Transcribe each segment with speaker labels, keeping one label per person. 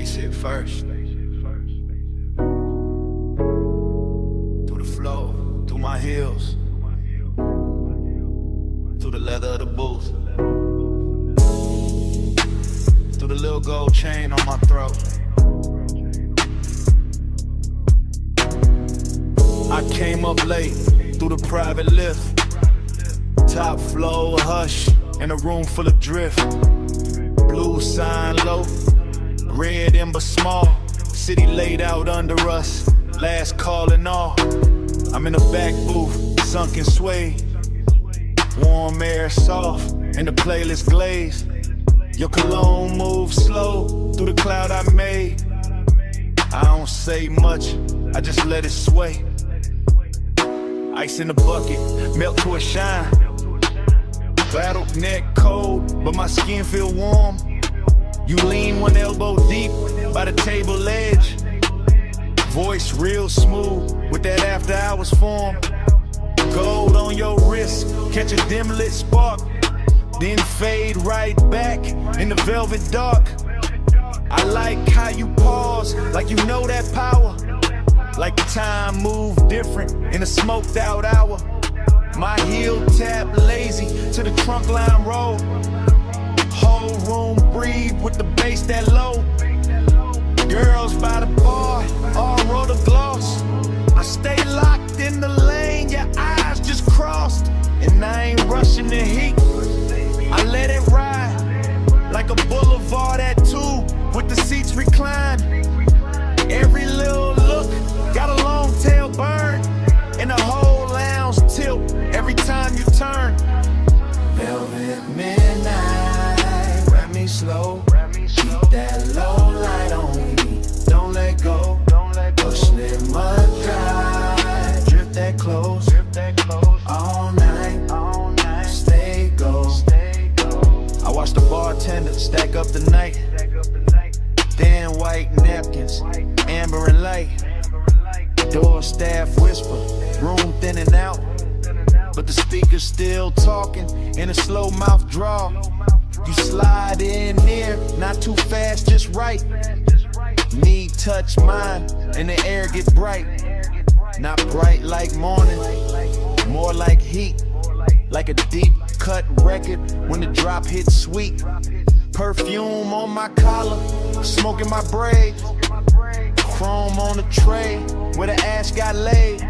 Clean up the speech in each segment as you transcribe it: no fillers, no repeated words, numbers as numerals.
Speaker 1: Spaceship first. Through the flow, through my heels, through the leather of the booth, through the little gold chain on my throat. I came up late through the private lift, top floor hush in a room full of drift. Blue sign low, red ember small, city laid out under us, last call and all. I'm in the back booth, sunken sway, warm air soft, and the playlist glaze. Your cologne moves slow through the cloud I made. I don't say much, I just let it sway. Ice in the bucket, melt to a shine. Battle neck cold, but my skin feel warm. You lean one elbow deep by the table edge. Voice real smooth with that after hours form. Gold on your wrist, catch a dim lit spark, then fade right back in the velvet dark. I like how you pause, like you know that power. Like time moved different in a smoked out hour. My heel tap lazy to the trunk line roll. Whole room breathe with the bass that low. Girls by the bar, all roll the gloss. I stay locked in the lane, your eyes just crossed. And I ain't rushing the heat, I let it ride. Like a boulevard at 2 with the seats reclined. Every little look got a long tail burn, and the whole lounge tilt every time you turn. Velvet midnight, wrap me slow, keep that low light on me, don't let go. Push lemon dry, drip that close, all night, stay go. I watch the bartender stack up the night, thin white napkins, amber and light. Door staff whisper, room thinning out, but the speaker's still talking in a slow mouth draw. You slide in near, not too fast, just right. Knee touch mine, and the air get bright. Not bright like morning, more like heat. Like a deep cut record when the drop hits sweet. Perfume on my collar, smoking my braids. Chrome on the tray where the ash got laid.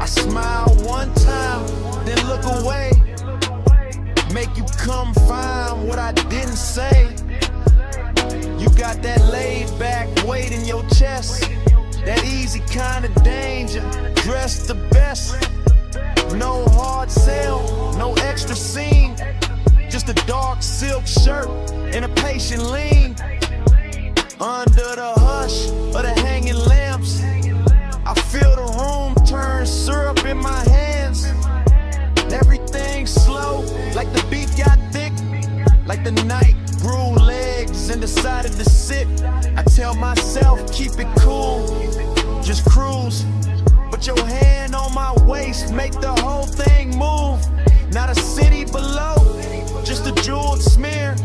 Speaker 1: I smile one time, then look away. Make you come find what I didn't say. You got that laid back weight in your chest, that easy kind of danger, dressed the best. No hard sell, no extra scene, just a dark silk shirt and a patient lean. Under the hush of the hanging lamps, I feel the room turn syrup in my hands. Everything slow, like the beat got thick, like the night grew legs and decided to sit. I tell myself, keep it cool, just cruise. Put your hand on my waist, make the whole thing move. Not a city below, just a jeweled smear.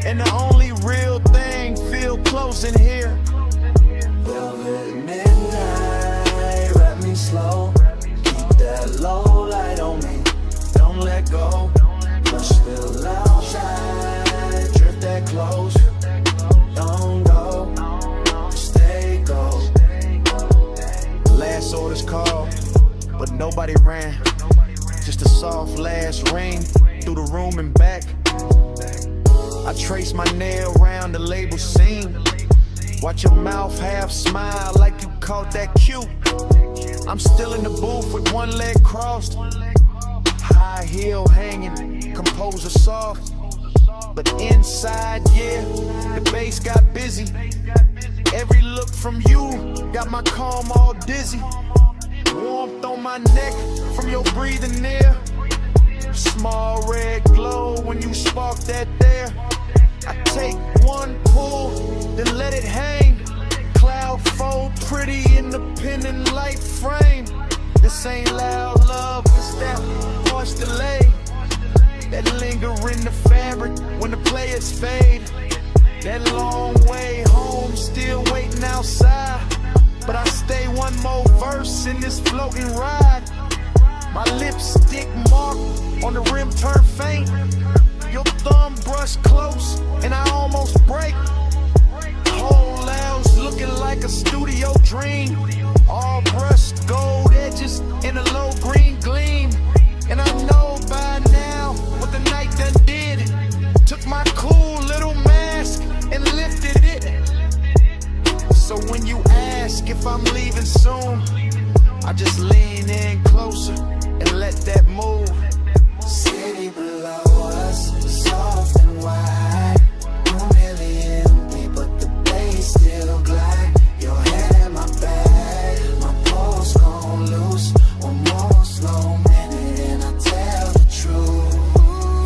Speaker 1: And the only real thing feel close in here. Velvet midnight, wrap me slow, keep that low light on me, don't let go. Push still outside, drift that close, don't go, stay go. Last orders called, but nobody ran. Just a soft last ring through the room and back. I trace my nail round the label seam. Watch your mouth half smile like you caught that cue. I'm still in the booth with one leg crossed, high heel hanging, composer soft. But inside, yeah, the bass got busy. Every look from you got my calm all dizzy. Warmth on my neck from your breathing near. Small red glow when you spark that there. I take one pull, then let it hang. Cloud fold pretty in the pendant light frame. This ain't loud love, it's that harsh delay that linger in the fabric when the players fade. That long way home outside, but I stay one more verse in this floating ride. My lipstick mark on the rim turn faint. Your thumb brush close and I almost break. Whole house looking like a studio dream. All brushed gold edges in a low green gleam. And I know by now what the night done did. Took my cool little mask and lifted it. So when you ask if I'm leaving soon, I just lean in closer and let that move.
Speaker 2: City below us, soft and wide. 2 million people, but the bass still glide. Your head in my bag, my pulse gon' loose. One more slow minute and I tell the truth.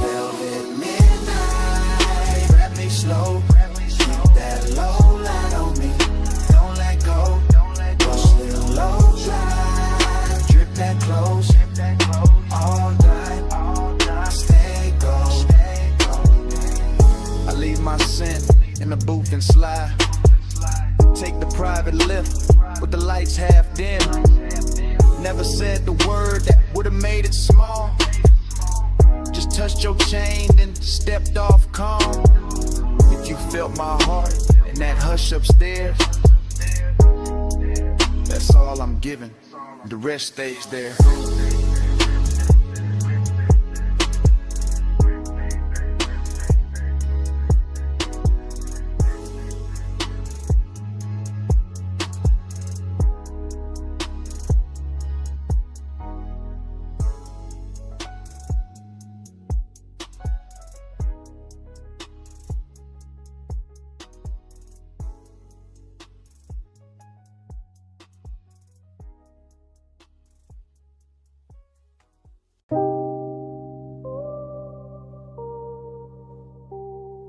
Speaker 2: Velvet midnight, grab me slow. Keep that low light on me, don't let go. Push little low drive, drip that close. All night, stay gold.
Speaker 1: I leave my scent in the booth and slide. Take the private lift with the lights half dim. Never said the word that would've made it small. Just touched your chain and stepped off calm. If you felt my heart in that hush upstairs, that's all I'm giving. The rest stays there.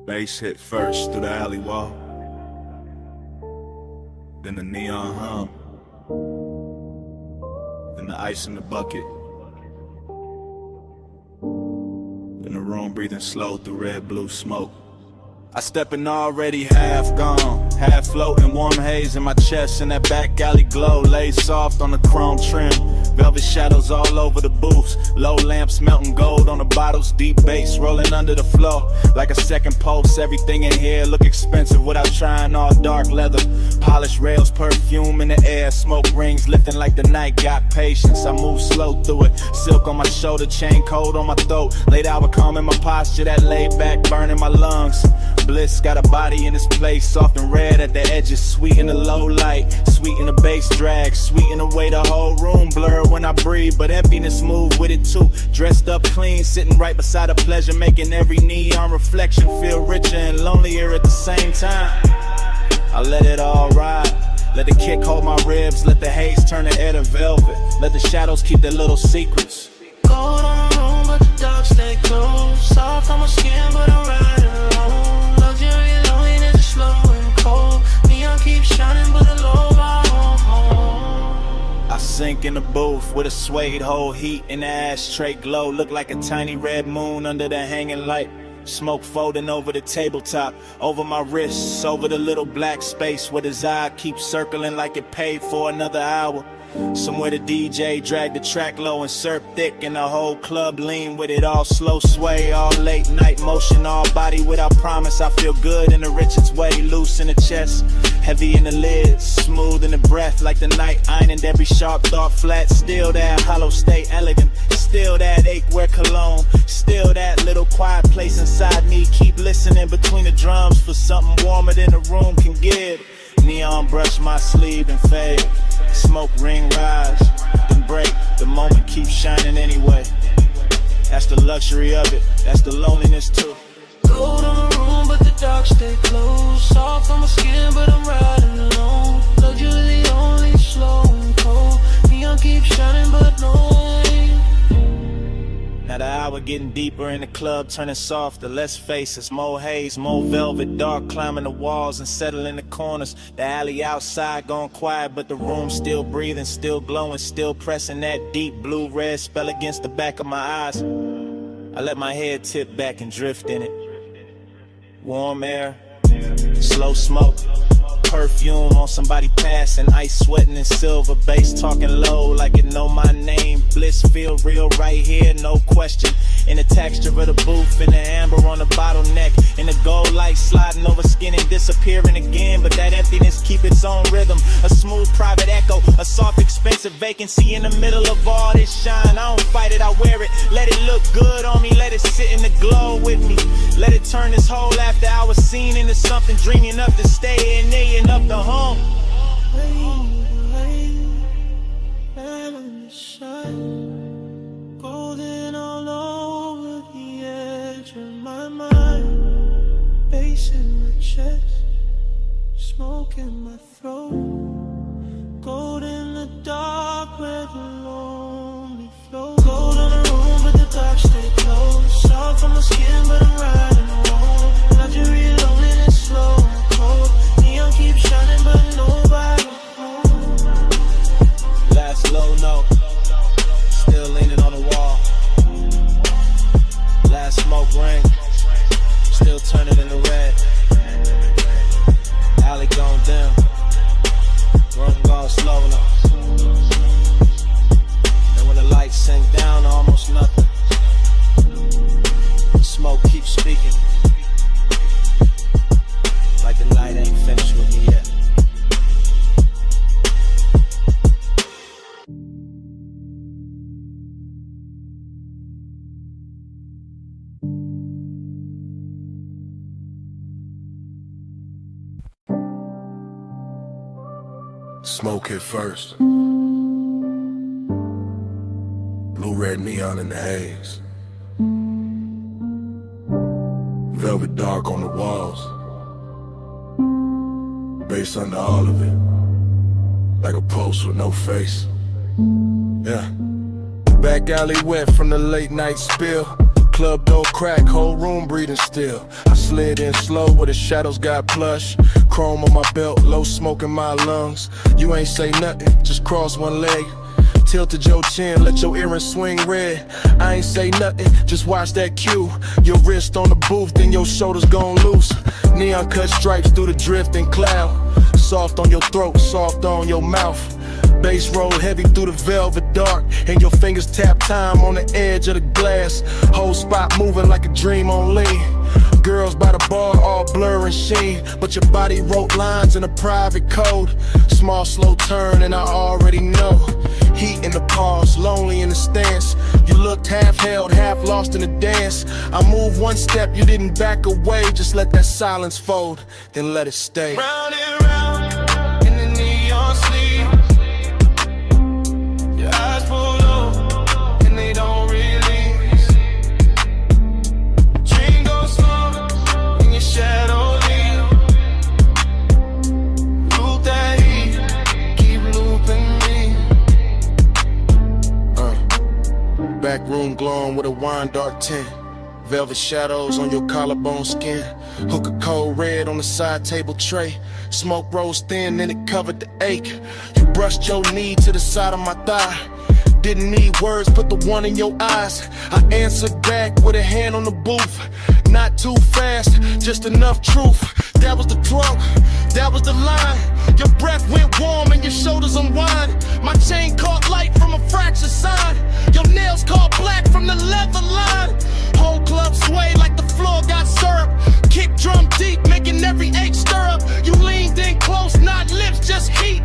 Speaker 1: Bass hit first through the alley wall, then the neon hum, then the ice in the bucket, then the room breathing slow through red blue smoke. I step in already half gone, half floating, warm haze in my chest, and that back alley glow lays soft on the chrome trim. Velvet shadows all over the booths, low lamps melting gold on the bottles, deep bass rolling under the floor like a second pulse. Everything in here look expensive without trying, all dark leather, polished rails, perfume in the air, smoke rings lifting like the night got patience. I move slow through it, silk on my shoulder, chain cold on my throat, late hour calm in my posture, that laid back burning my lungs. Bliss got a body in this place, soft and red at the edges, sweet in the low light, sweet in the bass drag, sweet in the way the whole room blur when I breathe, but emptiness move with it too. Dressed up clean, sitting right beside a pleasure, making every neon reflection feel richer and lonelier at the same time. I let it all ride, let the kick hold my ribs, let the haze turn the air to velvet, let the shadows keep their little secrets.
Speaker 2: Gold on the room, but the dark stay close. Soft on my skin, but I'm riding alone. Luxury loneliness is slow and cold. Neon keeps shining, but the low bar home.
Speaker 1: I sink in the booth with a suede hole, heat in the ashtray glow. Look like a tiny red moon under the hanging light. Smoke folding over the tabletop, over my wrists, over the little black space where his eye keeps circling like it paid for another hour. Somewhere the DJ dragged the track low and surf thick, and the whole club lean with it, all slow sway, all late night motion, all body without promise. I feel good in the richest way, loose in the chest, heavy in the lids, smooth in the breath, like the night ironed every sharp thought flat. Still that hollow stay elegant, still that ache wear cologne, still that little quiet place inside me. Keep listening between the drums for something warmer than the room can give. Neon brush my sleeve and fade, smoke ring rise, then break. The moment keeps shining anyway. That's the luxury of it, that's the loneliness too.
Speaker 2: Gold on the room, but the dark stay close. Soft on my skin, but I'm riding alone. Luxury only slow and cold. Neon keeps shining, but no rain.
Speaker 1: Now the hour getting deeper in the club, turning softer, less faces, more haze, more velvet, dark climbing the walls and settling the corners. The alley outside gone quiet, but the room still breathing, still glowing, still pressing that deep blue-red spell against the back of my eyes. I let my head tip back and drift in it. Warm air, slow smoke, perfume on somebody passing, ice sweating in silver bass, talking low like it know my name. Bliss feel real right here, no question. In the texture of the booth, in the amber on the bottleneck, in the gold light sliding over skin and disappearing again. But that emptiness keep its own rhythm, a smooth private echo, a soft expensive vacancy in the middle of all this shine. I don't fight it, I wear it, let it look good on me, let it sit in the glow with me. Let it turn this whole after hours scene into something dreamy enough to stay in there and up the home.
Speaker 2: Golden all over the edge of my mind, bass in my chest, smoke in my throat, gold in the dark where the lonely flow. Gold on the room but the dark stay closed, soft on my skin but I'm riding alone. Luxury loneliness slow and cold, neon keeps shining but nobody home.
Speaker 1: Last low note, still leaning on the wall. Last smoke ring, still turning into red. Alley gone dim, room gone slow now. And when the lights sink down to almost nothing, the smoke keeps speaking, like the night ain't finished with me yet.
Speaker 3: Smoke hit first. Blue red neon in the haze. Velvet dark on the walls. Bass under all of it. Like a post with no face. Yeah. Back alley wet from the late night spill. Club door crack, whole room breathing still. I slid in slow where the shadows got plush. Chrome on my belt, low smoke in my lungs. You ain't say nothing, just cross one leg. Tilted your chin, let your earrings swing red. I ain't say nothing, just watch that cue. Your wrist on the booth, then your shoulders gon' loose. Neon cut stripes through the drifting cloud. Soft on your throat, soft on your mouth. Bass roll heavy through the velvet dark, and your fingers tap time on the edge of the glass. Whole spot moving like a dream on lean. Girls by the bar all blur and sheen, but your body wrote lines in a private code. Small slow turn and I already know. Heat in the pause, lonely in the stance. You looked half held, half lost in the dance. I moved one step, you didn't back away. Just let that silence fold, then let it stay.
Speaker 2: Round and round in the neon sleep. Your eyes pull low and they don't release. Dream goes slow in your shadow leave. Loop that heat, keep looping me.
Speaker 3: Back room glowing with a wine dark tint. Velvet shadows on your collarbone skin. Hook a cold red on the side table tray. Smoke rose thin and it covered the ache. You brushed your knee to the side of my thigh. Didn't need words, put the one in your eyes. I answered back with a hand on the booth. Not too fast, just enough truth. That was the throat, that was the line. Your breath went warm and your shoulders unwind. My chain caught light from a fractured sign. Your nails caught black from the leather line. Whole club swayed like the floor got syrup. Kick drum deep, making every ache stir up. You leaned in close, not lips, just heat.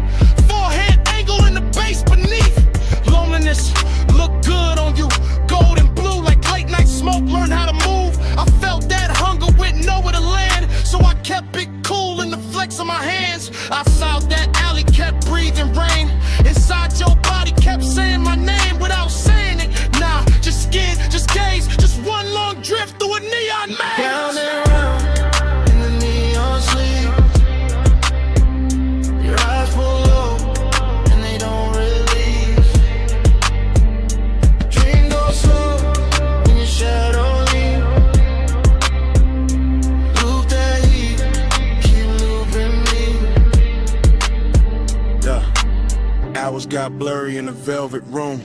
Speaker 3: Forehead angle in the bass beneath. Loneliness looked good on you. Gold and blue like late night smoke. Learn how to move. I felt that hunger with nowhere to land, so I kept it cool in the flex of my hands. I saw that alley, kept breathing rain. Inside your body kept saying my name without saying it. Nah, just skin, just gaze, just one long drift through a neon maze. Round and round in the neon sleep. Your eyes pull low and they don't release. Dream goes slow in your shadow leave. Loop that heat, keep looping me. Yeah. Hours got blurry in the velvet room.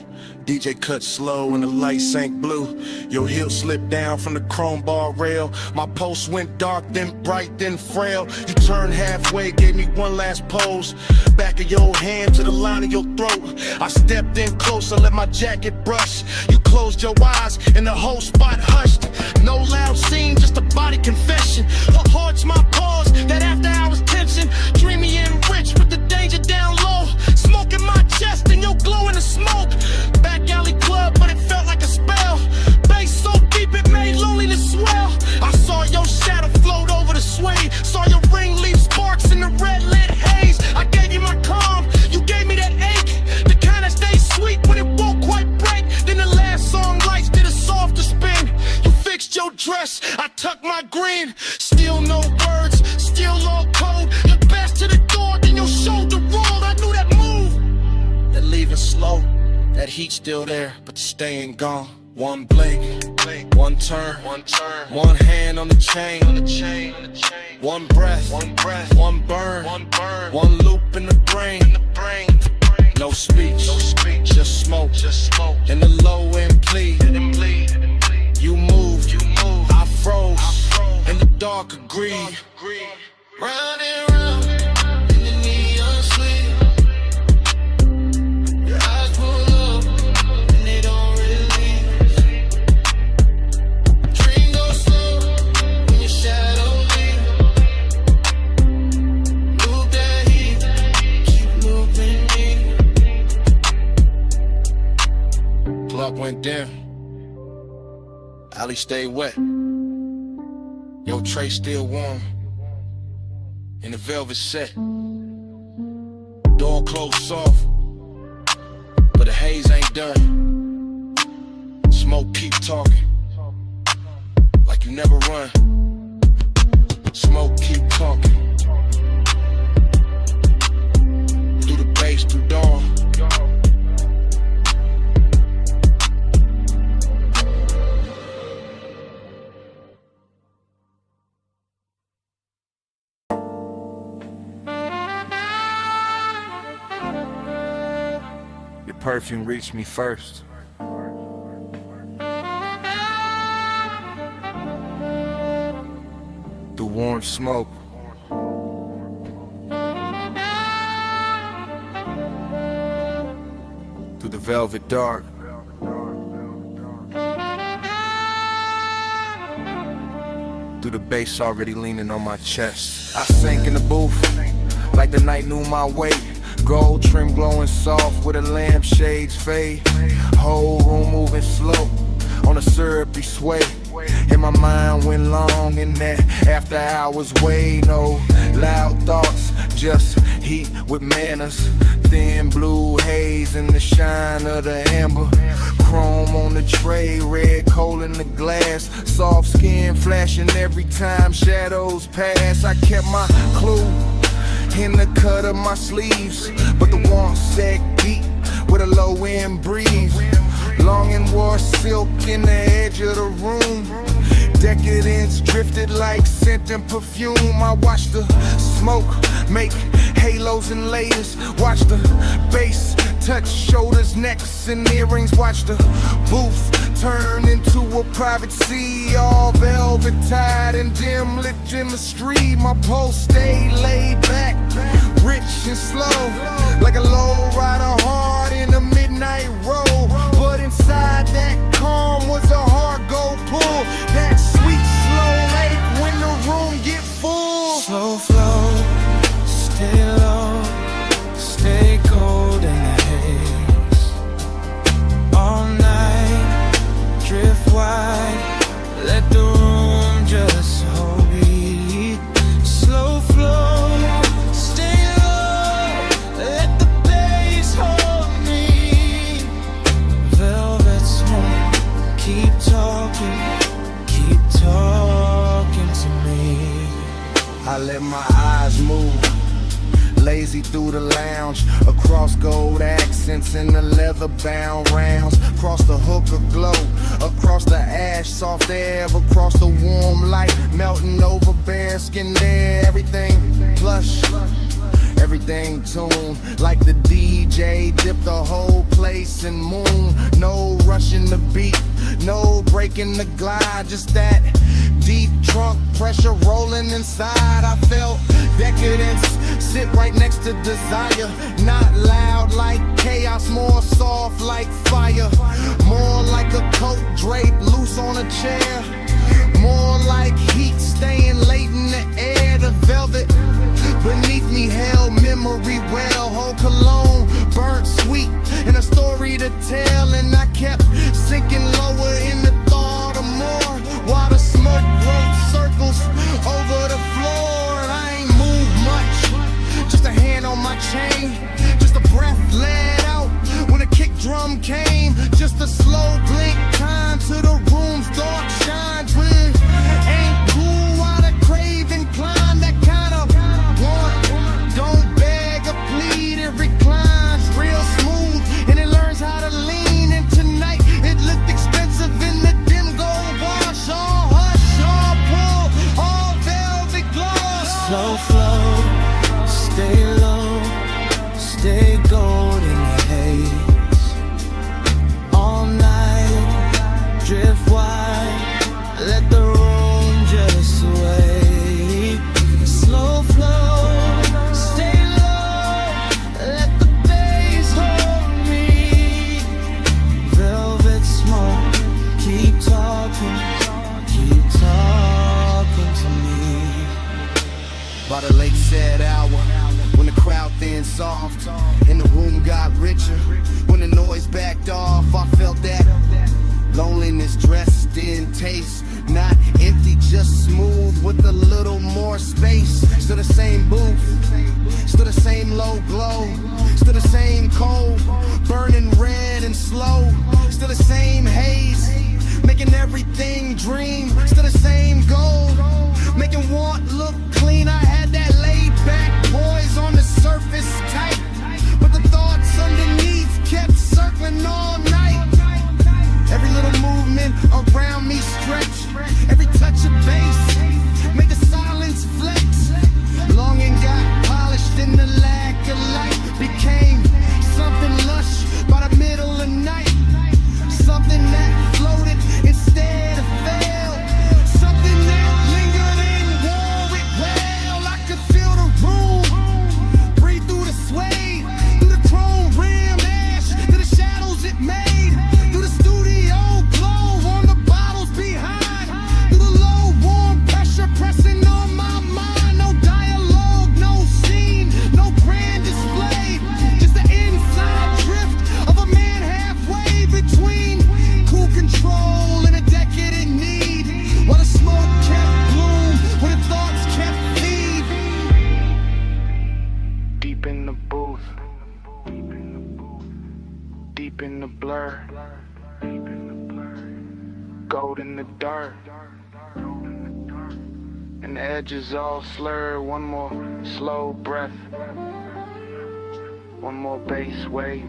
Speaker 3: DJ cut slow and the light sank blue. Your heel slipped down from the chrome bar rail. My pulse went dark, then bright, then frail. You turned halfway, gave me one last pose. Back of your hand to the line of your throat. I stepped in closer, let my jacket brush. You closed your eyes and the whole spot hushed. No loud scene, just a body confession. What haunts my pause, that after hours tension. Dreamy and rich with the danger down low. Smoke in my chest and your glow in the smoke. Back alley club, but it felt like a spell. Bass so deep it made loneliness swell. I saw your shadow float over the sway. Saw your ring leave sparks in the red lit haze. I gave you my calm, you gave me that ache. The kind that stays sweet when it won't quite break. Then the last song lights did a softer spin. You fixed your dress, I tucked my green. Still no words, still all cold. Your back to the door, then your shoulder rolled. I knew that move, that leaving slow. That heat still there, but the staying gone. One blink, one turn, one hand on the chain, one breath, one burn, one loop in the brain. No speech, just smoke, and the low end plead. You moved, I froze, and the dark agreed. Round and round in the neon sleep. Your eyes pull up and they don't release. Dream goes slow when your shadow leaves. Move that heat, keep moving me. Clock went down, alley stayed wet. Your tray still warm in the velvet set. Door closed soft, but the haze ain't done. Smoke keep talking, like you never run. Smoke keep talking, through the bass, through dawn. Your perfume reached me first. Through warm smoke. Through the velvet dark. Through the bass already leaning on my chest. I sank in the booth like the night knew my weight. Gold trim glowing soft with a lampshade's fade. Whole room moving slow on a syrupy sway. And my mind went long in that after hours way. No loud thoughts, just heat with manners. Thin blue haze in the shine of the amber. Chrome on the tray, red coal in the glass. Soft skin flashing every time shadows pass. I kept my clue in the cut of my sleeves, but the warmth sagged deep with a low end breeze. Long and wore silk in the edge of the room. Decadence drifted like scent and perfume. I watched the smoke make halos and layers. Watch the bass touch shoulders, necks, and earrings. Watch the booth turn into a private sea, all velvet tied and dim lit chemistry. My pulse stayed laid back, rich and slow, like a low rider hard in a midnight roll. But inside that calm was a hard gold pull. That sweet slow lake when the room get full.
Speaker 2: Slow flow, stay low, stay cold in the haze. All night, drift wide, let the room just hold beat. Slow flow, stay low, let the bass hold me. Velvet smoke, keep talking to me.
Speaker 3: I let my eyes move, lazy through the lounge, across gold accents and the leather-bound rounds, across the hookah glow, across the ash, soft air, across the warm light, melting over bare skin there. Everything plush, every everything tuned. Like the DJ dipped the whole place in moon. No rushing the beat, no breaking the glide. Just that deep trunk pressure rolling inside. I felt decadence sit right next to desire. Not loud like chaos, more soft like fire. More like a coat draped loose on a chair. More like heat staying late in the air. The velvet beneath me held memory well. Whole cologne burnt sweet and a story to tell. And I kept sinking lower in the thought of more, while the smoke wrote circles over the floor. And I ain't moved much, just a hand on my chain, just a breath let out when a kick drum came. Just a slow blink time to the room's dark shine. Twin ain't cool while the craving climb. That kind of want don't beg or plead, it reclines real smooth and it learns how to lean. And tonight it looked expensive in the dim gold wash. All hush, all pull, all velvet gloss.
Speaker 2: Slow flow, stay low, stay gold in the haze. All night, drift wide, let the room just sway. Slow flow, stay low, let the bass hold me. Velvet smoke, keep talking to me.
Speaker 3: By the late said hour, when the crowd thinned soft and the room got richer, when the noise backed off, I felt that loneliness dressed in taste. Not empty, just smooth with a little more space. Still the same booth, still the same low glow, still the same cold, burning red and slow. Still the same haze, making everything dream. Still the same gold, making want look clean. I had that laid back poise on the surface tight, but the thoughts underneath kept circling all night. Every little movement around me stretch, every touch of bass made the silence flex. Longing got polished and the lack of light became something lush by the middle of night. Something that floated instead of fell, something that lingered and wore it well. I could feel the room breathe through the suede, through the chrome rim ash, through the shadows it made, through the studio glow on the bottles behind, through the low warm pressure pressing on my mind. No dialogue, no scene, no grand display, just the inside drift of a man halfway between cool control and a decadent need. While the smoke kept bloom, while the thoughts kept feed. Deep in the booth, deep in the blur, gold in the dirt, and the edges all slur. One more slow breath, one more bass wave,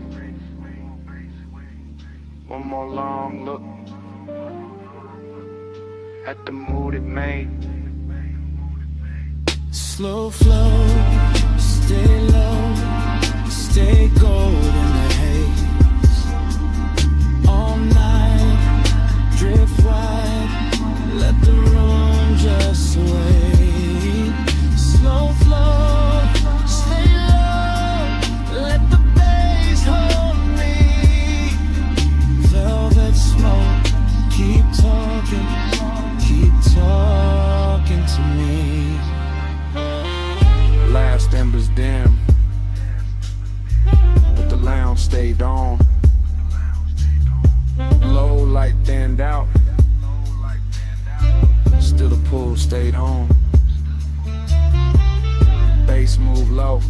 Speaker 3: one more long look at the mood it made.
Speaker 2: Slow flow, stay low, stay gold in the haze. All night, drift wide, let the room just sway. Slow flow, stay low, let the bass hold me. Velvet smoke, keep talking to me.
Speaker 3: Last embers dim, but the lounge stayed on. Low light thinned out, still the pool stayed home. Bass moved low,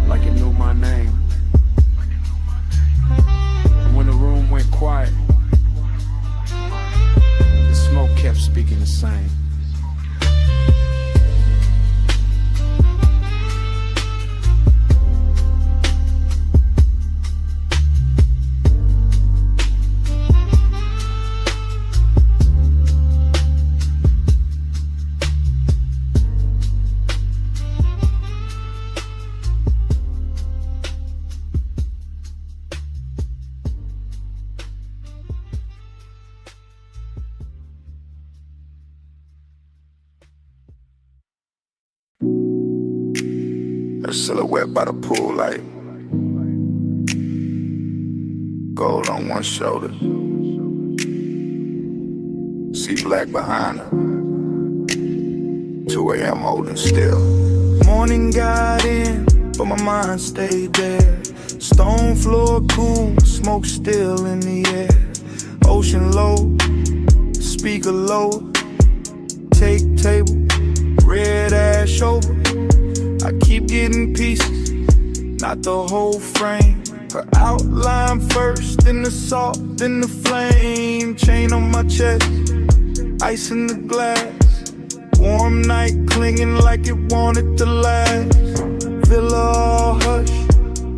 Speaker 3: like it knew my name. And when the room went quiet, the smoke kept speaking the same.
Speaker 1: A silhouette by the pool light. Gold on one shoulder. See black behind her. 2 a.m. holding still. Morning got in, but my mind stayed there. Stone floor cool, smoke still in the air. Ocean low, speaker low. Take table, red ash over. I keep getting pieces, not the whole frame. Her outline first, then the salt, then the flame. Chain on my chest, ice in the glass. Warm night clinging like it wanted to last. Villa all hush,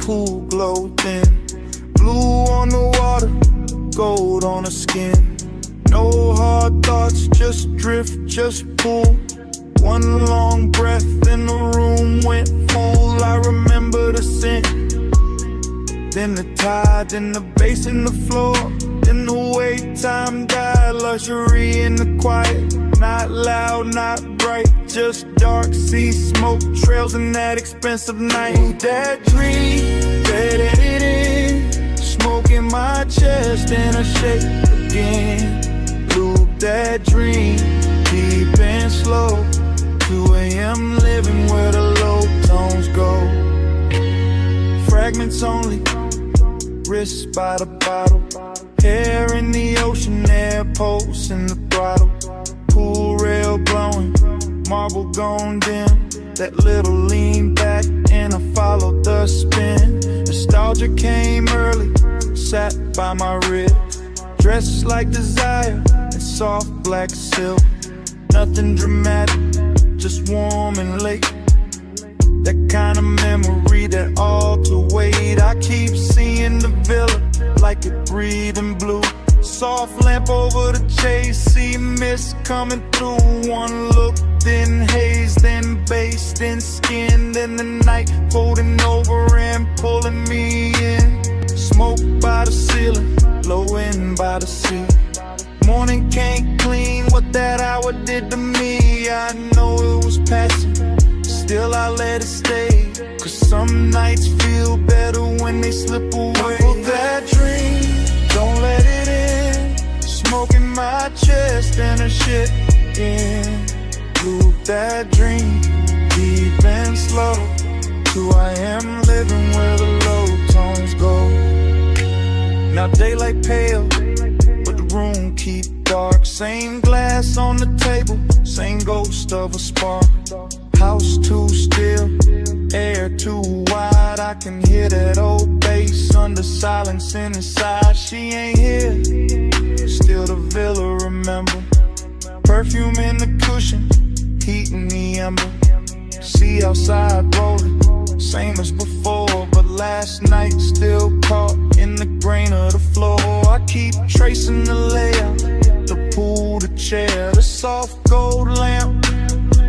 Speaker 1: pool glow thin. Blue on the water, gold on her skin. No hard thoughts, just drift, just pull. One long breath and the room went full. I remember the scent, then the tide, then the bass in the floor, then the way time died. Luxury in the quiet, not loud, not bright, just dark sea smoke trails in that expensive night. That dream, faded it in, smoke in my chest and I shake again. Loop that dream, deep and slow. 2 a.m. living where the low tones go. Fragments only, wrist by the bottle. Hair in the ocean, air pulse in the throttle. Pool rail blowing, marble gone dim. That little lean back and I followed the spin. Nostalgia came early, sat by my rib. Dressed like desire in soft black silk. Nothing dramatic, just warm and late. That kind of memory that all to wait. I keep seeing the villa like it breathing blue. Soft lamp over the chase, see mist coming through. One look, then haze, then bass, then skin, then the night folding over and pulling me in. Smoke by the ceiling, blowing by the sea. Morning can't clean what that hour did to me. I know it was passing, still I let it stay. Cause some nights feel better when they slip away. Pull that dream, don't let it in. Smoke in my chest and a shit in. Loop that dream, deep and slow. 2 a.m. living where the low tones go. Now daylight pale, but the room keep dark. Same glass on the table, same ghost of a spark. House too still, air too wide. I can hear that old bass under silence inside. She ain't here, still the villa remember. Perfume in the cushion, heat in the ember. See outside rolling, same as before. But last night still caught in the grain of the floor. I keep tracing the layout, the pool, the chair, the soft gold lamp,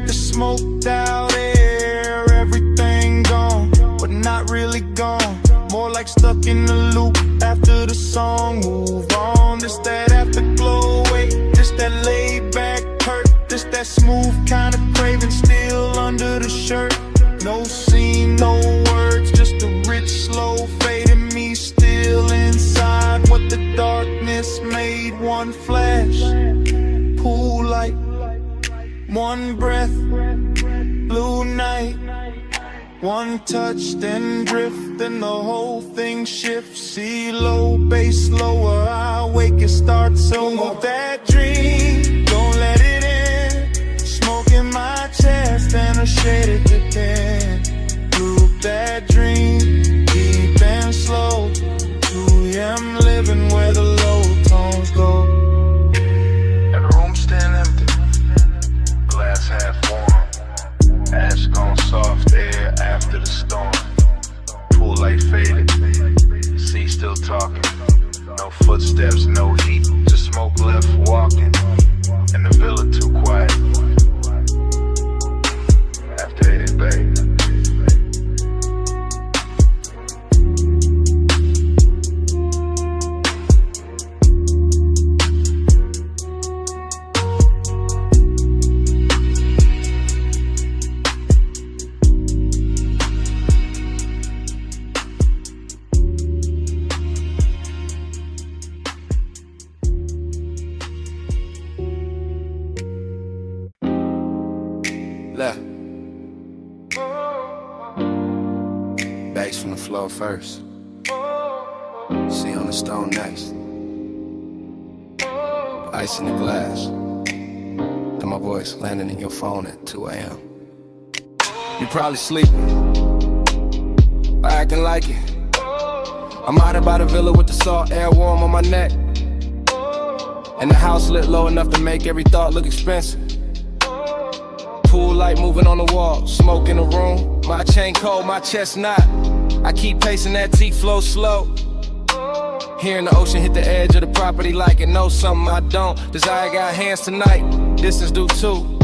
Speaker 1: the smoked out air. Everything gone, but not really gone. More like stuck in the loop after the song move on. This that afterglow, wait, this that laid back hurt. This that smooth kind of craving still under the shirt. No scene, no words, just a rich slow fade in me still inside. What the darkness made, one flash, pool light, one breath, blue night. One touch, then drift, then the whole thing shifts. See low, bass lower, I wake, it starts over. That dream, don't let it in. Smoke in my chest and a shaded depend. Loop that dream, deep and slow. 2 a.m. living where the low tones go.
Speaker 4: And the room still empty, glass half warm. Ash gone soft, air after the storm. Pool light faded, sea still talking. No footsteps, no heat, just smoke left walking.
Speaker 3: ice from the floor first. See on the stone next. Ice in the glass. And my voice landing in your phone at 2 a.m. You probably sleeping, or acting like it. I'm out by the villa with the salt air warm on my neck. And the house lit low enough to make every thought look expensive. Pool light moving on the wall, smoke in the room. My chain cold, my chest not. I keep pacing that T flow slow. Hearing the ocean hit the edge of the property like it knows something I don't. Desire got hands tonight, distance do too.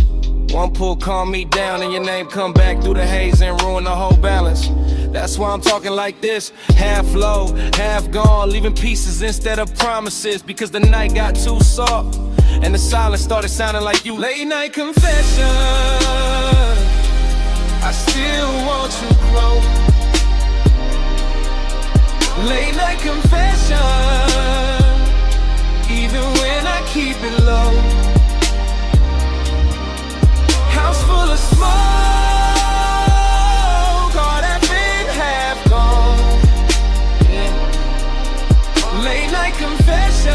Speaker 3: One pull calm me down and your name come back through the haze and ruin the whole balance. That's why I'm talking like this, half low, half gone, leaving pieces instead of promises, because the night got too soft and the silence started sounding like you. Late night confession, I still want you close. Late night confession, even when I keep it low. House full of smoke, all that been half gone. Yeah. Late night confession,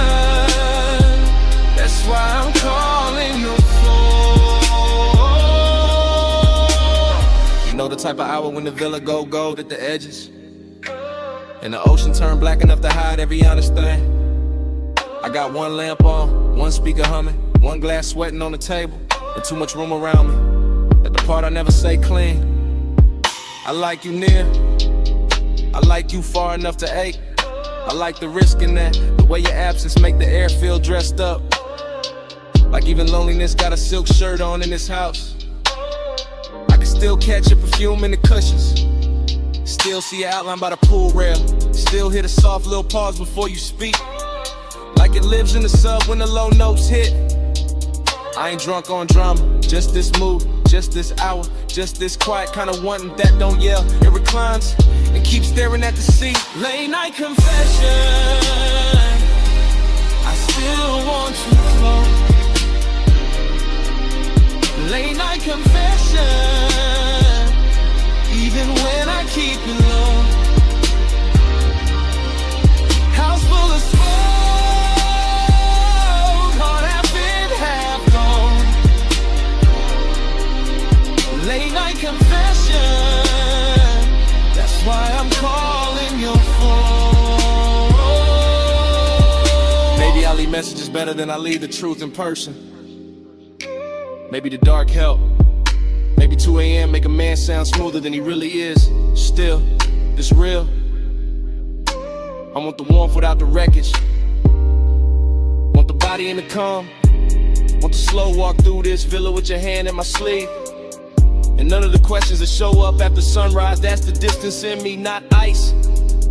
Speaker 3: that's why I'm calling your phone. You know the type of hour when the villa go gold at the edges, and the ocean turned black enough to hide every honest thing. I got one lamp on, one speaker humming, one glass sweating on the table, and too much room around me. At the part I never say clean. I like you near, I like you far enough to ache. I like the risk in that, the way your absence make the air feel dressed up. Like even loneliness got a silk shirt on in this house. I can still catch your perfume in the cushions. Still see your outline by the pool rail. Still hear the soft little pause before you speak. Like it lives in the sub when the low notes hit. I ain't drunk on drama, just this mood, just this hour, just this quiet kind of wanting that don't yell. It reclines and keeps staring at the sea. Late night confession, I still want you close. Late night confession, even when I keep it low. House full of smoke, all that been half gone. Late night confession, that's why I'm calling your phone. Maybe I leave messages better than I leave the truth in person. Maybe the dark help. Maybe 2 a.m. make a man sound smoother than he really is. Still, this real. I want the warmth without the wreckage. Want the body in the calm. Want the slow walk through this villa with your hand in my sleeve. And none of the questions that show up after sunrise, that's the distance in me, not ice.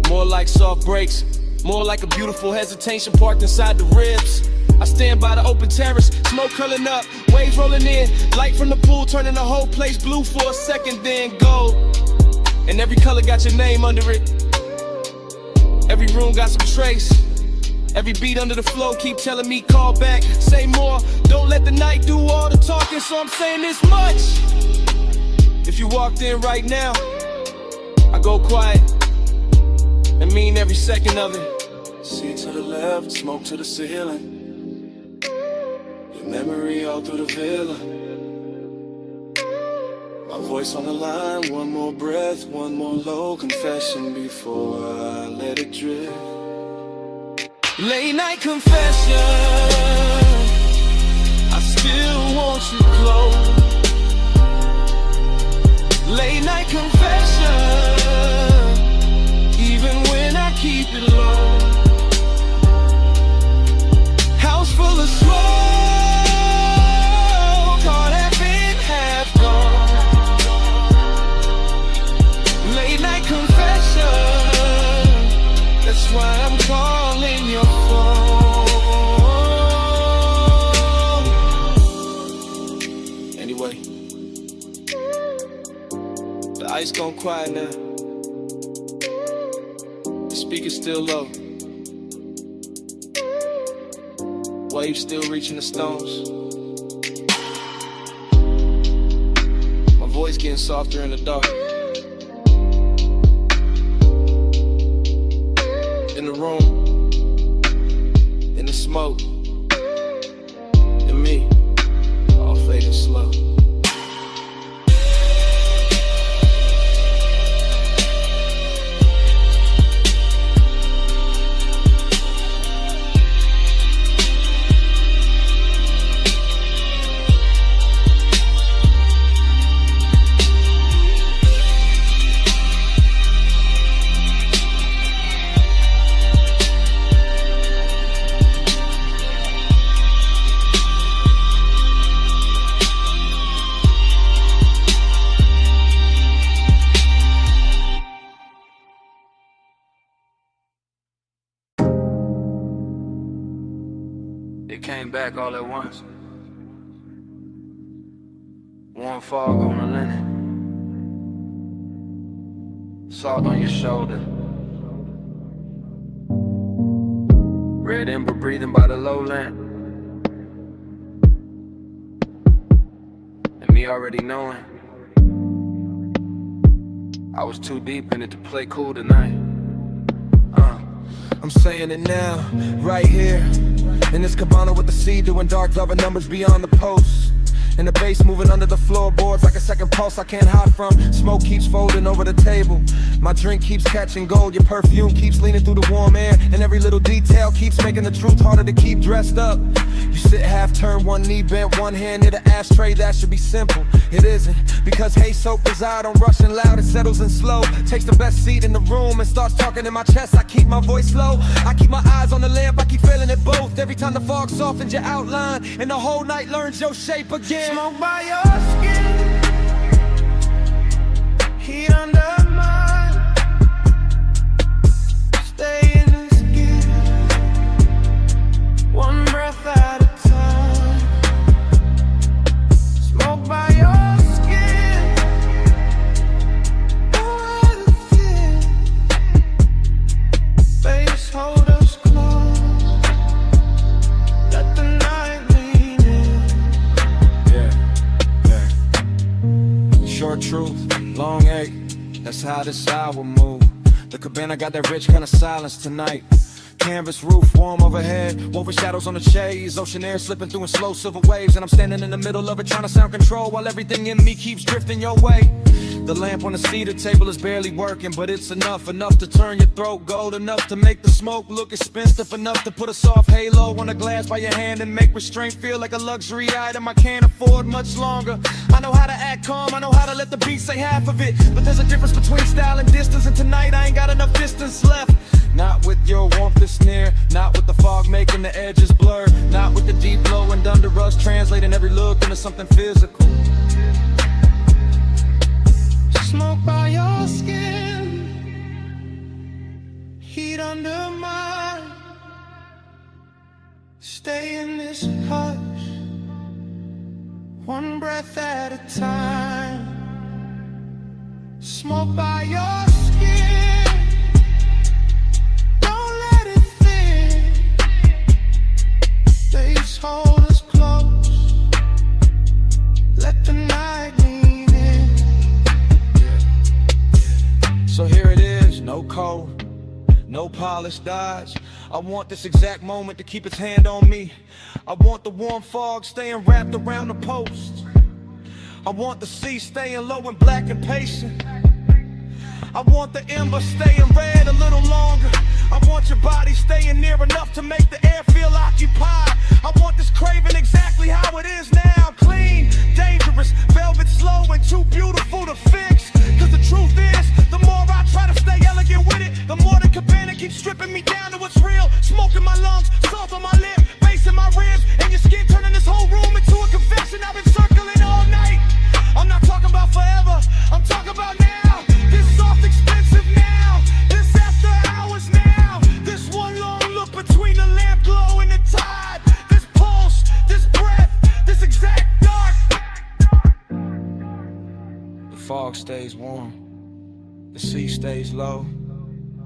Speaker 3: More like soft breaks, more like a beautiful hesitation parked inside the ribs. I stand by the open terrace, smoke curling up, waves rolling in, light from the pool turning the whole place blue for a second, then gold. And every color got your name under it. Every room got some trace. Every beat under the flow keep telling me call back, say more. Don't let the night do all the talking, so I'm saying this much. If you walked in right now, I go quiet and mean every second of it. See to the left, smoke to the ceiling. Memory all through the villa. My voice on the line, one more breath, one more low confession before I let it drift. Late night confession, I still want you close. Late night confession, even when I keep it low. House full of smoke, that's why I'm calling your phone. Anyway, the ice gone quiet now. The speaker's still low. Waves still reaching the stones. My voice getting softer in the dark. smoke, and me, all fading slow.
Speaker 5: It came back all at once. Warm fog on the linen, salt on your shoulder, red ember breathing by the lowland, and me already knowing I was too deep in it to play cool tonight.
Speaker 6: I'm saying it now, right here in this cabana with the sea, doing dark loving numbers beyond the post. And the bass moving under the floorboards like a second pulse I can't hide from. Smoke keeps folding over the table. My drink keeps catching gold. Your perfume keeps leaning through the warm air. And every little detail keeps making the truth harder to keep dressed up. You sit half turned, one knee bent, one hand near the ashtray. That should be simple. It isn't, because hey soap reside on rushing loud. It settles in slow, takes the best seat in the room and starts talking in my chest. I keep my voice low, I keep my eyes on the lamp. I keep feeling it both. Every time the fog softens your outline and the whole night learns your shape again.
Speaker 2: Smoke by your skin, heat under mine. Stay in the skin, one breath at a time. Smoke by your skin, oh, how to feel. Face hold us close, let the night lean in.
Speaker 6: Short truth, long ache, that's how this hour move. The cabana got that rich kind of silence tonight. Canvas roof, warm overhead, woven shadows on the shades, ocean air slipping through in slow silver waves. And I'm standing in the middle of it trying to sound control while everything in me keeps drifting your way. The lamp on the cedar table is barely working, but it's enough to turn your throat gold, enough to make the smoke look expensive, enough to put a soft halo on a glass by your hand and make restraint feel like a luxury item I can't afford much longer. I know how to act calm, I know how to let the beat say half of it, but there's a difference between style and distance, and tonight I ain't got enough distance left. Not with your warmth that's near, not with the fog making the edges blur, not with the deep glow and under us translating every look into something physical.
Speaker 2: Smoke by your skin, heat under mine. Stay in this hush, one breath at a time. Smoke by your skin, don't let it thin. Face hold us close, let the night lean in.
Speaker 6: So here it is, no code, no polished dodge. I want this exact moment to keep its hand on me. I want the warm fog staying wrapped around the post. I want the sea staying low and black and patient. I want the ember staying red a little longer. I want your body staying near enough to make the air feel occupied. I want this craving exactly how it is now. Clean, dangerous, velvet slow and too beautiful to fix. Cause the truth is, the more I try to stay elegant with it, the more the cabana keeps stripping me down to what's real. Smoke in my lungs, salt on my lip, bass in my ribs, and your skin turning this whole room into a confession. I've been circling all night. I'm not talking about forever, I'm talking about now. This soft expensive now, this after hours now. This one long look between the lamp glow and the tide. This pulse, this breath, this exact dark. The fog stays warm, the sea stays low,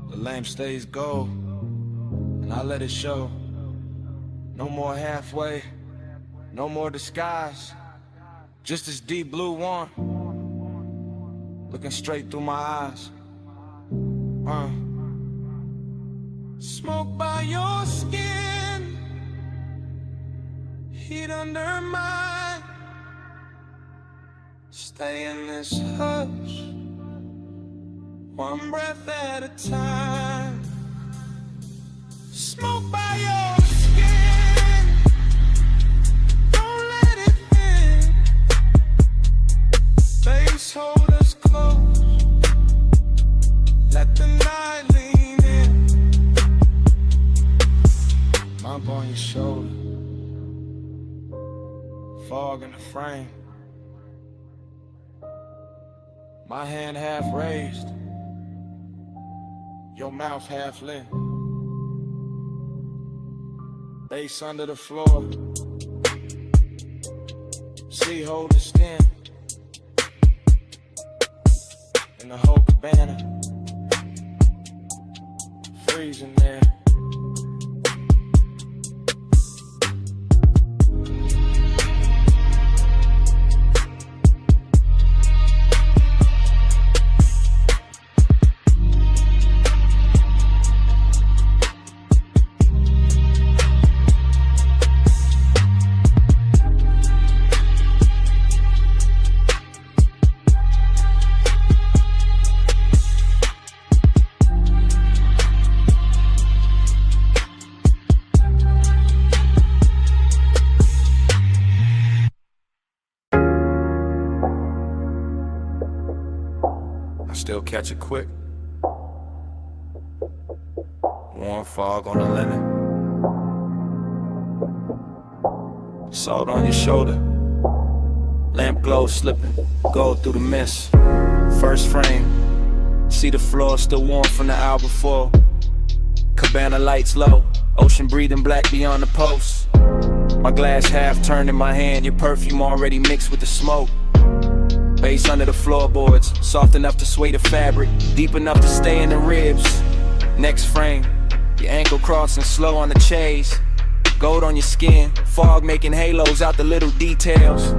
Speaker 6: the lamp stays gold, and I let it show. No more halfway, no more disguise, just this deep blue one, looking straight through my eyes.
Speaker 2: Smoke by your skin,
Speaker 6: heat under mine. Stay in this hush, one breath at a time. Smoke by your skin, don't let it in. Face hold us close, let the night lean in. Mop on your shoulder, fog in the frame. My hand half raised, your mouth half lit. Base under the floor, see hold the skin. In the whole cabana, freezing there. Still catch it quick. Warm fog on the linen. Salt on your shoulder. Lamp glow slipping. Gold through the mist. First frame. See the floor still warm from the hour before. Cabana lights low. Ocean breathing black beyond the post. My glass half turned in my hand. Your perfume already mixed with the smoke. Base under the floorboards, soft enough to sway the fabric, deep enough to stay in the ribs. Next frame, your ankle crossing slow on the chase. Gold on your skin, fog making halos out the little details.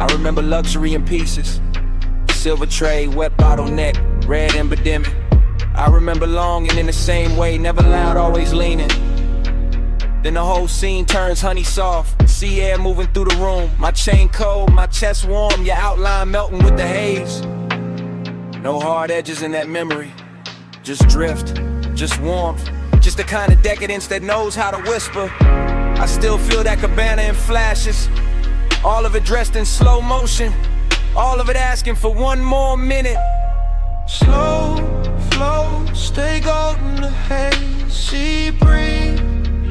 Speaker 6: I remember luxury in pieces. Silver tray, wet bottleneck, red ember dimming. I remember longing in the same way, never loud, always leaning. Then the whole scene turns honey soft. Sea air moving through the room. My chain cold, my chest warm. Your outline melting with the haze. No hard edges in that memory. Just drift, just warmth. Just the kind of decadence that knows how to whisper. I still feel that cabana in flashes. All of it dressed in slow motion. All of it asking for one more minute. Slow flow, stay golden the haze. Sea breeze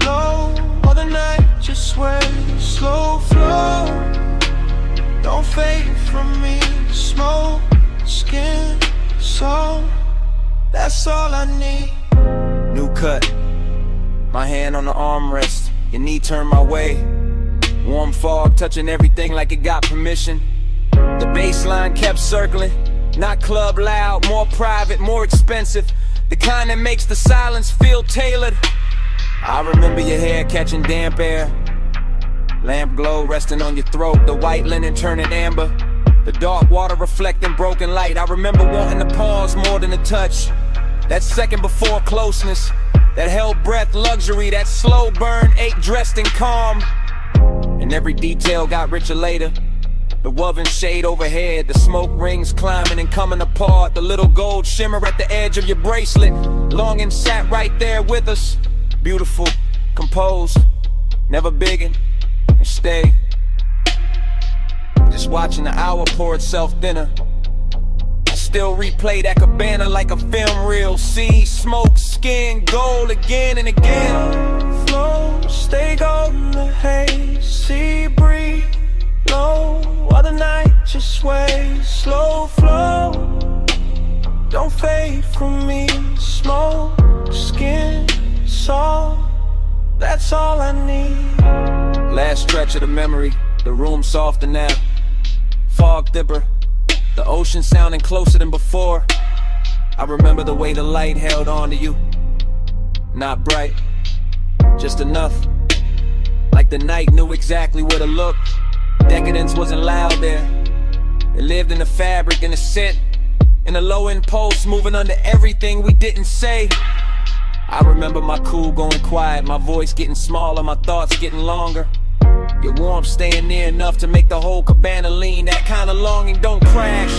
Speaker 6: low, all the night just sway. Slow flow, don't fade from me. Smoke, skin, soul, that's all I need. New cut, my hand on the armrest. Your knee turned my way. Warm fog touching everything like it got permission. The baseline kept circling. Not club loud, more private, more expensive. The kind that makes the silence feel tailored. I remember your hair catching damp air. Lamp glow resting on your throat. The white linen turning amber. The dark water reflecting broken light. I remember wanting to pause more than a touch. That second before closeness. That held breath luxury. That slow burn ache dressed in calm. And every detail got richer later. The woven shade overhead. The smoke rings climbing and coming apart. The little gold shimmer at the edge of your bracelet. Longing sat right there with us. Beautiful, composed, never biggin', and stay. Just watching the hour pour itself thinner. I still replay that cabana like a film reel. See, smoke, skin, gold again and again. Flow, stay golden the haze. Sea breeze, low, while the night just sways. Slow flow, don't fade from me. Smoke, skin, soul, that's all I need. Last stretch of the memory, the room softer now. Fog dipper, the ocean sounding closer than before. I remember the way the light held on to you. Not bright, just enough. Like the night knew exactly where to look. Decadence wasn't loud there. It lived in the fabric, in the scent, in the low impulse, moving under everything we didn't say. I remember my cool going quiet, my voice getting smaller, my thoughts getting longer. Your warmth staying near enough to make the whole cabana lean. That kind of longing don't crash,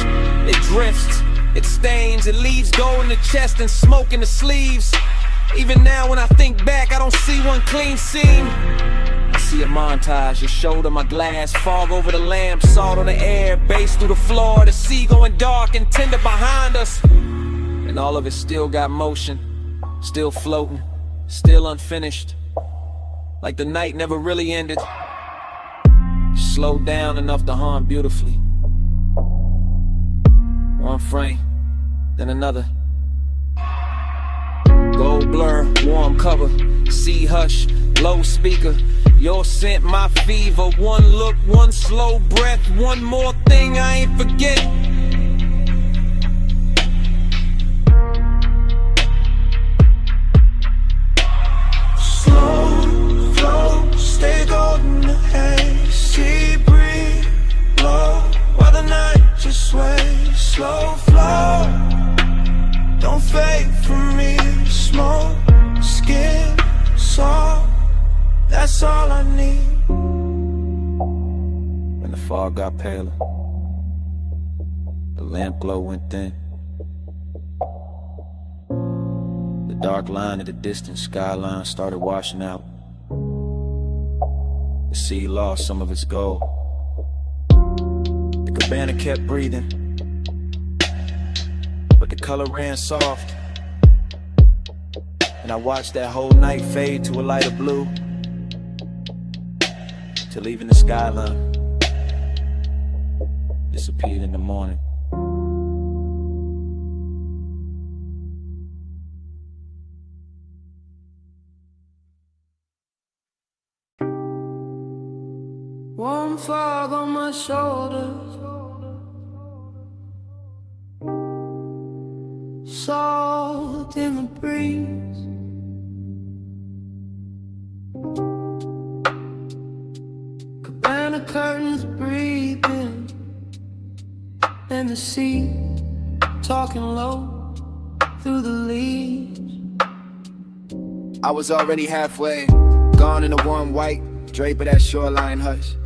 Speaker 6: it drifts, it stains, it leaves gold in the chest and smoke in the sleeves. Even now when I think back, I don't see one clean scene. I see a montage, your shoulder, my glass, fog over the lamp, salt on the air, bass through the floor, the sea going dark and tender behind us. And all of it still got motion, still floating, still unfinished, like the night never really ended. Slowed down enough to hum beautifully. One frame, then another. Gold blur, warm cover, sea hush, low speaker. Your scent, my fever. One look, one slow breath, one more thing I ain't forget.
Speaker 2: Slow flow, stay golden haze. Sea breeze, blow while the night just sways. Slow flow, don't fade from me. Smoke, skin, salt, that's all I need.
Speaker 6: When the fog got paler, the lamp glow went thin. The dark line of the distant skyline started washing out. The sea lost some of its gold. The cabana kept breathing, but the color ran soft. And I watched that whole night fade to a lighter blue, till even the skyline disappeared in the morning.
Speaker 2: Warm fog on my shoulders, salt in the breeze. Cabana curtains breathing, and the sea talking low through the leaves.
Speaker 7: I was already halfway, gone in the warm white drape of that shoreline hush.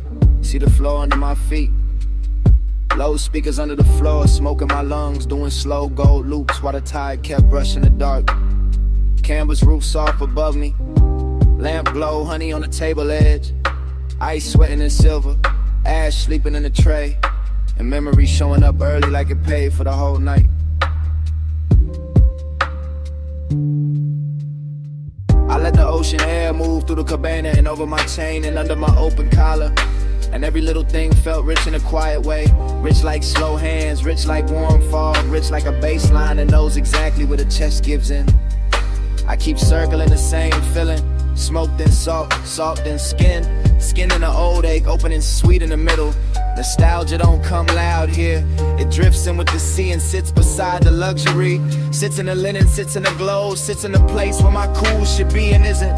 Speaker 7: See the floor under my feet, low speakers under the floor, smoke in my lungs, doing slow gold loops while the tide kept brushing the dark. Canvas roof soft above me, lamp glow, honey on the table edge, ice sweating in silver, ash sleeping in the tray, and memory showing up early like it paid for the whole night. I let the ocean air move through the cabana and over my chain and under my open collar. And every little thing felt rich in a quiet way. Rich like slow hands, rich like warm fog, rich like a bass line that knows exactly where the chest gives in. I keep circling the same feeling, smoke then salt, salt then skin. Skin in the old ache, opening sweet in the middle. Nostalgia don't come loud here. It drifts in with the sea and sits beside the luxury. Sits in the linen, sits in the glow, sits in the place where my cool should be and isn't.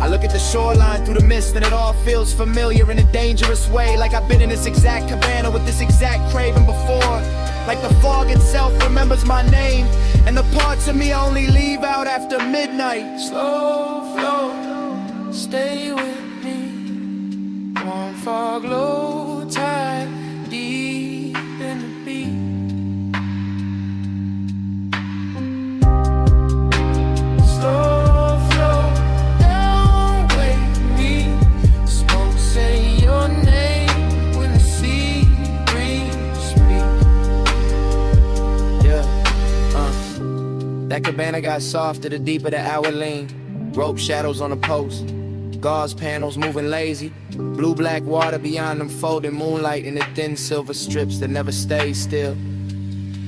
Speaker 7: I look at the shoreline through the mist and it all feels familiar in a dangerous way. Like I've been in this exact cabana with this exact craving before. Like the fog itself remembers my name, and the parts of me only leave out after midnight.
Speaker 2: Slow flow, stay with me. Warm fog, low tide, deep in the beat. Slow flow, don't wake me. Smoke say your name when the sea breeze speak.
Speaker 7: Yeah, that cabana got softer the deeper the hour lean. Rope shadows on the post, gauze panels moving lazy. Blue-black water beyond them folding moonlight in the thin silver strips that never stay still.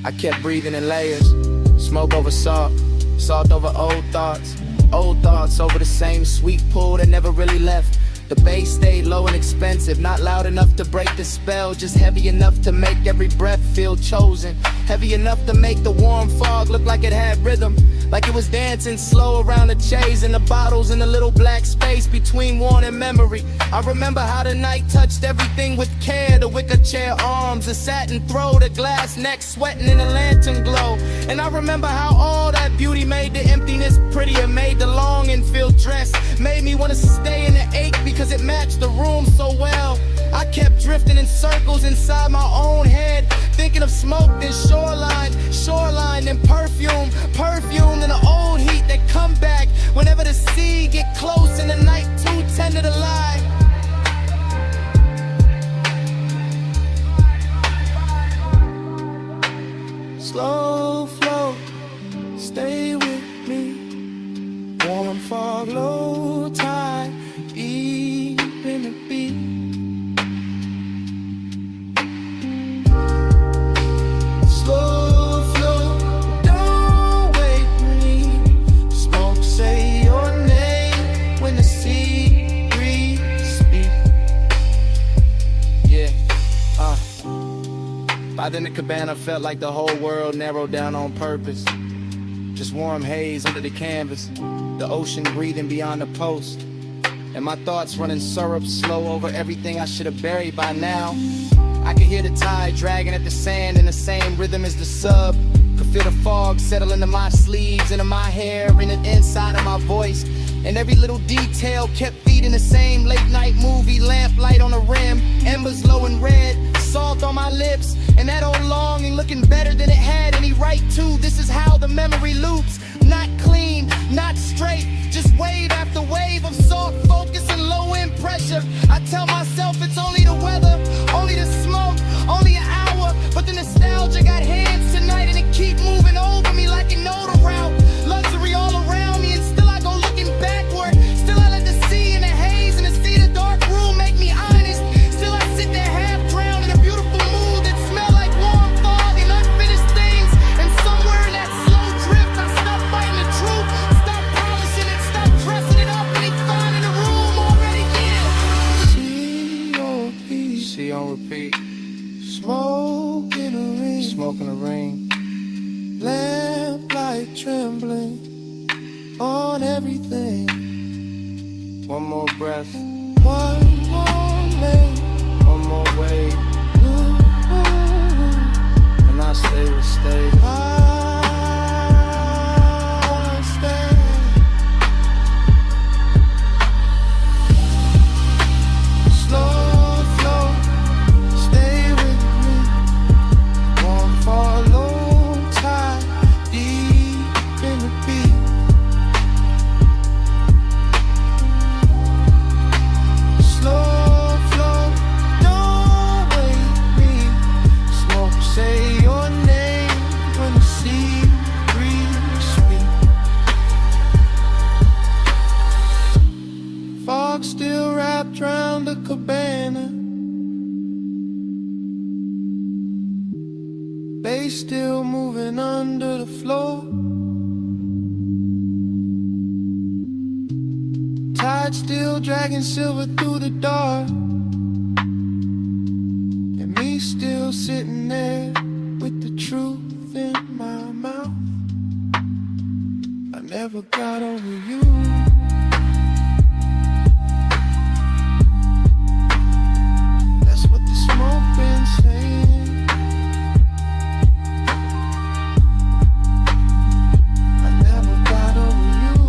Speaker 7: I kept breathing in layers, smoke over salt, salt over old thoughts over the same sweet pool that never really left. The bass stayed low and expensive, not loud enough to break the spell, just heavy enough to make every breath feel chosen. heavy enough to make the warm fog look like it had rhythm. Like it was dancing slow around the chase and the bottles in the little black space between worn and memory. I remember how the night touched everything with care. The wicker chair arms, the satin throw, the glass neck sweating in the lantern glow. And I remember how all that beauty made the emptiness prettier, made the longing feel dressed, made me want to stay in the ache because it matched the room so well. I kept drifting in circles inside my own head, thinking of smoke, then shoreline, then perfume, and the old heat that come back whenever the sea get close and the night too tender to lie. Slow flow, stay with me. Warm fog, low tide, deep in the beat. Slow flow, don't wake me. Smoke, say your name when the sea breeze speak. Yeah, By then the cabana felt like the whole world narrowed down on purpose. Just warm haze under the canvas, the ocean breathing beyond the post, and my thoughts running syrup slow over everything I should have buried by now. I could hear the tide dragging at the sand in the same rhythm as the sub. Could feel the fog settle into my sleeves, into my hair, and the inside of my voice. And every little detail kept feeding the same late night movie, lamplight on the rim, embers low and red, salt on my lips, and that old longing looking better than it had any right to. This is how the memory loops, not clean, not straight, just wave after wave of soft focus and low end pressure. I tell myself it's only the weather, only the smoke, only an hour, but the nostalgia got hands tonight and it keep moving over me like it know the route. Luxury all around me and still I go looking backward. Still I let the sea and the haze and the sea the dark room make me honest. Still I sit there half drowned in a beautiful mood that smell like warm fog and unfinished things. And somewhere in that slow drift I stop fighting the truth, stop polishing it, stop dressing it up, and it's fine in the room already. Yeah. See on repeat. Smoke in the ring. Smoke in the ring. Lamplight trembling on everything. One more breath. One more lane. One more wave. And I stay will stay. I stay. Slow flow, stay with me. Won't follow tide, deep in the beat. Slow flow, don't wake me. Smoke, say your name when the sea breeze speak. Fog still wrapped round the cabana. Bass still moving under the floor. Tide still dragging silver through the dark. And me still sitting there with the truth in my mouth. I never got over you. That's what the smoke been saying. I never got over you.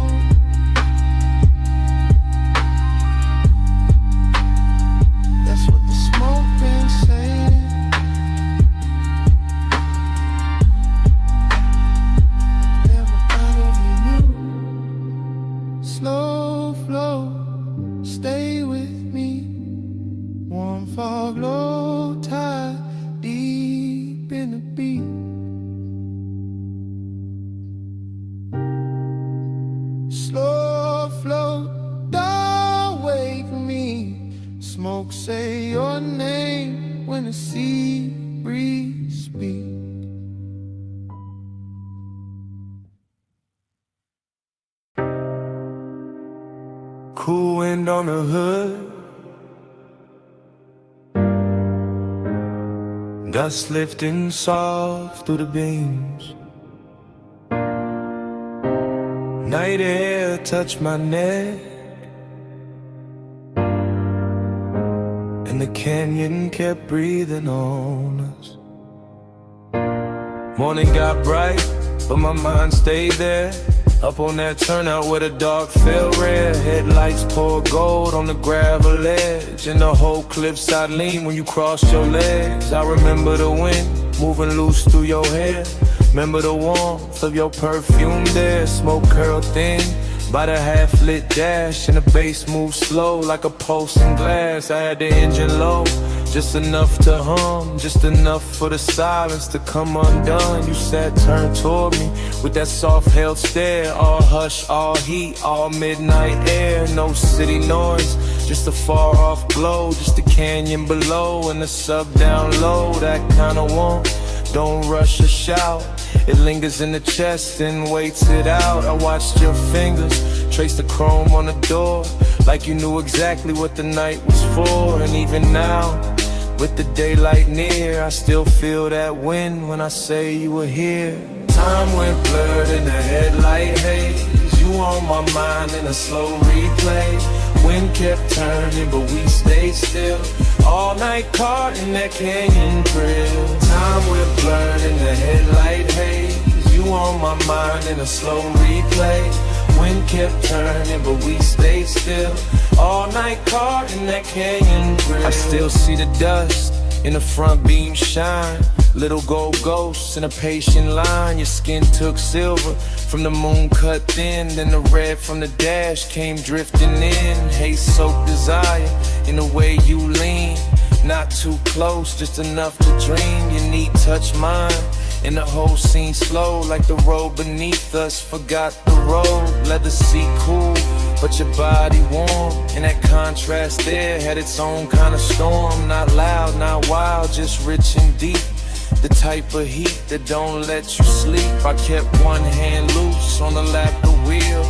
Speaker 7: That's what the smoke been saying. Never got over you. Slow flow, stay with me. Warm fog, low tide, deep in the beat. Slow flow, don't wake me. Smoke, say your name when the sea breeze speak.
Speaker 8: Cool wind on the hood, Dust lifting soft through the beams. Night air touched my neck, and the canyon kept breathing on us. Morning got bright, but my mind stayed there. Up on that turnout where the dark fell red. Headlights poured gold on the gravel edge, and the whole cliffside leaned when you crossed your legs. I remember the wind moving loose through your hair. Remember the warmth of your perfume there. Smoke curled thin by the half-lit dash, and the bass moved slow like a pulse in glass. I had the engine low, just enough to hum, just enough for the silence to come undone. You sat turned toward me with that soft held stare. All hush, all heat, all midnight air. No city noise, just a far off glow. Just the canyon below and the sub down low. That kind of warmth, don't rush or shout. It lingers in the chest and waits it out. I watched your fingers trace the chrome on the door, like you knew exactly what the night was for. And even now, with the daylight near, I still feel that wind when I say you were here. Time went blurred in the headlight haze. You on my mind in a slow replay. Wind kept turning, but we stayed still. All night caught in that canyon thrill. Time went blurred in the headlight haze. You on my mind in a slow replay. Wind kept turning, but we stayed still. All night caught in that canyon thrill. I still see the dust in the front beam shine. Little gold ghosts in a patient line. Your skin took silver from the moon cut thin. Then the red from the dash came drifting in. Haze-soaked desire in the way you lean. Not too close, just enough to dream. Your knee touched mine, and the whole scene slow, like the road beneath us forgot the road. Let the seat cool, but your body warm. And that contrast there had its own kind of storm. Not loud, not wild, just rich and deep. The type of heat that don't let you sleep. I kept one hand loose on the lap the wheel.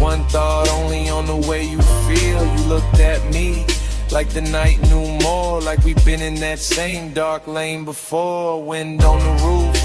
Speaker 8: One thought only on the way you feel. You looked at me like the night knew more. Like we've been in that same dark lane before. Wind on the roof,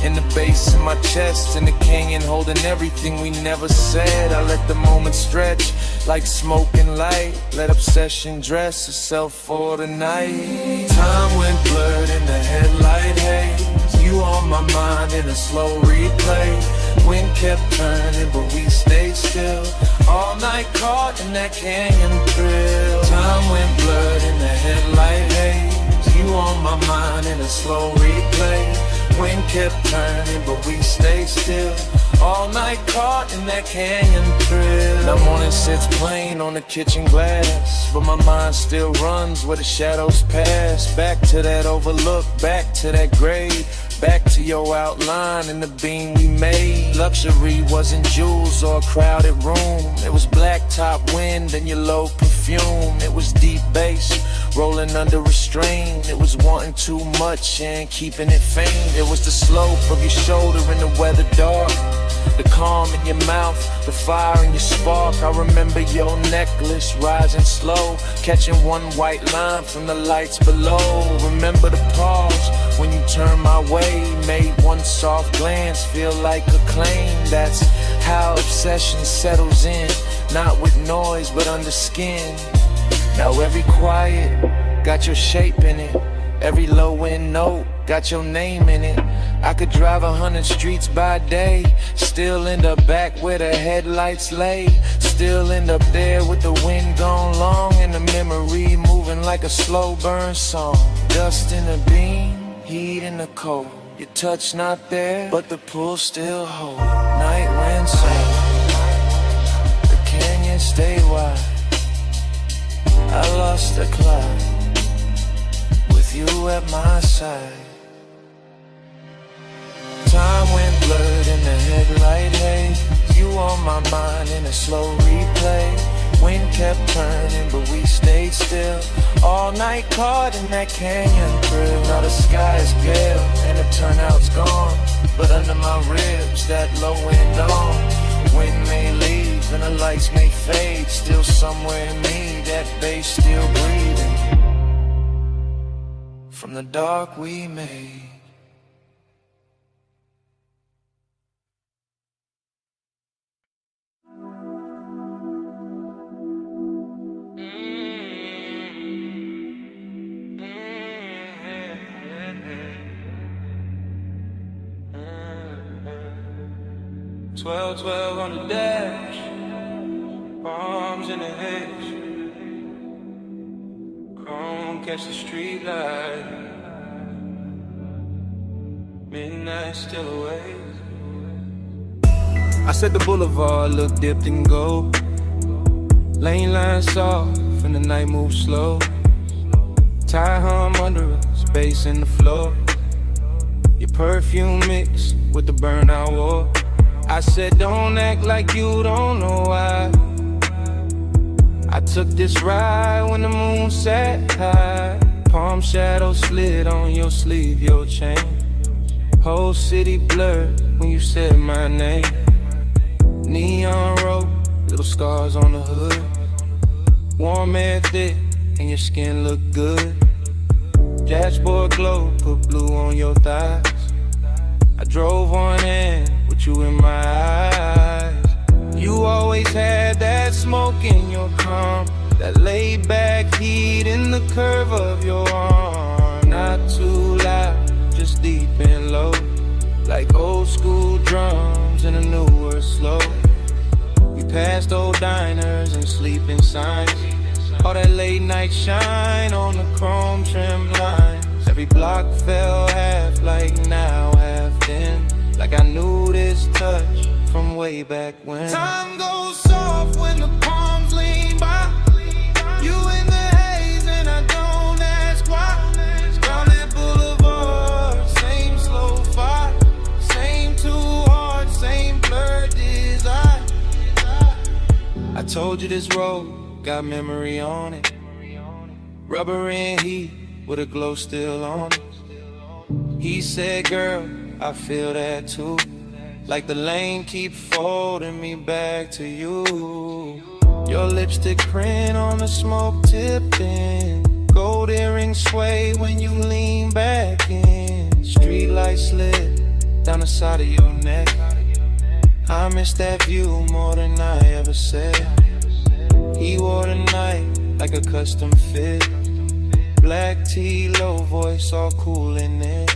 Speaker 8: and the bass in my chest, and the canyon holding everything we never said. I let the moment stretch like smoke and light. Let obsession dress itself for the night. Time went blurred in the headlight haze. You on my mind in a slow replay. Wind kept turning, but we stayed still. All night caught in that canyon thrill. Time went blurred in the headlight haze. You on my mind in a slow replay. Wind kept turning, but we stayed still. All night caught in that canyon thrill. The morning sits plain on the kitchen glass, but my mind still runs where the shadows pass. Back to that overlook, back to that grave. Back to your outline and the beam we made. Luxury wasn't jewels or a crowded room. It was blacktop wind and your low perfume. It was deep bass rolling under restraint. It was wanting too much and keeping it faint. It was the slope of your shoulder in the weather dark. The calm in your mouth, the fire in your spark. I remember your necklace rising slow, catching one white line from the lights below. Remember the pause when you turned my way, made one soft glance feel like a claim. That's how obsession settles in, not with noise but under skin. Now every quiet got your shape in it. Every low end note got your name in it. I could drive 100 streets by day, still end up back where the headlights lay. Still end up there with the wind gone long, and the memory moving like a slow burn song. Dust in the beam, heat in the cold. Your touch not there, but the pull still hold. Night wind sound, the canyon stay wide. I lost the cloud with you at my side. Time went blurred in the headlight haze. You on my mind in a slow replay. Wind kept turning, but we stayed still. All night caught in that canyon thrill. Now the sky is pale and the turnout's gone, but under my ribs that low end on. Wind may leave and the lights may fade. Still somewhere in me that bass still breathing. from the dark we made. Twelve, 12 on the dash, bombs in the hedge, chrome catch the street light, midnight still away. I said the boulevard looked dipped in gold, lane lines soft and the night moves slow, tie hum under us, bass in the floor, your perfume mixed with the burnout war. I said don't act like you don't know why. I took this ride when the moon sat high, palm shadow slid on your sleeve, your chain, whole city blurred when you said my name. Neon road, little scars on the hood, warm air thick and your skin look good, dashboard glow, put blue on your thighs. I drove on in with you in my eyes. You always had that smoke in your calm, that laid back heat in the curve of your arm. Not too loud, just deep and low, like old school drums in a newer slow. We passed old diners and sleeping signs, all that late night shine on the chrome trim lines. Every block fell half like now, half then, like I knew this touch from way back when. Time goes soft when the palms lean by, you in the haze and I don't ask why. Down that boulevard, same slow fire, same too hard, same blurred desire. I told you this road got memory on it, rubber and heat with a glow still on it. He said, girl, I feel that too, like the lane keep folding me back to you. Your lipstick print on the smoke tipping, gold earrings sway when you lean back in, street light slid down the side of your neck. I miss that view more than I ever said. He wore the night like a custom fit, black tee, low voice, all cool in it.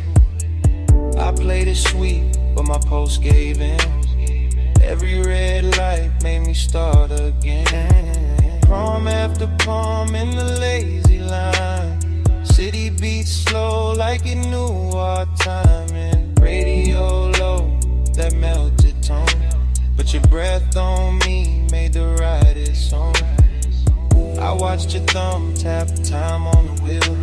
Speaker 8: I played it sweet, but my post gave in. Every red light made me start again. Prom after prom in the lazy line, city beats slow like it knew our time. And radio low, that melted tone, but your breath on me made the ride its song. I watched your thumb tap time on the wheel,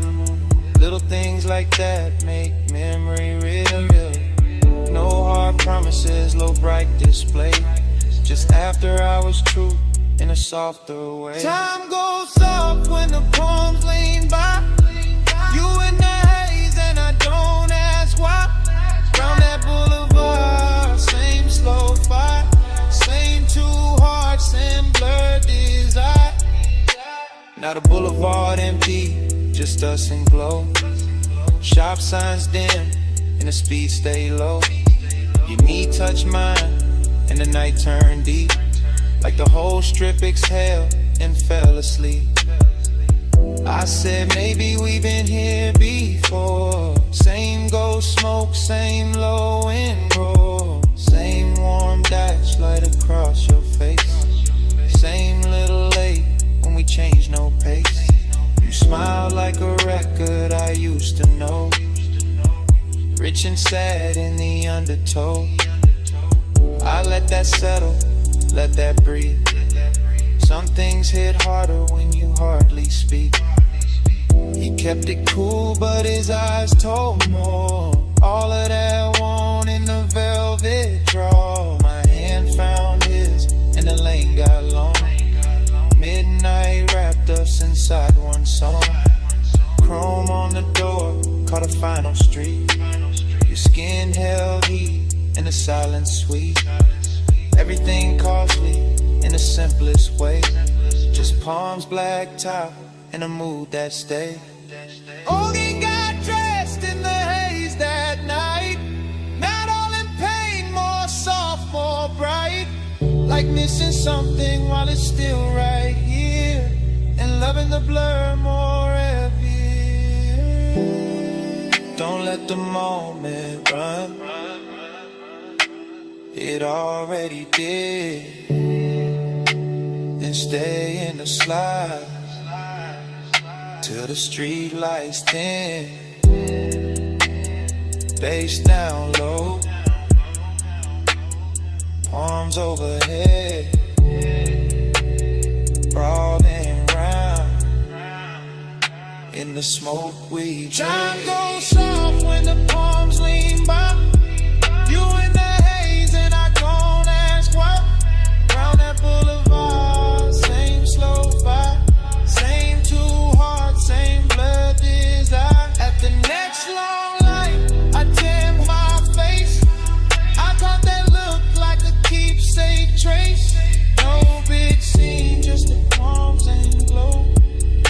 Speaker 8: little things like that make memory real. No hard promises, low bright display, just after hours truth in a softer way. Time goes soft when the palms lean by, you in the haze and I don't ask why. Round that boulevard, same slow fire, same too hard, same blurred desire. Now the boulevard empty, just us and glow, shop signs dim and the speed stay low. Your knee touch mine and the night turned deep, like the whole strip exhaled and fell asleep. I said maybe we've been here before, same ghost smoke, same low and roll, same warm dash light across your face, same little late when we changed no pace. You smile like a record I used to know, rich and sad in the undertow. I let that settle, let that breathe. Some things hit harder when you hardly speak. He kept it cool, but his eyes told more. All of that want in the velvet draw. My hand found his, and the lane got long. Midnight wrapped us inside one song. Chrome on the door, caught a final street. Your skin held heat, and the silence sweet. Everything costly in the simplest way. Just palms, black top, and a mood that stay. Oh, he got
Speaker 6: missing something while it's still right here, and loving the blur more heavy. Don't let the moment run, it already did. Then stay in the slide till the street lights dim. Bass down low, arms overhead, crawling round in the smoke we Time goes soft when the palms lean by. You in the haze and I don't ask why. Round that boulevard, same slow vibe, same two hearts, same blood desire. At the next long light, I tan my face. I thought that looked like a keepsake trace. No big scene, just the palms and glow.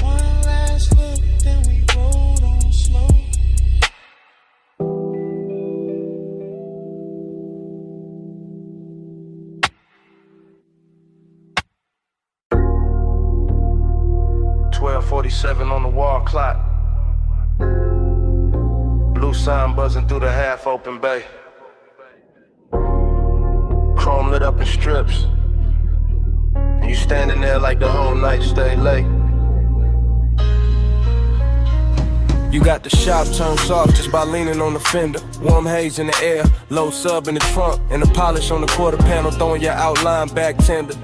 Speaker 6: One last look, then we rolled on slow.
Speaker 8: .47 on the wall clock. Blue sign buzzing through the half-open bay. Chrome lit up in strips, and you standing there like the whole night stay late. You got the shop turned soft just by leaning on the fender. Warm haze in the air, low sub in the trunk, and the polish on the quarter panel throwing your outline back tender.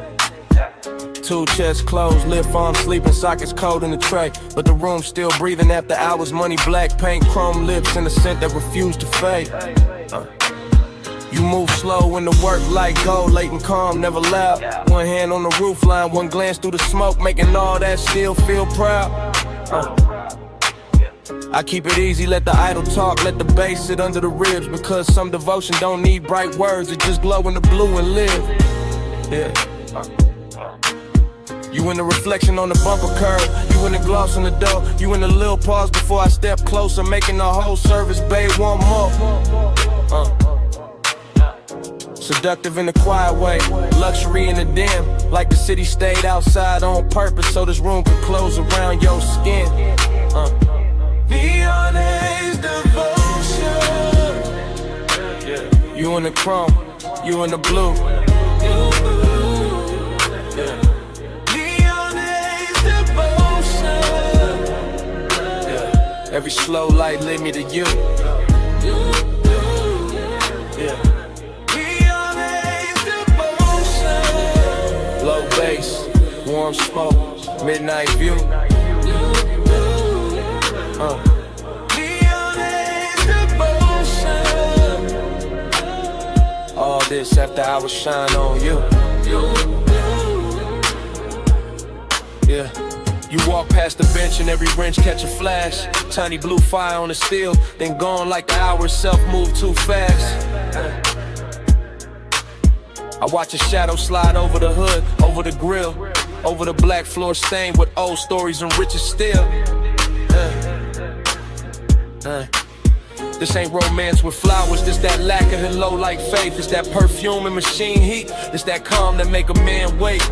Speaker 8: Two chests closed, lip arms sleeping, sockets cold in the tray, but the room still breathing after hours. Money, black paint, chrome lips, and a scent that refused to fade. You move slow when the work like gold, late and calm, never loud. One hand on the roof line, one glance through the smoke, making all that still feel proud. I keep it easy, let the idle talk, let the bass sit under the ribs, because some devotion don't need bright words, it just glow in the blue and live. Yeah. You in the reflection on the bumper curb, you in the gloss on the door, you in the little pause before I step closer, making the whole service, babe, one more. Seductive in a quiet way, luxury in the dim, like the city stayed outside on purpose so this room could close around your skin. Neon haze devotion. Yeah. You in the chrome, you in the blue. Yeah. Neon haze devotion. Yeah. Every slow light led me to you. Yeah. Neon haze devotion. Low bass, warm smoke, midnight view. Neon haze devotion. All this after hours shine on you. Yeah. You walk past the bench and every wrench catch a flash. Tiny blue fire on the steel, then gone like the hour itself move too fast. I watch a shadow slide over the hood, over the grill, over the black floor stained with old stories and riches still. This ain't romance with flowers, this that lacquer and low like faith. This that perfume and machine heat, this that calm that make a man wait.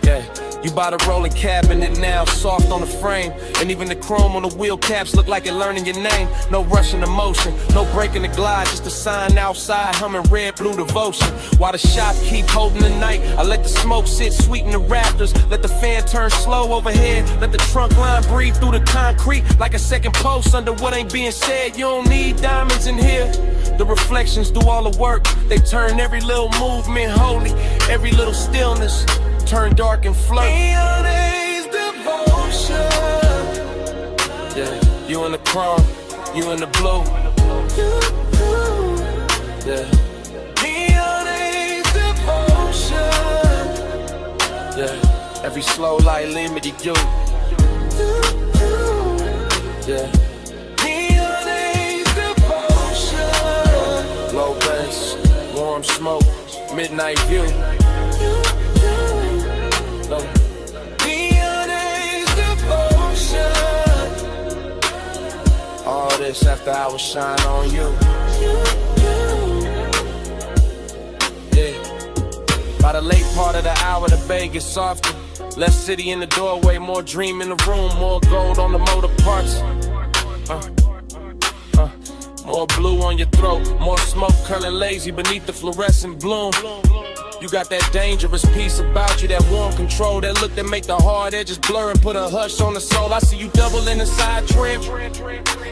Speaker 8: Yeah, you bought a rolling cabinet now, soft on the frame, and even the chrome on the wheel caps look like it learning your name. No rushing emotion, no breaking the glide, just a sign outside humming red blue devotion. While the shop keep holding the night, I let the smoke sit sweet in the rafters, let the fan turn slow overhead, let the trunk line breathe through the concrete like a second post under what ain't being said. You don't need diamonds in here. The reflections do all the work, they turn every little movement holy, every little stillness turn dark and flirt. Neon haze devotion. Yeah, you in the chrome, you in the blue. Yeah. Neon haze devotion. Yeah, every slow light lead me to you. Yeah. Neon haze devotion. Low bass, warm smoke, midnight view. Neon haze devotion. All this after hours shine on you. Yeah. By the late part of the hour, the bay gets softer. Less city in the doorway, more dream in the room, more gold on the motor parts. More blue on your throat, more smoke curling lazy beneath the fluorescent bloom. You got that dangerous piece about you, that warm control, that look that make the hard edges blur and put a hush on the soul. I see you double in the side trim,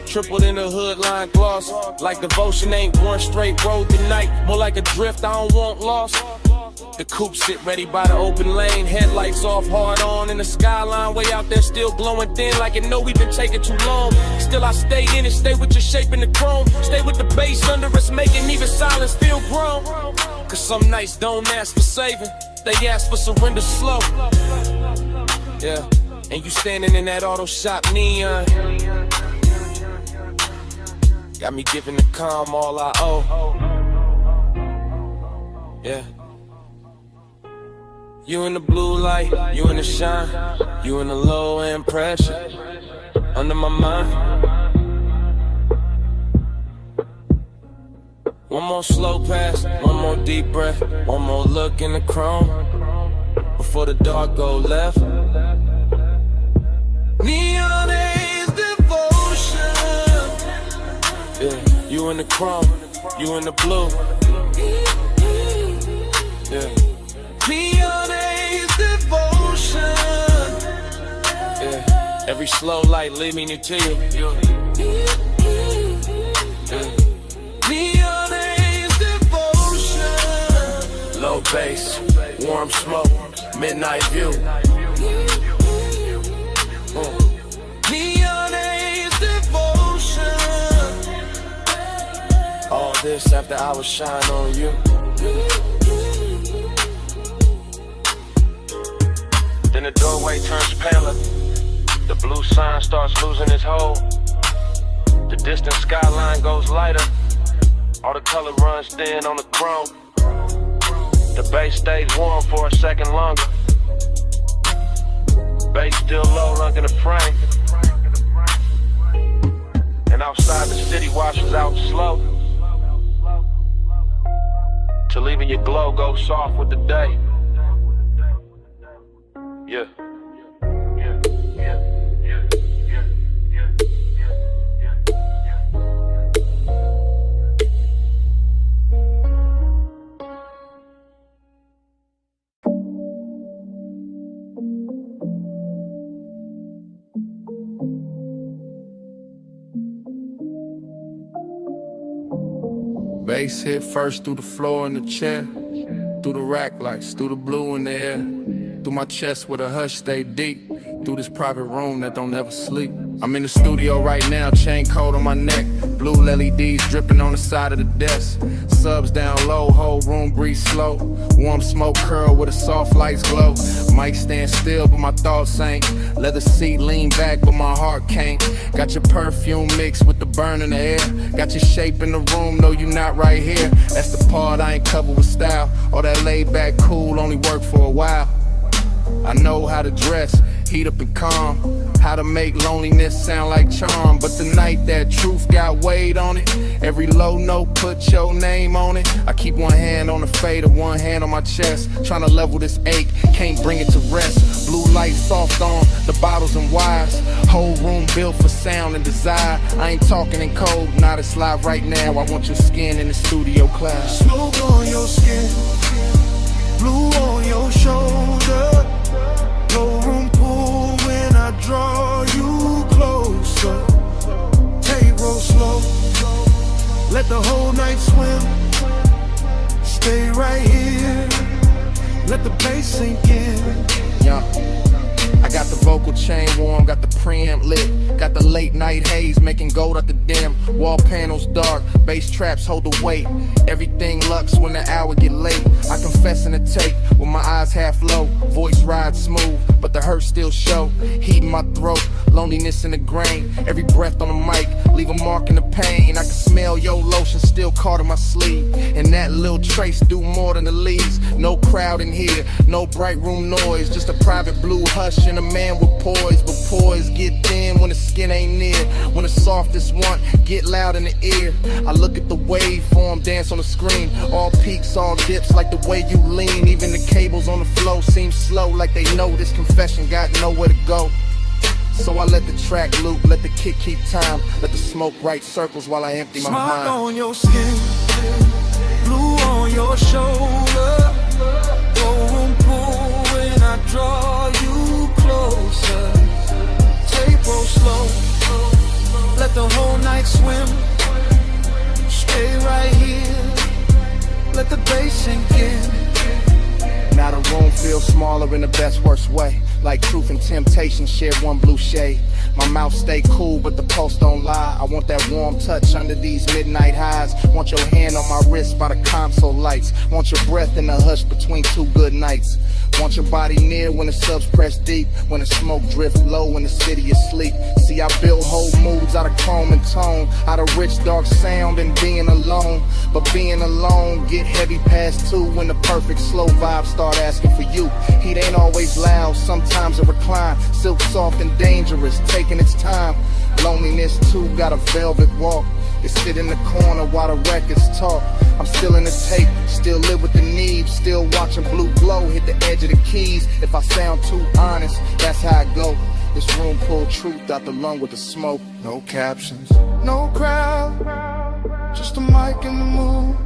Speaker 8: tripled in the hood line gloss. Like devotion ain't one straight road tonight, more like a drift I don't want lost. The coupe sit ready by the open lane, headlights off, hard on in the skyline, way out there still glowing thin like it know we've been taking too long. Still I stay in it, stay with your shape in the chrome, stay with the bass under us, making even silence feel grown. Cause some nights don't ask for saving, they ask for surrender slow. Yeah, and you standing in that auto shop neon, got me giving the calm all I owe. Yeah. You in the blue light, you in the shine, you in the low end pressure, under my mind. One more slow pass, one more deep breath, one more look in the chrome, before the dark go left. Neon is devotion. Yeah, you in the chrome, you in the blue. Yeah. Neon is devotion. Yeah, every slow light leading you to you. Yeah. Neon is devotion. Low bass, warm smoke, midnight view. Neon is devotion. All this after hours shine on you. Then the doorway turns paler, the blue sign starts losing its hold. The distant skyline goes lighter, all the color runs thin on the chrome. The bass stays warm for a second longer, bass still low, rocking the frame. And outside the city washes out slow, till even your glow goes soft with the day. Yeah.
Speaker 3: Bass hit first through the floor in the chair, through the rack lights, through the blue in the air, through my chest where the hush stay deep, through this private room that don't ever sleep. I'm in the studio right now, chain coat on my neck, blue LEDs dripping on the side of the desk, subs down low, whole room breathe slow, warm smoke curl with the soft lights glow. Mic stand still but my thoughts ain't, leather seat lean back but my heart can't. Got your perfume mixed with the burn in the air, got your shape in the room, no you not right here. That's the part I ain't covered with style, all that laid back cool only work for a while. I know how to dress, heat up and calm, how to make loneliness sound like charm. But the night that truth got weight on it, every low note put your name on it. I keep one hand on the fader, one hand on my chest, trying to level this ache, can't bring it to rest. Blue light soft on the bottles and wires, whole room built for sound and desire. I ain't talking in code, not it's live right now. I want your skin in the studio cloud.
Speaker 2: Smoke on your skin, blue on your shoulder, no room pull when I draw you closer. Take roll slow, let the whole night swim. Stay right here, let the bass sink in.
Speaker 3: Yeah. I got the vocal chain warm, got the preamp lit, got the late night haze making gold out the dim. Wall panels dark, bass traps hold the weight. Everything lux when the hour get late. I confess in the tape with my eyes half low, voice rides smooth, but the hurt still show. Heat in my throat, loneliness in the grain. Every breath on the mic, leave a marking the pain. I can smell your lotion still caught in my sleeve. And that little trace do more than the leaves. No crowd in here, no bright room noise. Just a private blue hush and a man with poise. But poise get thin when the skin ain't near. When the softest one get loud in the ear. I look at the waveform dance on the screen. All peaks, all dips like the way you lean. Even the cables on the flow seem slow, like they know this confession got nowhere to go. So I let the track loop, let the kick keep time, let the smoke write circles while I empty my mind.
Speaker 8: Smile on your skin, blue on your shoulder. Room pool when I draw you closer. Tape roll slow, let the whole night swim. Stay right here, let the bass sink in.
Speaker 3: Now the room feels smaller in the best worst way. Like truth and temptation share one blue shade. My mouth stay cool but the pulse don't lie. I want that warm touch under these midnight highs. Want your hand on my wrist by the console lights. Want your breath in the hush between two good nights. Want your body near when the subs press deep. When the smoke drift low when the city is sleep. See, I build whole moods out of chrome and tone. Out of rich dark sound and being alone. But being alone get heavy past 2 when the perfect slow vibes start asking for you. Heat ain't always loud, sometimes it recline. Silk soft and dangerous, taking its time. Loneliness too got a velvet walk. They sit in the corner while the records talk. I'm still in the tape, still live with the need. Still watching blue glow hit the edge of the keys. If I sound too honest, that's how I go. This room pull truth out the lung with the smoke. No captions, no crowd, just a mic and the mood.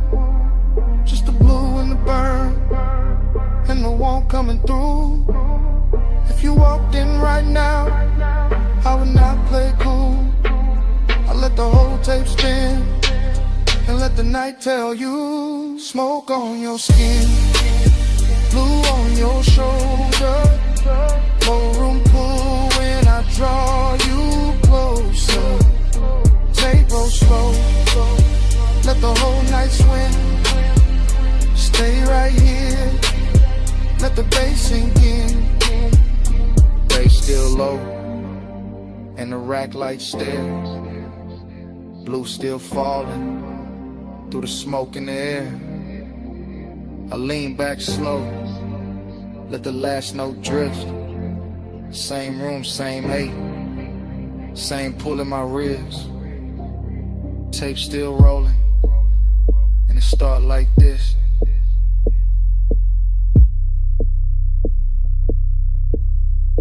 Speaker 3: Just the blue and the burn, and the warmth coming through. If you walked in right now, I would not play cool. I let the whole tape spin and let the night tell you. Smoke on your skin, blue on your shoulder. More room pull when I draw you closer. Tape roll slow, let the whole night swim. Stay right here, let the bass sink in. Bass still low, and the rack light stares. Blue still falling through the smoke in the air. I lean back slow, let the last note drift. Same room, same hate, same pull in my ribs. Tape still rolling, and it start like this.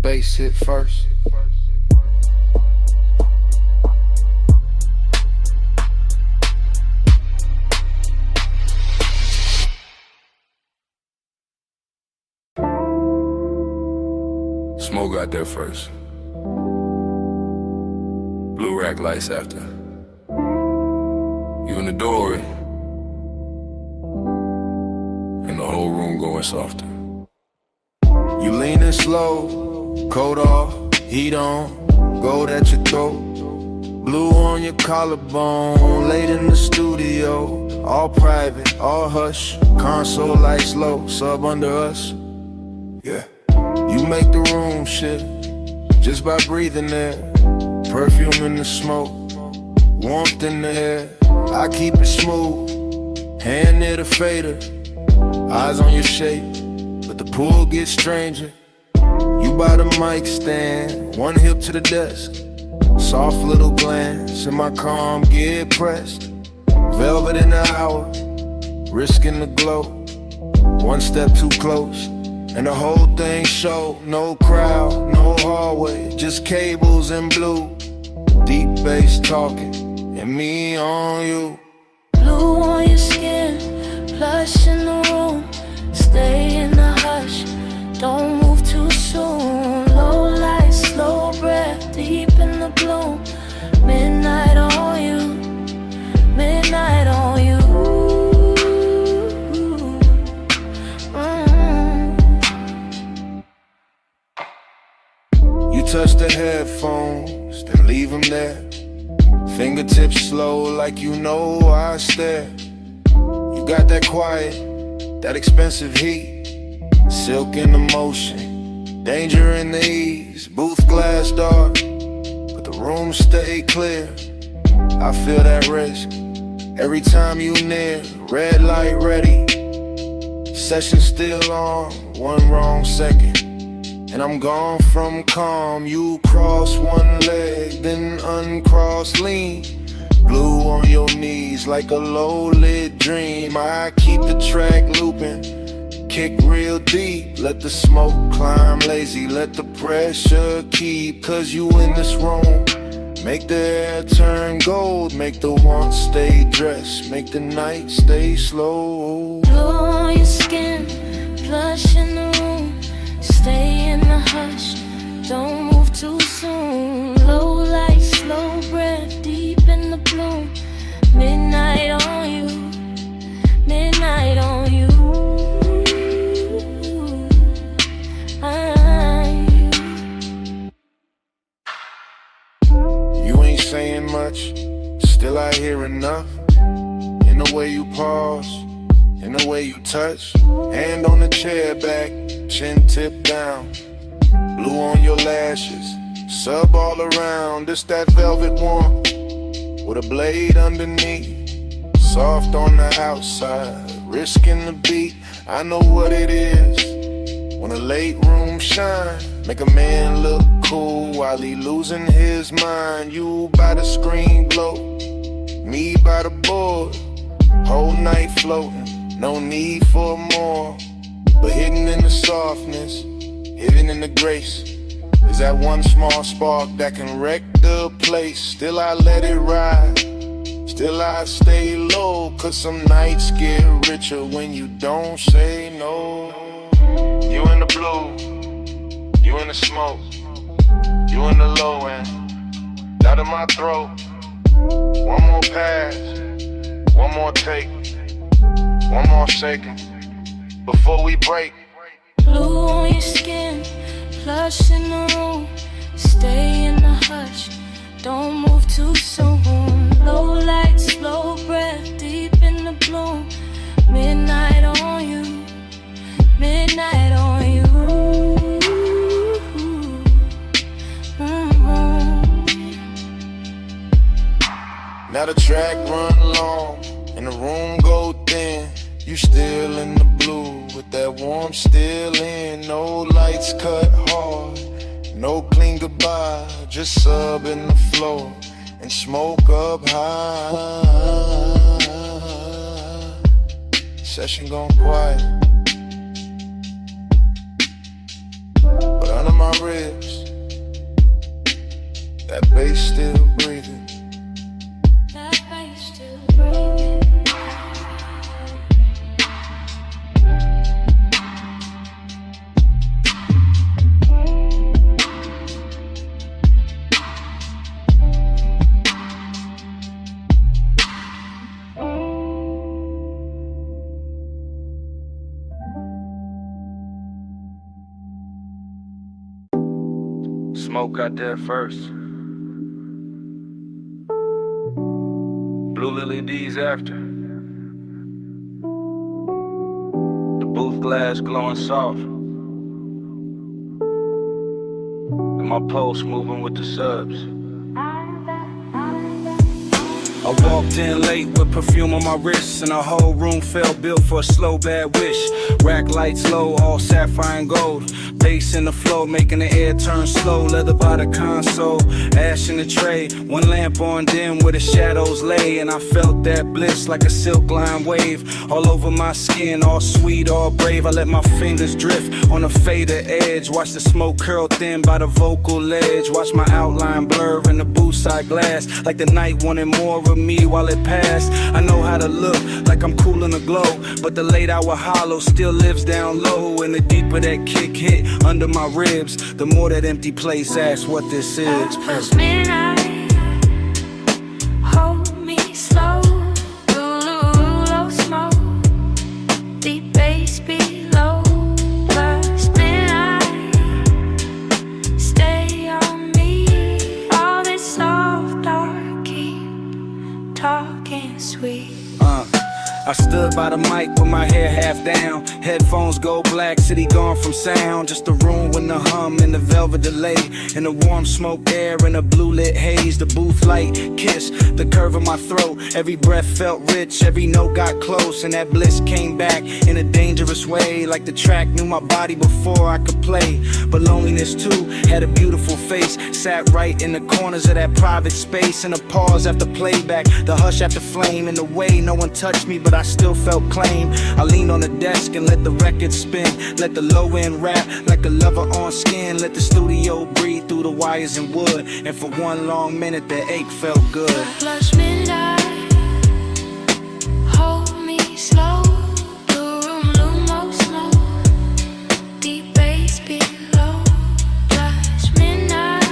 Speaker 3: Bass hit first.
Speaker 9: Smoke got there first. Blue rack lights after. You in the doorway, and the whole room going softer.
Speaker 3: You leaning slow, coat off, heat on, gold at your throat. Blue on your collarbone, late in the studio. All private, all hush, console lights low, sub under us. Yeah. You make the room shift just by breathing there. Perfume in the smoke, warmth in the air. I keep it smooth, hand near the fader. Eyes on your shape, but the pool gets stranger. You by the mic stand, one hip to the desk. Soft little glance, and my calm get pressed. Velvet in the hour, risking the glow. One step too close, and the whole thing show. No crowd, no hallway, just cables and blue. Deep bass talking, and me on you.
Speaker 10: Blue on your skin, plush in the room. Stay in the hush, don't move too soon. Low light, slow breath, deep in the gloom. Midnight on you, midnight on you.
Speaker 3: You touch the headphones, then leave them there. Fingertips slow like you know I stare. You got that quiet, that expensive heat. Silk in the motion, danger in the ease. Booth glass dark, but the room stay clear. I feel that risk every time you near. Red light ready, session still on. One wrong second and I'm gone from calm. You cross one leg, then uncross lean. Blue on your knees like a low-lit dream. I keep the track looping, kick real deep. Let the smoke climb lazy, let the pressure keep. Cause you in this room, make the air turn gold. Make the want stay dressed, make the night stay slow.
Speaker 10: Blue on your skin, plush in the room. Stay in the hush, don't move too soon. Low light, slow breath, deep in the bloom. Midnight on you, midnight on you.
Speaker 3: You ain't saying much, still I hear enough. In the way you pause, in the way you touch. Hand on the chair back, chin tip down. Blue on your lashes, sub all around. This that velvet warmth with a blade underneath. Soft on the outside, risking the beat. I know what it is when a late room shine. Make a man look cool while he losing his mind. You by the screen glow, me by the board. Whole night floating, no need for more. But hidden in the softness, hidden in the grace, is that one small spark that can wreck the place. Still I let it ride, still I stay low. Cause some nights get richer when you don't say no. You in the blue, you in the smoke, you in the low end, out of my throat. One more pass, one more take, one more second before we break.
Speaker 10: Blue on your skin, plush in the room. Stay in the hush, don't move too soon. Low light, slow breath, deep in the bloom. Midnight on you, midnight on you.
Speaker 3: Now the track run long and the room go thin. You still in the blue with that warmth still in. No lights cut hard, no clean goodbye. Just sub in the floor and smoke up high. Session gone quiet, but under my ribs, that bass still breathing.
Speaker 10: That bass still breathing.
Speaker 8: Smoke got there first. Blue Lily D's after. The booth glass glowing soft. And my pulse moving with the subs. I walked in late with perfume on my wrists, and the whole room felt built for a slow bad wish. Rack lights low, all sapphire and gold. Bass in the flow, making the air turn slow. Leather by the console, ash in the tray. One lamp on dim where the shadows lay, and I felt that bliss like a silk line wave. All over my skin, all sweet, all brave. I let my fingers drift on a fader edge. Watch the smoke curl thin by the vocal ledge. Watch my outline blur in the booth side glass, like the night wanted more of me while it passed. I know how to look like I'm cool in the glow, but the late hour hollow still lives down low. And the deeper that kick hit under my ribs, the more that empty place asks what this is.
Speaker 10: Past midnight, hold me slow. Low smoke, deep bass below. Past midnight, stay on me. All this soft dark, keep talking sweet.
Speaker 6: I stood by the mic with my hair half down. Headphones go black, city gone from sound. Just a room with the hum and the velvet delay. And the warm smoke air and a blue lit haze. The booth light kiss the curve of my throat. Every breath felt rich, every note got close. And that bliss came back in a dangerous way. Like the track knew my body before I could play. But loneliness too had a beautiful face. Sat right in the corners of that private space. And a pause after playback, the hush after flame. In the way no one touched me, but I still felt claim. I leaned on the desk and let the record spin. Let the low end rap like a lover on skin. Let the studio breathe through the wires and wood. And for one long minute the ache felt good.
Speaker 10: Flush midnight, hold me slow. The room Lumo smoke, deep bass below. Flush midnight,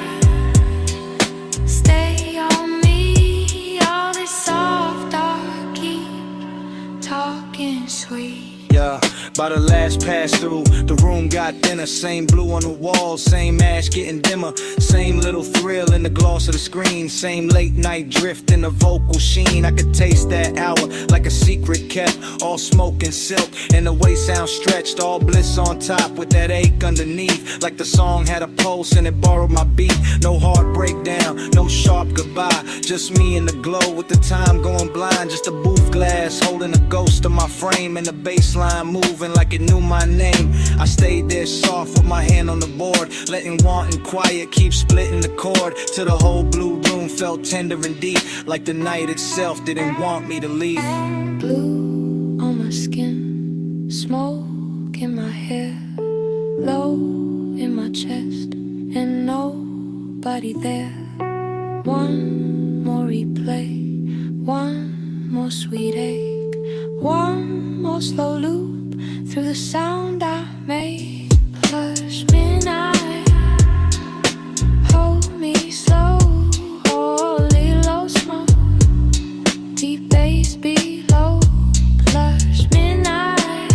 Speaker 10: stay on me. All this soft dark, keep talking sweet.
Speaker 6: Yeah, by the last pass through, the room got thinner. Same blue on the walls, same ash getting dimmer. Same little thrill in the gloss of the screen. Same late night drift in the vocal sheen. I could taste that hour like a secret kept. All smoke and silk, and the way sound stretched. All bliss on top with that ache underneath. Like the song had a pulse and it borrowed my beat. No hard breakdown, no sharp goodbye. Just me in the glow with the time going blind. Just a booth glass holding a ghost of my frame. And the baseline moving like it knew my name. I stayed there soft with my hand on the board, letting want and quiet keep splitting the chord. Till the whole blue room felt tender and deep. Like the night itself didn't want me to leave.
Speaker 10: Blue on my skin, smoke in my hair, low in my chest, and nobody there. One more replay, one more sweet ache, one more slow loop through the sound I made. Flush midnight, hold me slow. Holy low smoke, deep bass below. Flush midnight,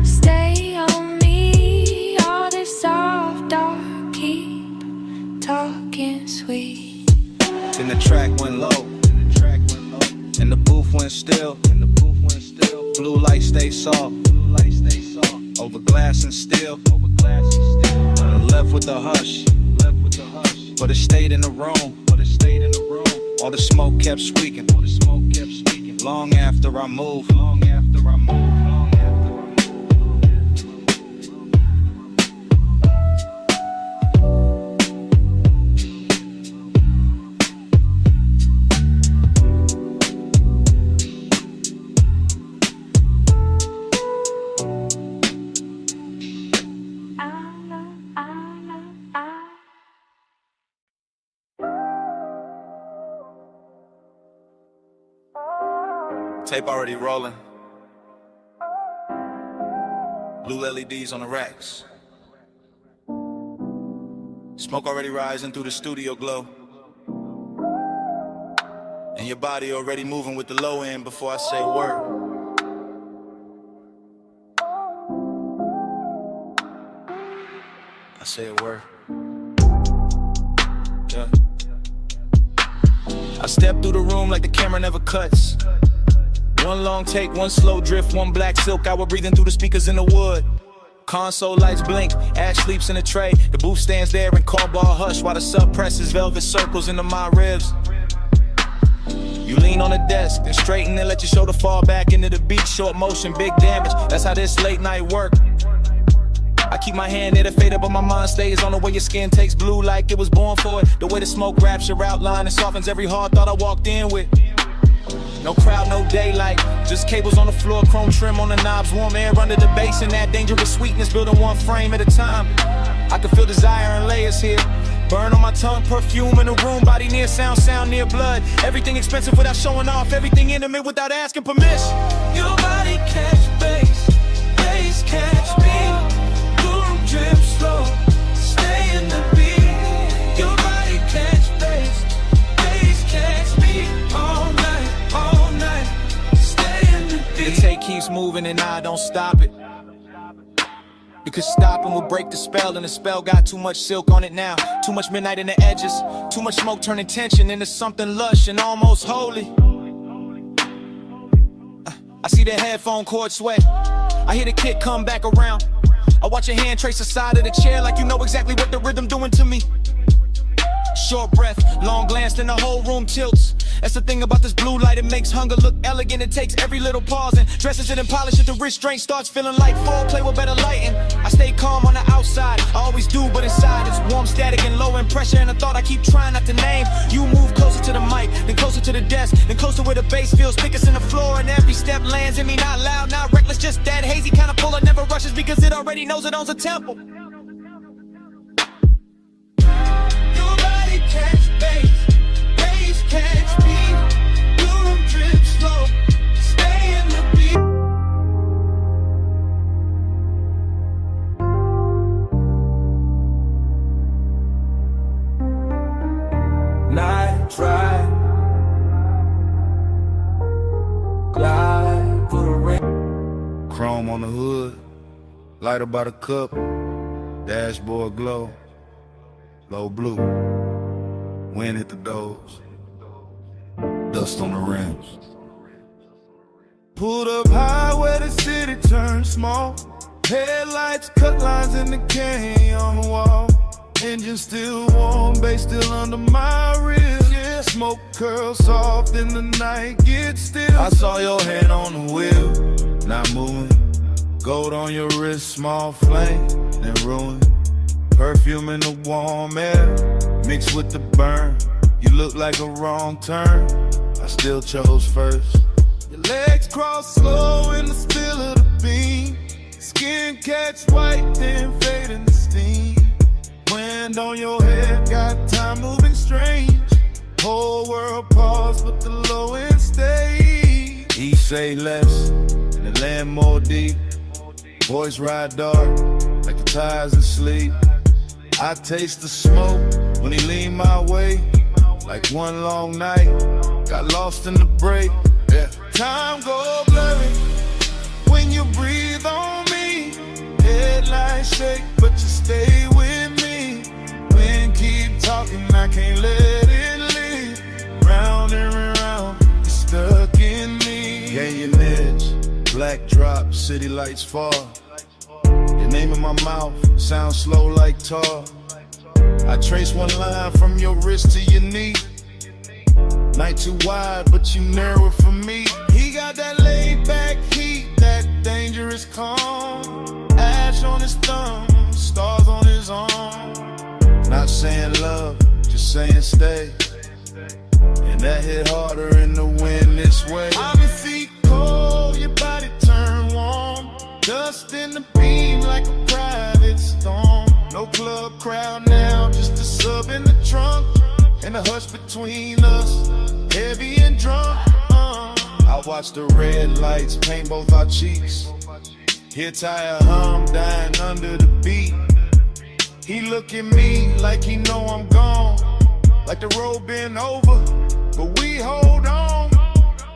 Speaker 10: stay on me. All this soft dark, keep talking sweet.
Speaker 6: Then the track went low, and the booth went still. Blue light stay soft, over glass and steel. Left with the hush, but it stayed in the room. All the smoke kept speaking, long after I moved. Tape already rolling. Blue LEDs on the racks. Smoke already rising through the studio glow. And your body already moving with the low end before I say a word. I say a word. Yeah. I step through the room like the camera never cuts. One long take, one slow drift, one black silk hour breathing through the speakers in the wood. Console lights blink, Ash sleeps in a tray. The booth stands there in call ball hush while the sub presses velvet circles into my ribs. You lean on the desk, then straighten and let your shoulder fall back into the beat. Short motion, big damage, that's how this late night work. I keep my hand near the fader, but my mind stays on the way your skin takes blue like it was born for it. The way the smoke wraps your outline and softens every hard thought I walked in with. No crowd, no daylight, just cables on the floor, chrome trim on the knobs, warm air under the bass, and that dangerous sweetness building one frame at a time. I can feel desire and layers here. Burn on my tongue, perfume in the room, body near sound, sound near blood. Everything expensive without showing off, everything intimate without asking permission.
Speaker 8: Your body catch bass, bass catch beat. Blue room drip slow, stay in the beat. Your body catch bass, bass catch beat. All night, stay in the beat.
Speaker 6: The tape keeps moving and I don't stop it. Because stopping will break the spell, and the spell got too much silk on it now. Too much midnight in the edges, too much smoke turning tension into something lush and almost holy. see the headphone cord sweat. I hear the kick come back around. I watch your hand trace the side of the chair like you know exactly what the rhythm doing to me. Short breath, long glance, then the whole room tilts. That's the thing about this blue light, it makes hunger look elegant. It takes every little pause and dresses it and polishes the restraint. Starts feeling like foreplay with better lighting. I stay calm on the outside, I always do, but inside it's warm, static, and low in pressure. And a thought I keep trying not to name. You move closer to the mic, then closer to the desk, then closer where the bass feels thickest in the floor. And every step lands in me, not loud, not reckless, just that hazy kind of puller. Never rushes because it already knows it owns a tempo.
Speaker 2: Catch bass catch beat. Drum drip slow, stay in the beat.
Speaker 8: Night drive, glide through the rain.
Speaker 1: Chrome on the hood, light about a cup, dashboard glow, low blue. Wind hit the doors, dust on the rims. Pulled up high where the city turned small. Headlights cut lines in the canyon on the wall. Engine still warm, bass still under my ribs. Yeah, smoke curls soft in the night, get still. I saw your hand on the wheel, not moving. Gold on your wrist, small flame, then ruin. Perfume in the warm air, mixed with the burn. You look like a wrong turn, I still chose first. Your legs cross slow in the spill of the beam. Skin catch white, then fade in the steam. Wind on your head, got time moving strange. Whole world pause, but the low end stay. He say less, and the land more deep. Voice ride dark, like the tires asleep. I taste the smoke when he lean my way. Like one long night, got lost in the break. Yeah. Time go blurry when you breathe on me. Headlights shake, but you stay with me. Wind keep talking, I can't let it leave. Round and round, you're stuck in me. Canyon edge, black drop, city lights fall. Your name in my mouth, sound slow like tar. I trace one line from your wrist to your knee. Night too wide, but you narrow it for me. He got that laid back heat, that dangerous calm. Ash on his thumb, stars on his arm. Not saying love, just saying stay. And that hit harder in the wind this way. I'm your feet cold, your body turn warm. Dust in the beam like a private storm. No club crowd now, just a sub in the trunk. And the hush between us, heavy and drunk. I watch the red lights paint both our cheeks. Hear tire hum dying under the beat. He look at me like he know I'm gone. Like the road been over, but we hold on.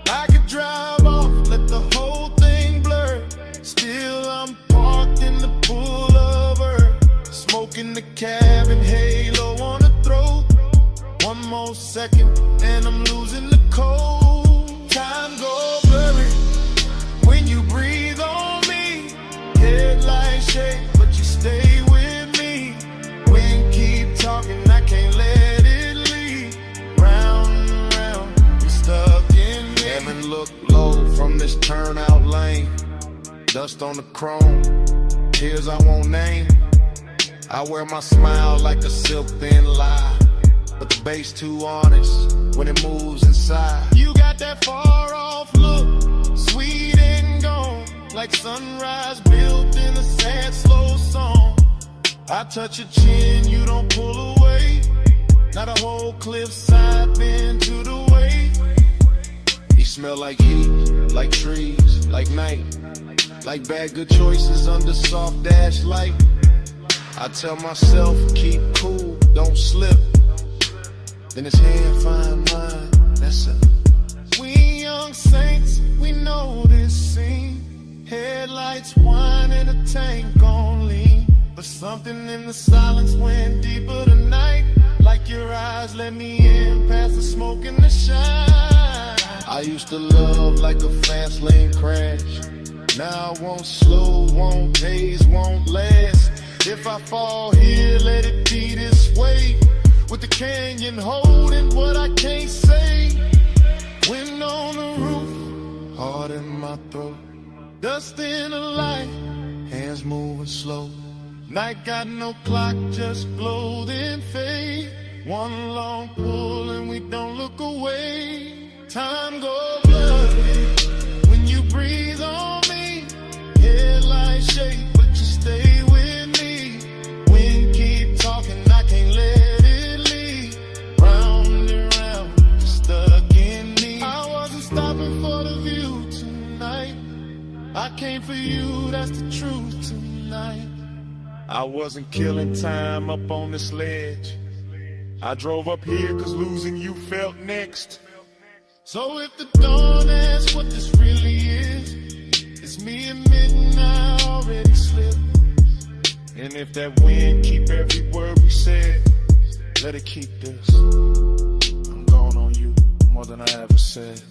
Speaker 1: I could drive off, let the whole thing blur. Still I'm parked in the pool of earth. Smoking the cabin, halo on the throat. One more second and I'm losing the cold. Time go blurry when you breathe on me. Headlights shake, but you stay with me. Wind keep talking, I can't let it leave. Round and round, you're stuck in me. Heaven look low from this turnout lane. Dust on the chrome, tears I won't name. I wear my smile like a silk thin lie, but the bass too honest when it moves inside. You got that far off look, sweet and gone, like sunrise built in a sad slow song. I touch your chin, you don't pull away. Not a whole cliffside bend to the way. You smell like heat, like trees, like night, like bad good choices under soft dash light. I tell myself, keep cool, don't slip. Then his hand find mine, that's it. We young saints, we know this scene. Headlights whine and a tank on lean. But something in the silence went deeper tonight. Like your eyes let me in past the smoke and the shine. I
Speaker 3: used to love like a fast lane crash. Now I won't slow, won't haze, won't last. If I fall here, let it be this way. With the canyon holding what I can't say. Wind on the roof, heart in my throat. Dust in the light, hands moving slow. Night got no clock, just glow then fade. One long pull and we don't look away. Time goes bloody when you breathe on me. Headlights shake, but you stay with me. Wind keep talking, I can't let it leave. Round and round, you're stuck in me. I wasn't stopping for the view tonight. I came for you, that's the truth tonight. I wasn't killing time up on this ledge. I drove up here cause losing you felt next. So if the dawn asks what this really is, it's me admitting I already slipped. And if that wind keep every word we said, let it keep this. I'm gone on you more than I ever said.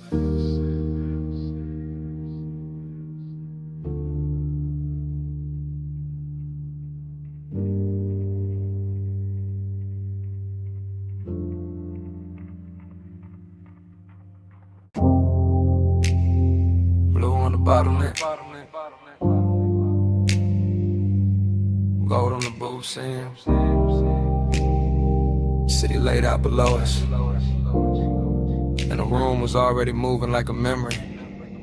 Speaker 8: Bottleneck. Gold on the booth, Sam. City laid out below us, and the room was already moving like a memory.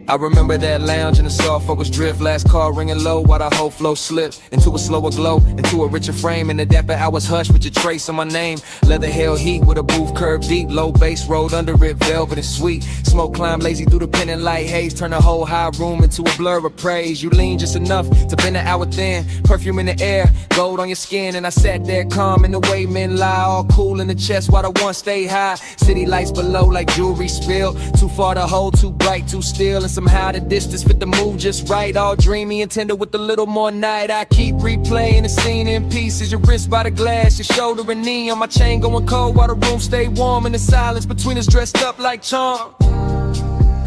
Speaker 8: I remember that lounge in the soft focus drift. Last call ringing low while the whole flow slipped into a slower glow, into a richer frame. In the dapper hours hush with your trace on my name. Leather held heat with a booth curved deep. Low bass rolled under it, velvet and sweet. Smoke climbed lazy through the pendant light haze. Turn the whole high room into a blur of praise. You lean just enough to bend the hour thin. Perfume in the air, gold on your skin. And I sat there calm in the way men lie. All cool in the chest while the one stay high. City lights below like jewelry spilled. Too far to hold, too bright, too still. And somehow the distance fit the mood just right. All dreamy and tender with a little more night. I keep replaying the scene in pieces. Your wrist by the glass, your shoulder and knee. On my chain going cold while the room stay warm. And the silence between us dressed up like charm.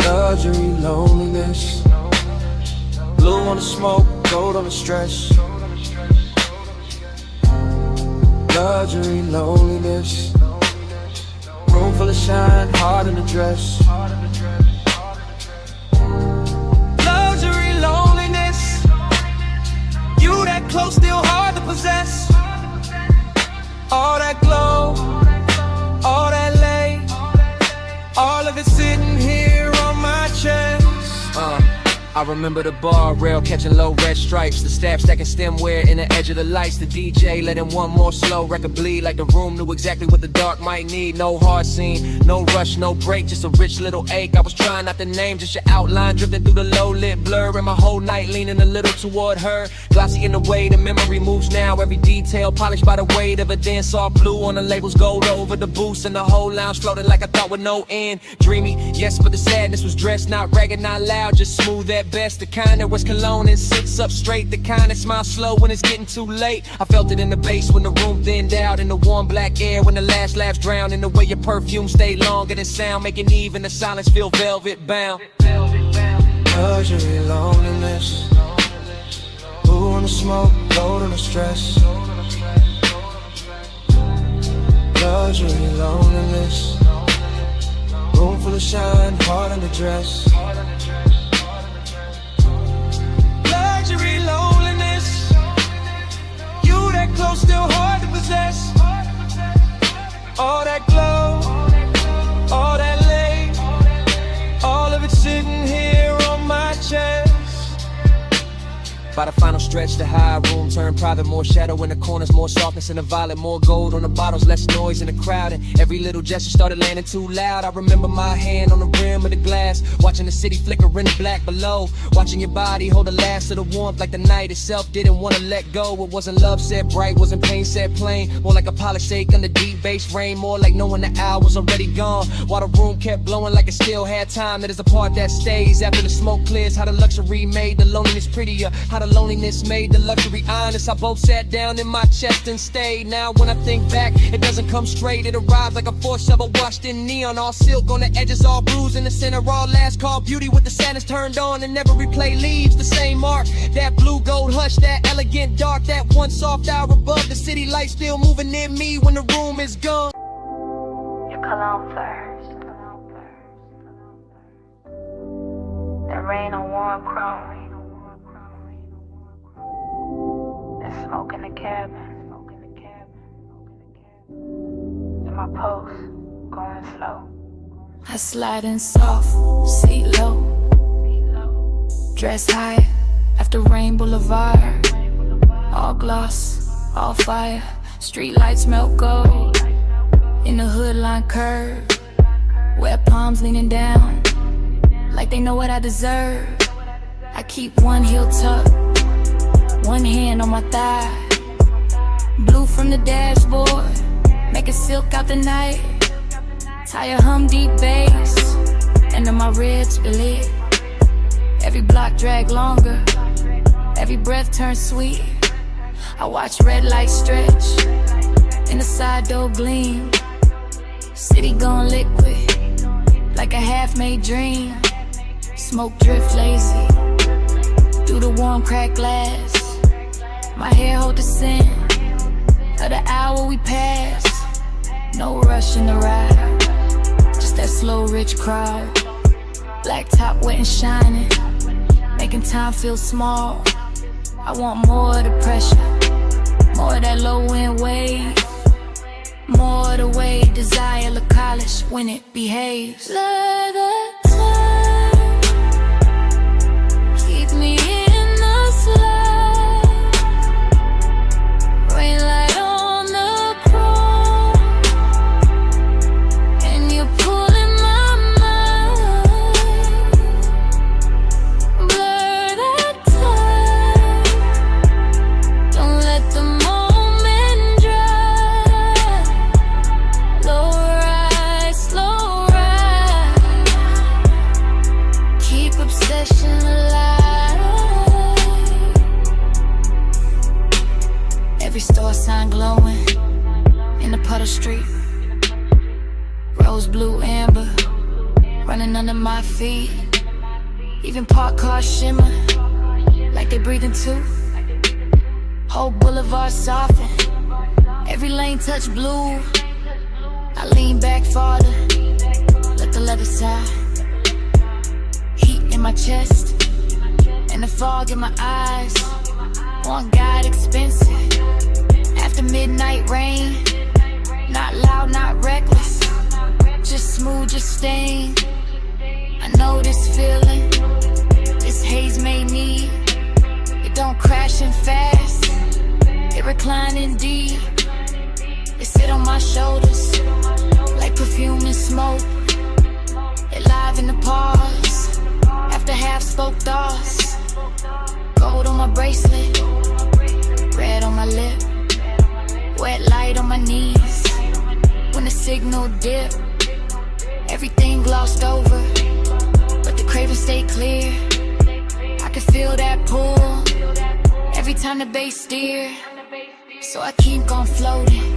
Speaker 8: Luxury, loneliness. Blue on the smoke, gold on the stress. Luxury, loneliness. Room full of shine, heart in the dress. Loneliness, you that close, still hard to possess. All that glow, all that lay, all of it sitting here on my chest. I remember the bar rail catching low red stripes. The staff stacking stemware in the edge of the lights. The DJ letting one more slow record bleed. Like the room knew exactly what the dark might need. No hard scene, no rush, no break. Just a rich little ache. I was trying not to name, just your outline drifting through the low lit blur. And my whole night leaning a little toward her. Glossy in the way the memory moves now. Every detail polished by the weight of a dance. All blue on the labels, gold over the boost. And the whole lounge floated like I thought with no end. Dreamy, yes, but the sadness was dressed. Not ragged, not loud, just smooth at best. The kind that was cologne and sits up straight. The kind that smiles slow when it's getting too late. I felt it in the bass when the room thinned out. In the warm black air when the last laughs drowned. In the way your perfume stayed longer than sound. Making even the silence feel velvet bound. Luxury, loneliness. Blue on the smoke, gold on the stress. Luxury, loneliness. Room full of shine, heart in the dress. Luxury, loneliness. You that close, still hard to possess. All that glow, all that lay, all of it sitting here on my chest. By the final stretch, the high room turned private. More shadow in the corners, more softness in the violet. More gold on the bottles, less noise in the crowd. And every little gesture started landing too loud. I remember my hand on the rim of the glass, watching the city flicker in the black below. Watching your body hold the last of the warmth, like the night itself didn't want to let go. It wasn't love set bright, wasn't pain set plain. More like a polished shake under deep bass rain. More like knowing the hour was already gone, while the room kept blowing like it still had time. That is the part that stays after the smoke clears. How the luxury made the loneliness prettier. How the
Speaker 11: loneliness made the luxury honest. I both sat down in my chest and stayed. Now when I think back, it doesn't come straight. It arrives like a force shovel washed in neon. All silk on the edges, all bruised in the center. All last call beauty with the sadness turned on. And never replay leaves the same mark. That blue gold hush, that elegant dark. That one soft hour above the city light still moving in me when the room is gone.
Speaker 10: Your cologne first. That rain on warm chrome. That smoke in the cabin. And my pulse going slow. I slide in soft, seat low. Dress high after Rain Boulevard. All gloss, all fire. Street lights melt gold. In the hood line curve. Wet palms leaning down. Like they know what I deserve. I keep one heel tucked, one hand on my thigh. Blue from the dashboard, making silk out the night. Tire hum deep bass, and then my ribs lit. Every block drag longer, every breath turns sweet. I watch red lights stretch, in the side door gleam. City gone liquid, like a half-made dream. Smoke drift lazy, through the warm cracked glass. My hair hold the scent of the hour we passed. No rush in the ride, just that slow rich crowd. Black top wet and shining, making time feel small. I want more of the pressure, more of that low end wave. More of the way desire look college when it behaves. Let the time keep me in the slide. Rain light on the chrome, and you're pulling my mind. Blur that time, don't let the moment dry. Low ride, slow ride, keep obsession alive. Every store sign glowing in the puddle street. Rose, blue, amber, running under my feet. Even parked cars shimmer like they breathing too. Whole boulevard soften, every lane touch blue. I lean back farther, let the leather side. Heat in my chest, and the fog in my eyes. One guide expensive, after midnight rain. Not loud, not reckless, just smooth, just staying. I know this feeling, this haze may need. It don't crash in fast, it reclining deep. It sit on my shoulders, like perfume and smoke. It live in the pause, after half spoke thoughts. Gold on my bracelet, red on my lip. Wet light on my knees, when the signal dip. Everything glossed over, but the craving stay clear. I can feel that pull, every time the bass steer. So I keep on floating,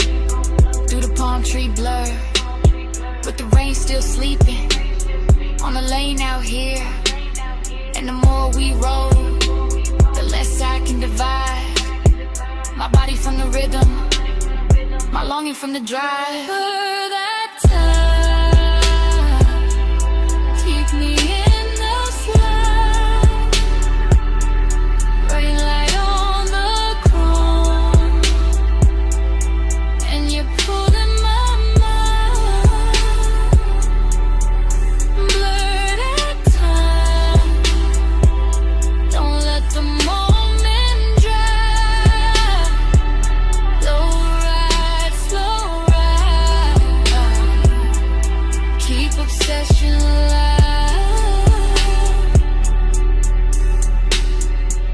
Speaker 10: through the palm tree blur. But the rain still sleeping, on the lane out here. And the more we roll, the less I can divide. My body from the rhythm, my longing from the drive. For that time, keep me in the slide. Rain light on the chrome, and you're pulling my mind. Blur that time, don't let the moment dry. Low ride, slow ride, keep obsession alive.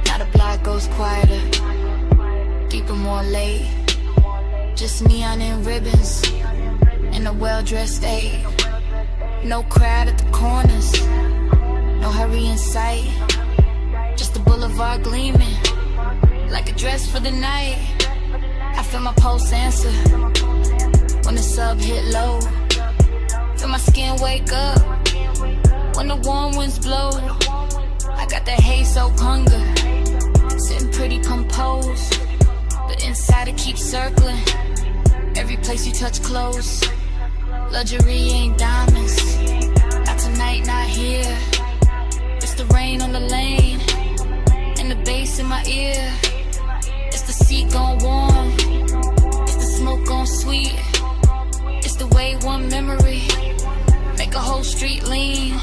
Speaker 10: Now the block goes quieter, deeper, more late. Just neon and ribbons, and a well-dressed aide. No crowd at the corners, no hurry in sight. Just the boulevard gleaming, like a dress for the night. I feel my pulse answer when the sub hit low. Feel my skin wake up when the warm winds blow. I got that haze-soaked hunger, sitting pretty composed, but inside it keeps circling. Every place you touch close. Luxury ain't diamonds, not tonight, not here. It's the rain on the lane, and the bass in my ear. It's the seat gone warm, it's the smoke gone sweet. It's the way one memory make a whole street lean.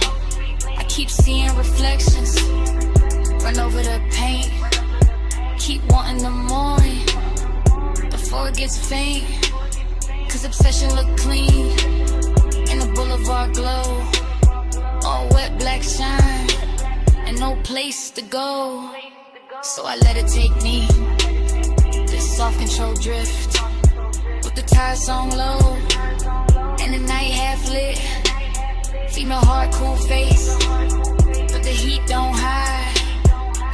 Speaker 10: I keep seeing reflections, run over the paint. Keep wanting the morning before it gets faint. Cause obsession look clean in the boulevard glow. All wet black shine and no place to go. So I let it take me, this soft control drift, with the tires on low and the night half lit. Female heart, cool face, but the heat don't hide.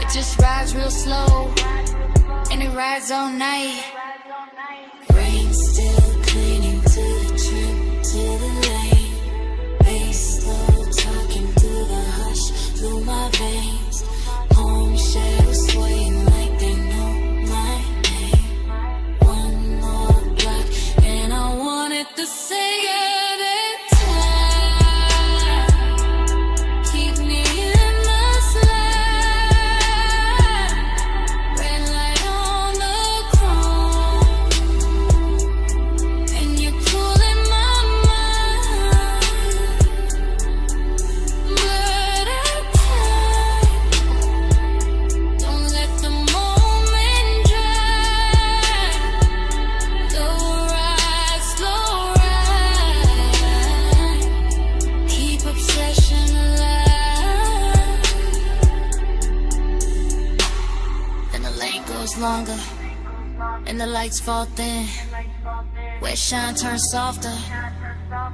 Speaker 10: It just rides real slow and it rides all night. Rain still clinging to the trim, to the lane. Bass slow talking through the hush, through my veins. Home shadows swaying like they know my name. One more block and I wanted to say it. Longer and the lights fall thin, where shine turns softer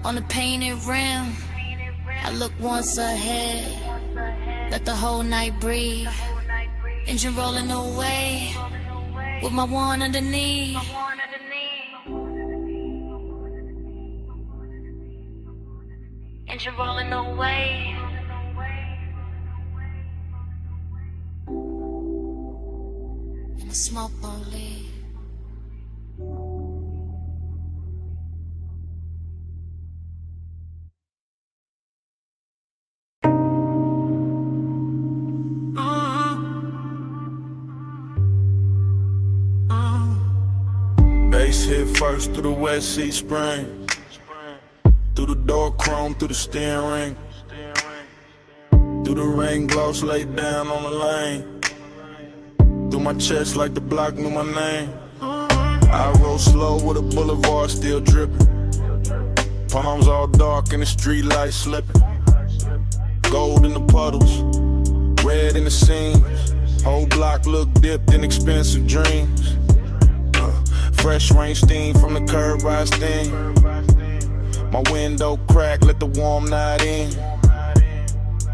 Speaker 10: on the painted rim. I look once ahead, let the whole night breathe. Engine rolling away with my one underneath. Engine rolling away. Smoke only.
Speaker 3: Bass hit first through the West Sea Spring, through the door chrome, through the steering ring, through the rain gloss laid down on the lane. Through my chest like the block knew my name. I roll slow with a boulevard still dripping. Palms all dark and the street lights slipping. Gold in the puddles, red in the seams. Whole block look dipped in expensive dreams. Fresh rain steam from the curb I steam. My window crack, let the warm night in.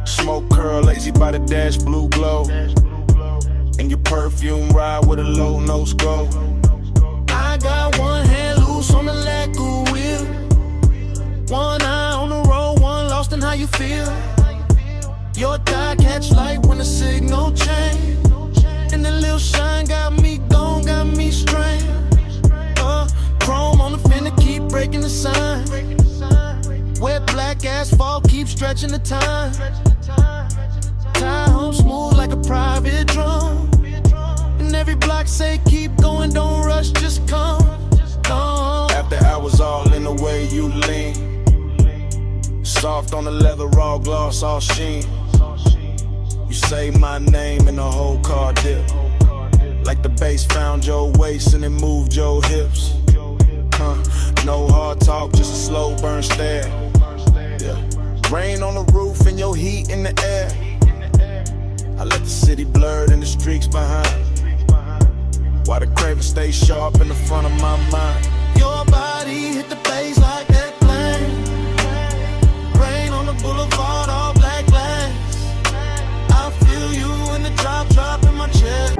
Speaker 3: Smoke curl, lazy by the dash, blue glow. And your perfume ride with a low nose go. I got one hand loose on the lacquer wheel, one eye on the road, one lost in how you feel. Your thigh catch light when the signal change, and the little shine got me gone, got me strained. Chrome on the fender keep breaking the sign. Wet black asphalt keep stretching the time. Tie home smooth like a private drum, and every block say keep going, don't rush, just come. After hours all in the way you lean, soft on the leather, raw gloss, all sheen. You say my name and the whole car dip, like the bass found your waist and it moved your hips. No hard talk, just a slow burn stare. Rain on the roof and your heat in the air. I let the city blur and the streaks behind, while the craven stay sharp in the front of my mind. Your body hit the bass like that plane. Rain on the boulevard, all black glass. I feel you in the drop in my chest.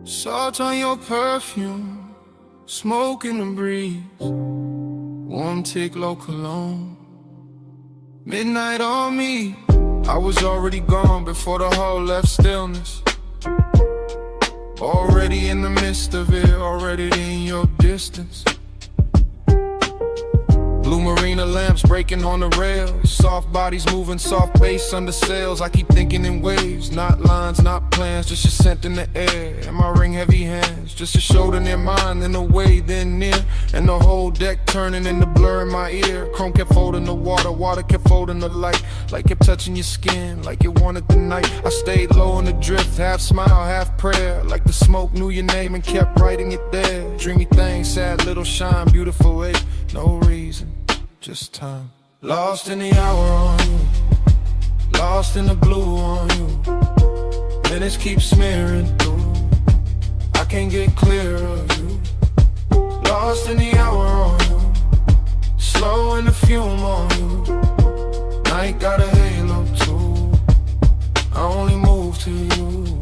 Speaker 3: Salt on your perfume, smoke in the breeze, warm tick low cologne. Midnight on me, I was already gone before the hall left stillness. Already in the midst of it, already in your distance. Blue marina lamps breaking on the rails, soft bodies moving, soft bass under sails. I keep thinking in waves, not lines, not plans, just your scent in the air and my ring heavy hands, just a shoulder near mine in a way then near, and the whole deck turning into blur in my ear. Chrome kept folding the water, water kept folding the light, like kept touching your skin, like it wanted the night. I stayed low in the drift, half smile, half prayer, like the smoke knew your name and kept writing it there. Dreamy thing, sad little shine, beautiful way, no reason, just time. Lost in the hour on you, lost in the blue on you. Minutes keep smearing through, I can't get clear of you. Lost in the hour on you, slow in the fume on you. Night got a halo too, I only move to you.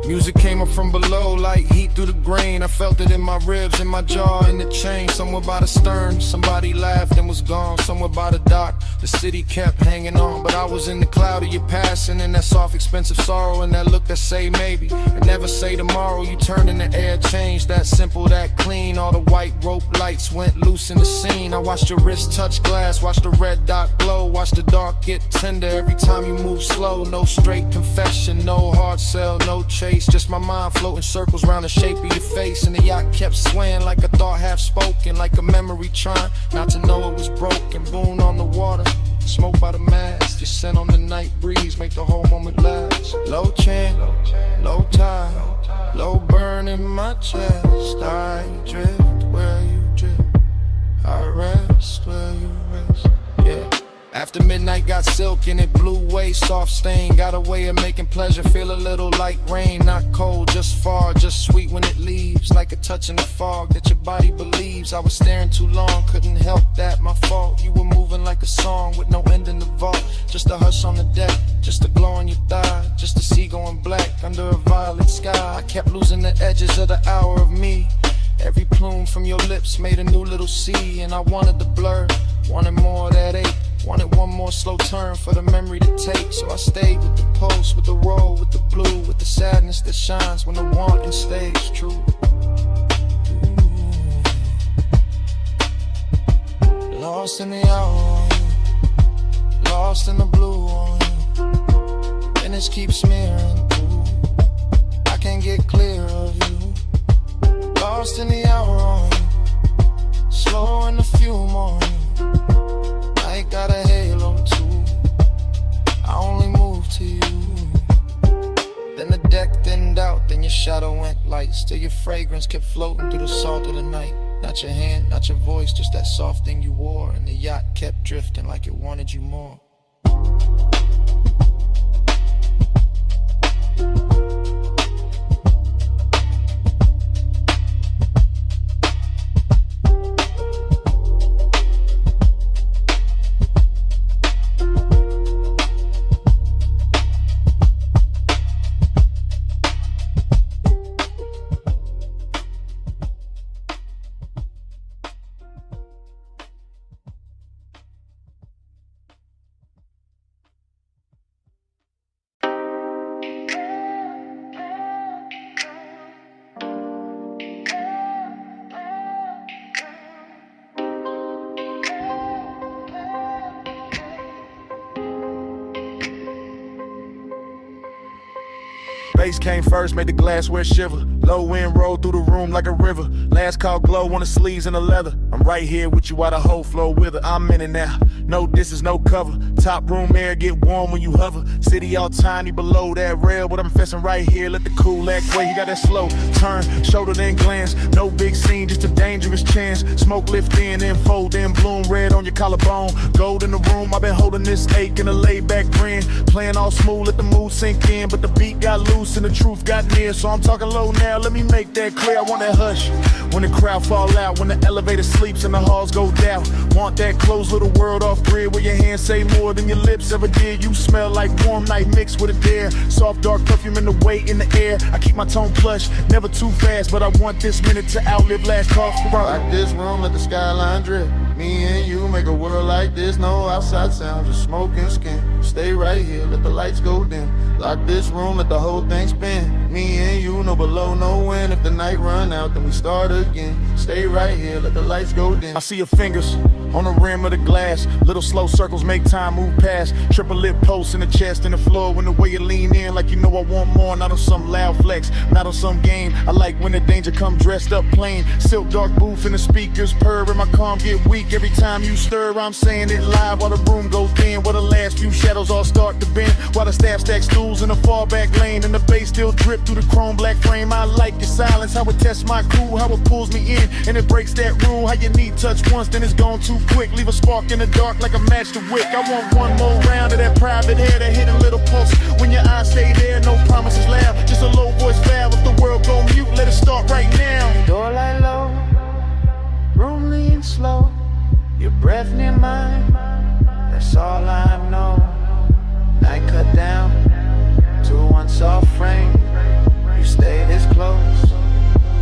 Speaker 3: Music came up from below like heat through the grain. I felt it in my ribs, in my jaw, in the chain. Somewhere by the stern, somebody laughed and was gone. Somewhere by the dock, the city kept hanging on. But I was in the cloud of your passing, in that soft, expensive sorrow, and that look that say maybe and never say tomorrow. You turned in the air, changed, that simple, that clean. All the white rope lights went loose in the scene. I watched your wrist touch glass, watched the red dot glow, watched the dark get tender every time you move slow. No straight confession, no hard sell, no chase, just my mind floating circles around the shape of your face. And the yacht kept swaying like a thought half spoken, like a memory trying not to know it was broken. Boon on the water, smoke by the mast, your scent on the night breeze make the whole moment last. Low chant, low tide, low burn in my chest. I drift where you drift, I rest where you rest, yeah. After midnight got silk and it blew away, soft stain got a way of making pleasure feel a little like rain. Not cold, just far, just sweet when it leaves, like a touch in the fog that your body believes. I was staring too long, couldn't help that, my fault. You were moving like a song with no end in the vault. Just a hush on the deck, just a glow on your thigh, just a sea going black under a violet sky. I kept losing the edges of the hour of me. Every plume from your lips made a new little sea, and I wanted the blur, wanted more of that ache, wanted one more slow turn for the memory to take. So I stayed with the pulse, with the roll, with the blue, with the sadness that shines when the wanting stays true. Ooh. Lost in the hour on you, lost in the blue on you. Minutes keep smearing through, I can't get clear of you. Lost in the hour on you, slow in the fume on you. I got a halo too, I only move to you. Then the deck thinned out, then your shadow went light. Still your fragrance kept floating through the salt of the night. Not your hand, not your voice, just that soft thing you wore. And the yacht kept drifting like it wanted you more.
Speaker 1: Bass came first, made the glassware shiver. Low wind rolled through the room like a river. Last call glow on the sleeves and the leather. I'm right here with you while the whole floor wither. I'm in it now, no distance, no cover. Top room air get warm when you hover. City all tiny below that rail, but I'm fessing right here. Let the cool act way. You got that slow turn, shoulder then glance. No big scene, just a dangerous chance. Smoke lift in and fold in, bloom red on your collarbone. Gold in the room, I've been holding this ache in a laid back grin. Playing all smooth, let the mood sink in, but the beat got loose and the truth got near. So I'm talking low now, let me make that clear. I want that hush when the crowd fall out, when the elevator sleeps and the halls go down. Want that closed little world off grid where your hands say more more than your lips ever did. You smell like warm night mixed with a dare. Soft dark perfume in the weight in the air. I keep my tone plush, never too fast, but I want this minute to outlive last call for
Speaker 3: Like this room, let the skyline drip. Me and you make a world like this. No outside sound, just smoke and skin. Stay right here, let the lights go dim. Lock this room, let the whole thing spin. Me and you, no below, no wind. If the night run out, then we start again. Stay right here, let the lights go dim.
Speaker 1: I see your fingers on the rim of the glass. Little slow circles make time move past. Triple lip posts in the chest and the floor. When the way you lean in like you know I want more. Not on some loud flex, not on some game. I like when the danger come dressed up plain. Silk dark booth and the speakers purr and my calm get weak. Every time you stir, I'm saying it live while the room goes thin. While the last few shadows all start to bend. While the staff stack stools in the far back lane. And the bass still drip through the chrome black frame. I like your silence, how it tests my crew. How it pulls me in and it breaks that rule. How you need touch once, then it's gone too quick. Leave a spark in the dark like a match to wick. I want one more round of that private air, that hidden little pulse. When your eyes stay there, no promises loud. Just a low voice valve. If the world go mute, let it start right now.
Speaker 7: Door light low, room lean slow. Your breath near mine, that's all I know. Night cut down to one soft frame. You stay this close,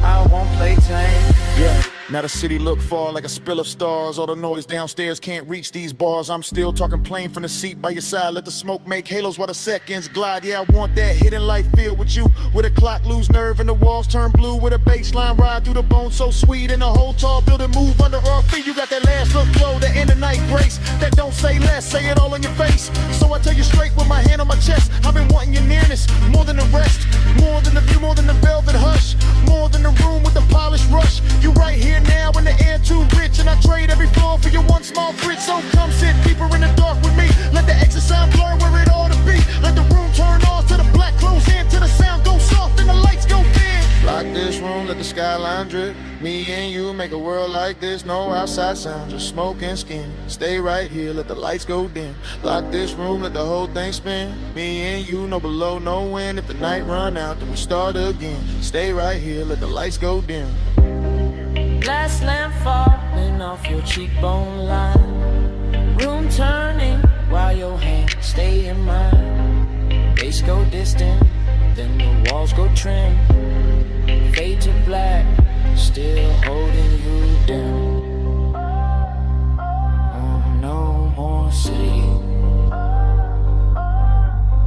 Speaker 7: I won't play tame.
Speaker 1: Yeah. Now the city look far like a spill of stars. All the noise downstairs can't reach these bars. I'm still talking plain from the seat by your side. Let the smoke make halos while the seconds glide. Yeah, I want that hidden light feel with you. With a clock lose nerve and the walls turn blue. With a bass line ride through the bones so sweet. And the whole tall building move under our feet. You got that last look flow, the end of night grace. That don't say less, say it all in your face. So I tell you straight with my hand on my chest. I've been wanting your nearness, more than the rest. More than the view, more than the velvet hush. More than the room with the polished rush. You right here now in the air too rich. And I trade every floor for your one small bridge. So come sit deeper in the dark with me. Let the exit sound blur where it ought to be. Let the room turn off to the black close in. Till the sound goes soft and the lights go dim.
Speaker 3: Lock this room, let the skyline drip. Me and you make a world like this. No outside sound, just smoke and skin. Stay right here, let the lights go dim. Lock this room, let the whole thing spin. Me and you, no below, no wind. If the night run out, then we start again. Stay right here, let the lights go dim.
Speaker 10: Glass lamp falling off your cheekbone line. Room turning while your hands stay in mine. Bass go distant, then the walls go trim. Fade to black, still holding you down. Oh, no more city,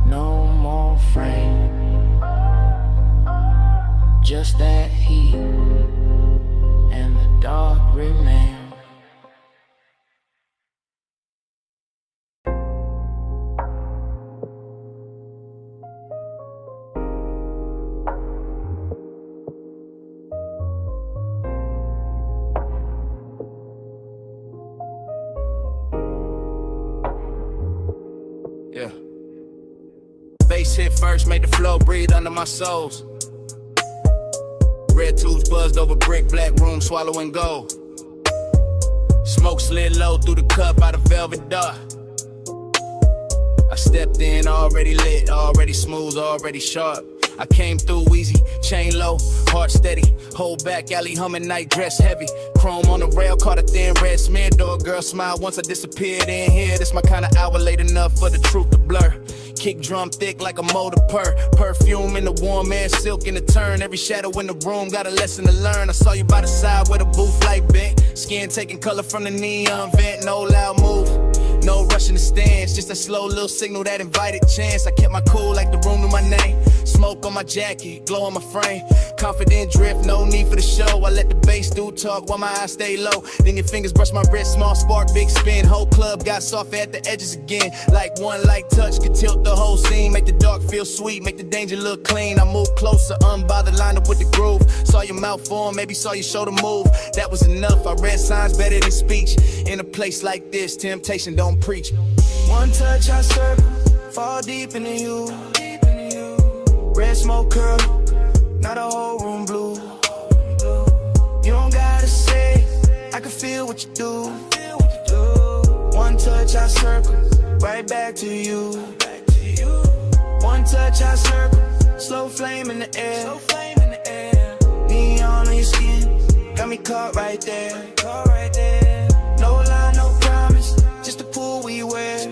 Speaker 10: no more frame. Just that heat and the dark remain.
Speaker 7: Yeah. Bass hit first, made the flow breathe under my soles. Red tubes buzzed over brick, black room swallowing gold. Smoke slid low through the cup out of velvet dark. I stepped in already lit, already smooth, already sharp. I came through easy, chain low, heart steady. Hold back, alley humming, night dress heavy. Chrome on the rail, caught a thin red smear. Door girl smile once I disappeared in here. This my kind of hour, late enough for the truth to blur. Kick drum thick like a motor purr. Perfume in the warm air, silk in the turn. Every shadow in the room got a lesson to learn. I saw you by the side where the booth light bent. Skin taking color from the neon vent. No loud move, no rush in the stands. Just a slow little signal that invited chance. I kept my cool like the room knew my name. Smoke on my jacket, glow on my frame. Confident drift, no need for the show. I let the bass do talk while my eyes stay low. Then your fingers brush my wrist, small spark, big spin. Whole club got soft at the edges again. Like one light touch could tilt the whole scene. Make the dark feel sweet, make the danger look clean. I move closer, unbothered, lined up with the groove. Saw your mouth form, maybe saw your shoulder move. That was enough, I read signs better than speech. In a place like this, temptation don't preach.
Speaker 12: One touch I circle, fall deep into you. Red smoke curl, not a whole room blue. You don't gotta say, I can feel what you do. One touch I circle, right back to you. One touch I circle, slow flame in the air. Neon on your skin, got me caught right there. No lie, no promise, just the pool we wear.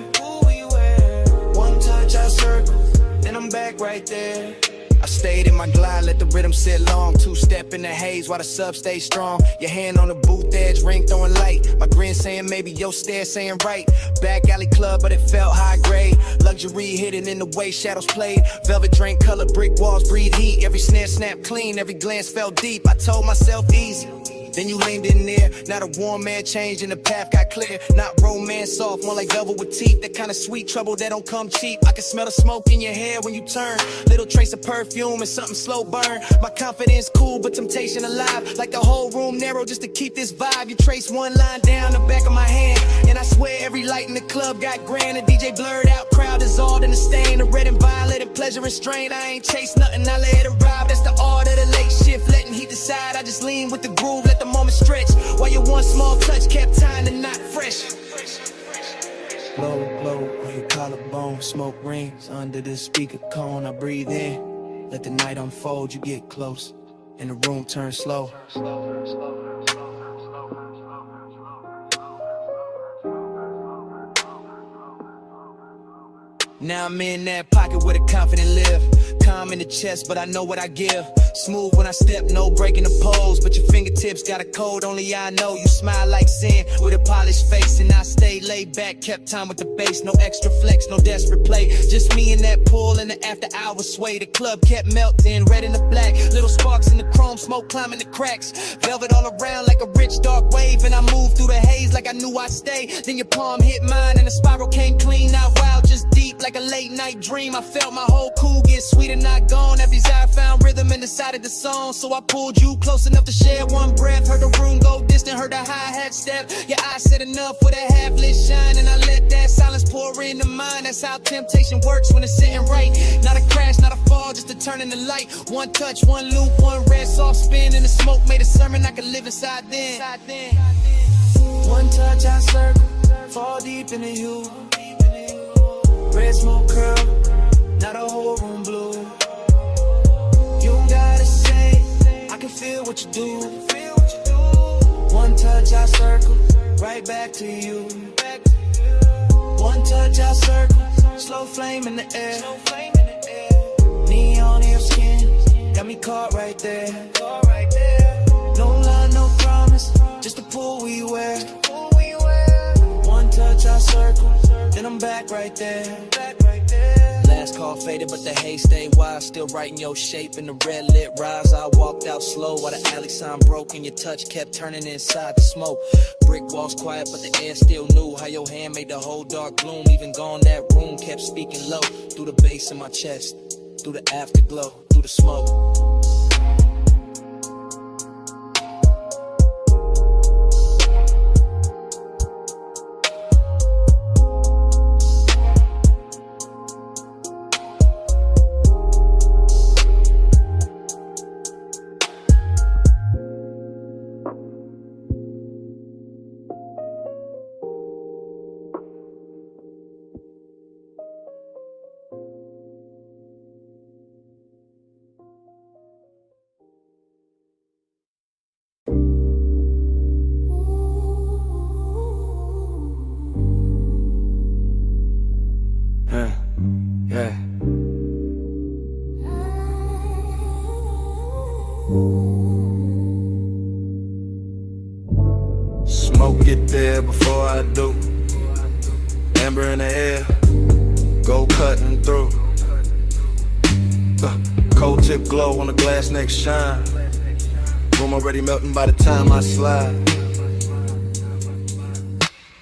Speaker 12: back right there. I stayed in my glide, let the rhythm sit long. Two-step in the haze while the sub stays strong. Your hand on the booth edge, ring throwing light. My grin saying maybe, your stare saying right. Back alley club, but it felt high grade. Luxury hidden in the way shadows played. Velvet drink color, brick walls breathe heat. Every snare snapped clean, every glance felt deep. I told myself easy. Then you leaned in there, not a warm man changed and the path got clear. Not romance soft, more like velvet with teeth. That kind of sweet trouble that don't come cheap. I can smell the smoke in your hair when you turn. Little trace of perfume and something slow burn. My confidence cool, but temptation alive. Like the whole room narrow just to keep this vibe. You trace one line down the back of my hand, and I swear every light in the club got grand. The DJ blurred out, crowd dissolved in the stain. The red and violet and pleasure and strain. I ain't chase nothing, I let it arrive. That's the art of the late shift, letting heat decide. I just lean with the groove, let the moment stretch. While your one small touch kept tying the knot fresh. Blow, blow on your collarbone. Smoke rings under the speaker cone. I breathe in, let the night unfold. You get close, and the room turns slow. Now I'm in that pocket where the confident live. Calm in the chest, but I know what I give. Smooth when I step, no breaking the pose. But your fingertips got a code, only I know. You smile like sin with a polished face. And I stayed laid back, kept time with the bass. No extra flex, no desperate play. Just me in that pool in the after hours sway. The club kept melting, red and the black. Little sparks in the chrome, smoke climbing the cracks. Velvet all around like a rich dark wave. And I moved through the haze like I knew I'd stay. Then your palm hit mine and the spiral came clean. Not wild, just deep like a late night dream. I felt my whole cool get sweet and not gone. Every desire found rhythm and decided the song. So I pulled you close enough to share one breath. Heard the room go distant, heard the hi-hat step. Your eyes said enough with a half-lit shine, and I let that silence pour into mine. That's how temptation works when it's sitting right. Not a crash, not a fall, just a turn in the light. One touch, one loop, one red soft spin, and the smoke made a sermon I could live inside then. One touch I circle, fall deep into you. Red smoke curl, now the whole room blue. You don't gotta say, I can feel what you do. One touch I circle, right back to you. One touch I circle, slow flame in the air. Neon in your skin, got me caught right there. No lie, no promise, just the pool we wear. One touch I circle, then I'm back right there. Last call faded, but the haze stayed wide. Still right in your shape in the red lit rise. I walked out slow while the alley sign broke, and your touch kept turning inside the smoke. Brick walls quiet, but the air still knew how your hand made the whole dark gloom. Even gone, that room kept speaking low. Through the bass in my chest, through the afterglow, through the smoke.
Speaker 8: Yeah.
Speaker 1: Smoke get there before I do. Amber in the air, go cutting through. Cold tip glow on the glass next shine. Room already melting by the time I slide.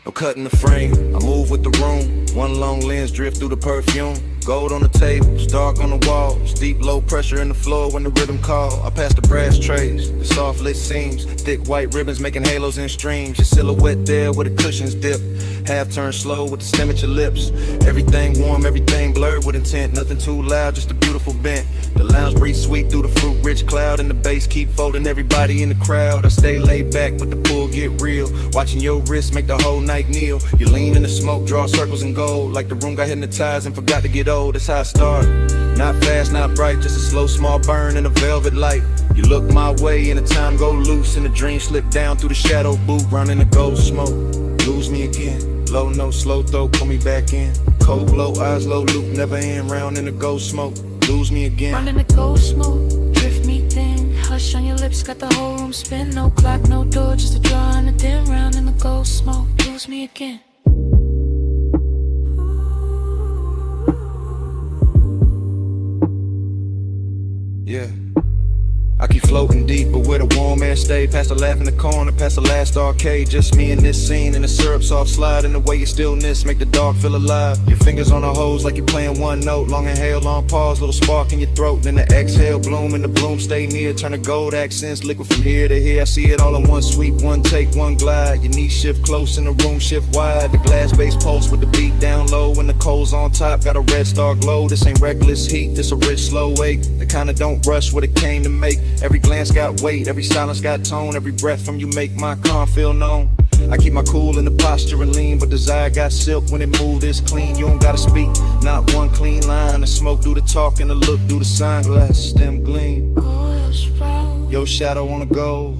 Speaker 1: No cutting the frame, I move with the room. One long lens drift through the perfume. Gold on the tables, dark on the walls. Deep low pressure in the floor when the rhythm call. I pass the brass trays, the soft lit seams. Thick white ribbons making halos and streams. Your silhouette there where the cushions dip. Half turn slow with the stem at your lips. Everything warm, everything blurred with intent. Nothing too loud, just a beautiful bent. The lounge breeze sweet through the fruit rich cloud. And the bass keep folding everybody in the crowd. I stay laid back, but the pull get real. Watching your wrist make the whole night kneel. You lean in the smoke, draw circles and gold. Like the room got hypnotized and forgot to get old. That's how I started. Not fast, not bright, just a slow small burn in a velvet light. You look my way and the time go loose. And the dream slip down through the shadow boot. Running the gold smoke, lose me again. Low note, slow throw, pull me back in.
Speaker 3: Cold glow, eyes low, loop, never end, round in the ghost smoke. Lose me again.
Speaker 10: Round in the ghost smoke, drift me thin. Hush on your lips, got the whole room spin. No clock, no door, just a draw and a dim. Round in the ghost smoke, lose me again.
Speaker 3: Yeah. I keep floating deep, but where the warm air stay. Past the laugh in the corner, past the last arcade. Just me and this scene, and the syrup soft slide. And the way your stillness make the dark feel alive. Your fingers on the hose like you're playing one note. Long inhale, long pause, little spark in your throat. Then the exhale, bloom, and the bloom stay near. Turn the gold accents, liquid from here to here. I see it all in one sweep, one take, one glide. Your knees shift close and the room shift wide. The glass base pulse with the beat down low. And the coals on top, got a red star glow. This ain't reckless heat, this a rich slow wake. The kinda don't rush what it came to make. Every glance got weight, every silence got tone. Every breath from you make my calm feel known. I keep my cool in the posture and lean, but desire got silk when it moved is clean. You don't gotta speak, not one clean line. The smoke do the talk and the look do the sunglass. Them gleam, your shadow on the gold.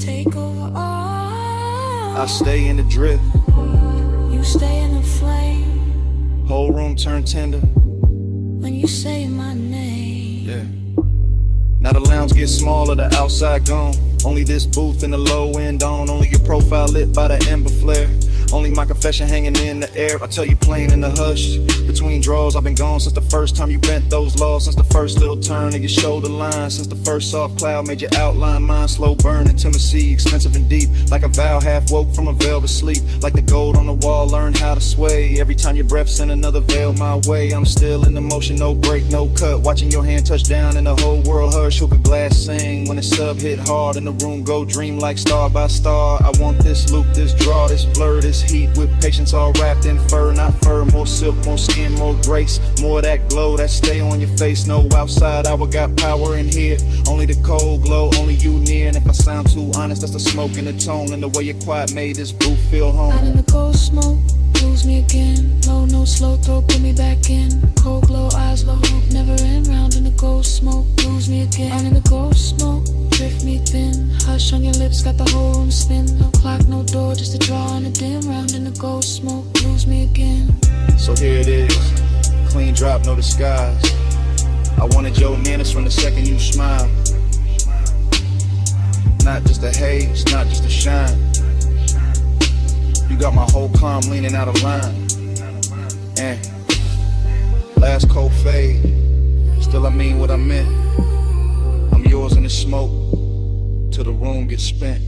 Speaker 10: Take over all.
Speaker 3: I stay in the drift,
Speaker 10: You stay in the flame.
Speaker 3: whole room turn tender.
Speaker 10: When you say my name.
Speaker 3: Yeah. Now the lounge gets smaller, the outside gone. Only this booth and the low end on. Only your profile lit by the ember flare. Only my confession hanging in the air. I tell you plain in the hush. Between draws, I've been gone since the first time you bent those laws. Since the first little turn of your shoulder line. Since the first soft cloud made your outline mine. Slow burn, intimacy, expensive and deep. Like a vow half woke from a velvet sleep. Like the gold on the wall, learn how to sway. Every time your breath send another veil my way. I'm still in the motion, no break, no cut. Watching your hand touch down and the whole world hush. Hook a glass sing when the sub hit hard. And the room go dream like star by star. I want this loop, this draw, this blur, this heat with patience all wrapped in fur, not fur. More silk, more skin, more grace. More of that glow that stay on your face. No outside hour got power in here. Only the cold glow, only you near. And if I sound too honest, that's the smoke and the tone. And the way your quiet made this booth feel home.
Speaker 10: Out in the ghost smoke, lose me again. Low note, slow throw, put me back in. Cold glow, eyes low, hope never end. Round in the ghost smoke, lose me again. Out in the ghost smoke, drift me thin. Hush on your lips, got the whole room spin. No clock, no door, just a draw and a dim. Round in the ghost smoke, lose me again.
Speaker 3: So here it is, clean drop, no disguise. I wanted your nearness from the second you smiled. Not just a haze, not just a shine. You got my whole calm leaning out of line. And last cold fade, still I mean what I meant. I'm yours in the smoke, till the room gets spent.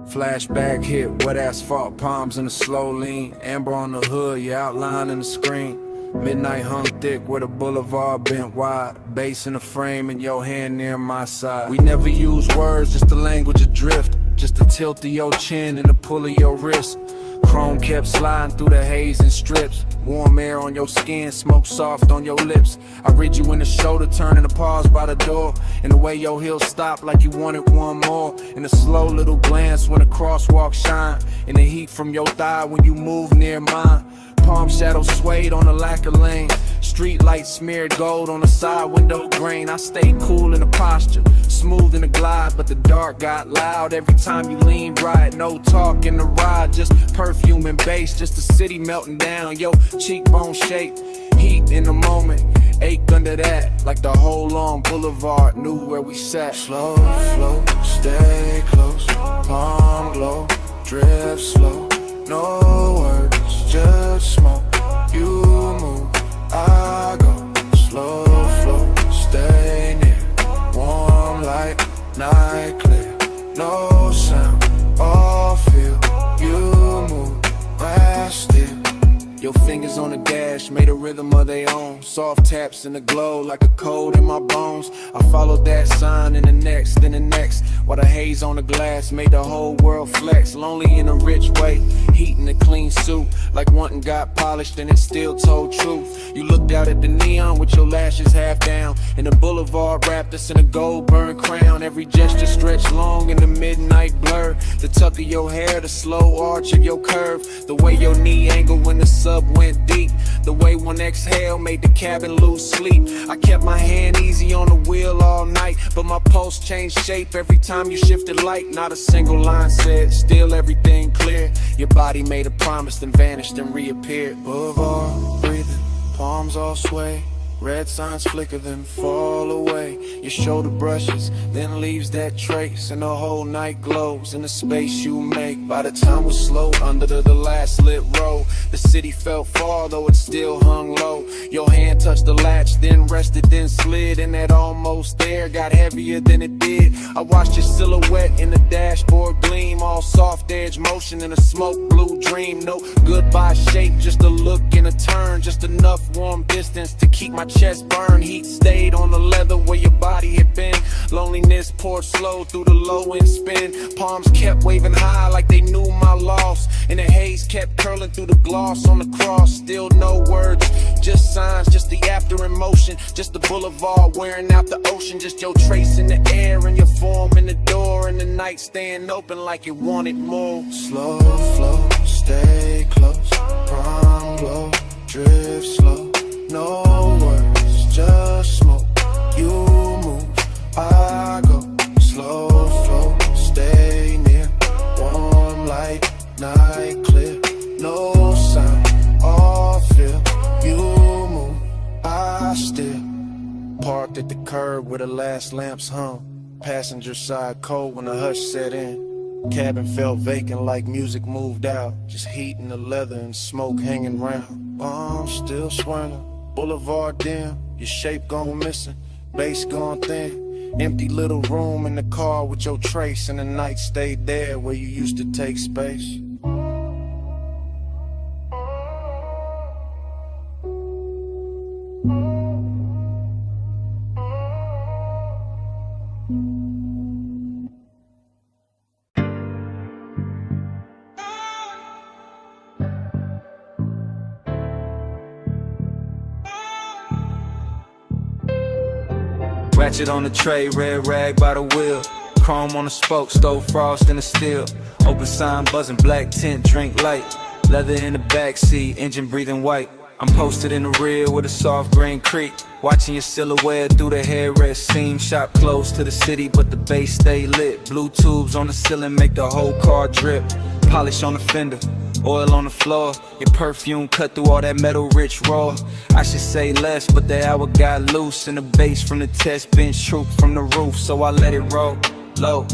Speaker 8: Flashback hit, wet asphalt, palms in a slow lean. Amber on the hood, your outline in the screen. Midnight hung thick where the boulevard bent wide. Bass in the frame and your hand near my side. We never use words, just the language adrift. Just the tilt of your chin and the pull of your wrist. Chrome kept sliding through the haze and strips. Warm air on your skin, smoke soft on your lips. I read you in the shoulder, turning to pause by the door. And the way your heels stop like you wanted one more. And a slow little glance when the crosswalk shine. And the heat from your thigh when you move near mine. Palm shadows swayed on the lack of lane. Street lights smeared gold on the side window grain. I stayed cool in the posture, smooth in the glide, but the dark got loud every time you lean right. No talk in the ride, just perfume and bass, just the city melting down. Yo, cheekbone shape, heat in the moment, ache under that, like the whole long boulevard knew where we sat.
Speaker 3: Slow flow, stay close, palm glow, drift slow, no words, just smoke. You move, I go, slow flow, stay near, warm light, night clear, no sound, all feel. You move, I still. Your fingers on the dash made a rhythm of their own. Soft taps in the glow like a cold in my bones. I followed that sign in the next, then the next. While the haze on the glass made the whole world flex. Lonely in a rich way, heat in a clean suit. Like wanting got polished and it still told truth. You looked out at the neon with your lashes half down. And the boulevard wrapped us in a gold burned crown. Every gesture stretched long in the midnight blur. The tuck of your hair, the slow arch of your curve. The way your knee angle when the sub went deep. The way one exhale made the cabin lose sleep. I kept my hand easy on the wheel all night, but my pulse changed shape every time you shifted light. Not a single line said, still everything clear. Your body made a promise, then vanished and reappeared. Boulevard, breathing, palms all sway. Red signs flicker, then fall away. Your shoulder brushes, then leaves that trace. And the whole night glows in the space you make. By the time we're slow under the last lit row, the city felt far, though it still hung low. Your hand touched the latch, then rested, then slid. And that almost there got heavier than it did. I watched your silhouette in the dashboard gleam. All soft edge motion in a smoke blue dream. No goodbye shape, just a look and a turn. Just enough warm distance to keep my chest burn. Heat stayed on the leather where your body had been. Loneliness poured slow through the low end spin. Palms kept waving high like they knew my loss. And the haze kept curling through the gloss on the cross. Still no words, just signs, just the after emotion. Just the boulevard wearing out the ocean. Just your trace in the air and your form in the door. And the night staying open like it wanted more. Slow flow, stay close, prom glow, drift slow, no words, just smoke. You move, I go, slow flow, stay near, warm light, night clear, no sound, all feel. You move, I still. Parked at the curb where the last lamps hung. Passenger side cold when the hush set in. Cabin felt vacant like music moved out. Just heat in the leather and smoke hanging round. Bombs still swirling, boulevard dim. Your shape gone missing, bass gone thin. Empty little room in the car with your trace. And the night stayed there where you used to take space.
Speaker 8: Ratchet on the tray, red rag by the wheel. Chrome on the spoke, stove frost in the steel. Open sign buzzing, black tint, drink light. Leather in the backseat, engine breathing white. I'm posted in the rear with a soft green creek. Watching your silhouette through the headrest seam. Shop close to the city, but the base stay lit. Blue tubes on the ceiling make the whole car drip. Polish on the fender, oil on the floor. Your perfume cut through all that metal rich raw. I should say less, but the hour got loose. And the bass from the test bench trooped from the roof. So I let it roll, low,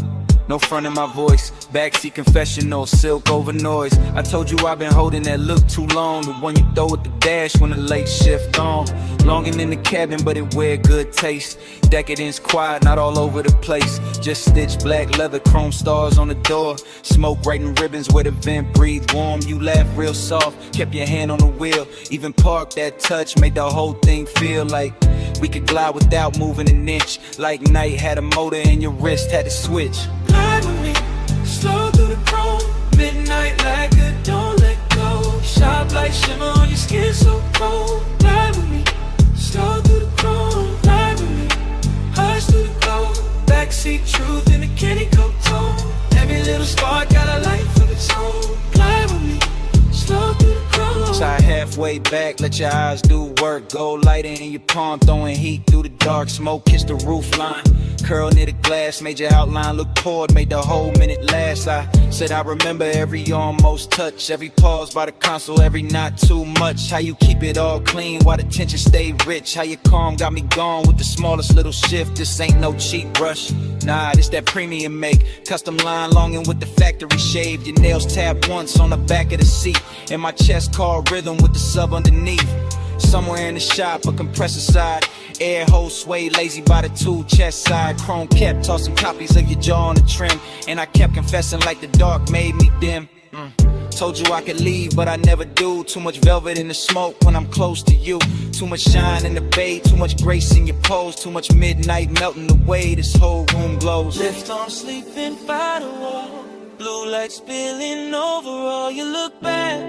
Speaker 8: no front in my voice. Backseat confessional, silk over noise. I told you I've been holding that look too long. The one you throw at the dash when the late shift on. Longing in the cabin, but it wear good taste. Decadence quiet, not all over the place. Just stitched black leather, chrome stars on the door. Smoke writing ribbons where the vent breathe warm. You laugh real soft, kept your hand on the wheel. Even parked that touch, made the whole thing feel like we could glide without moving an inch. Like night had a motor and your wrist had to switch.
Speaker 12: Glide with me, slow through the chrome. Midnight like a don't let go. Sharp like shimmer on your skin so cold. Glide with me, slow through the chrome. Glide with me, hush through the glow. Backseat truth in a candy coat tone. Every little spark got a life of its own. Glide with me, slow through the chrome.
Speaker 8: So I had
Speaker 6: halfway back, let your eyes do work. Gold lighting in your palm, throwing heat through the dark. Smoke kissed the roof line. Curl near the glass, made your outline look poured, made the whole minute last. I said I remember every almost touch, every pause by the console, every not too much. How you keep it all clean while the tension stay rich. How you calm got me gone with the smallest little shift. This ain't no cheap brush, nah, this that premium make. Custom line longing with the factory shaved. Your nails tapped once on the back of the seat, and my chest called rhythm with the sub underneath. Somewhere in the shop, a compressor side, air hole sway lazy by the tool chest side. Chrome kept tossing copies of your jaw on the trim, and I kept confessing like the dark made me dim. Told you I could leave, but I never do. Too much velvet in the smoke when I'm close to you. Too much shine in the bay, too much grace in your pose. Too much midnight melting away, this whole room glows.
Speaker 12: Left arm sleeping by the wall, blue light spilling over all. You look back,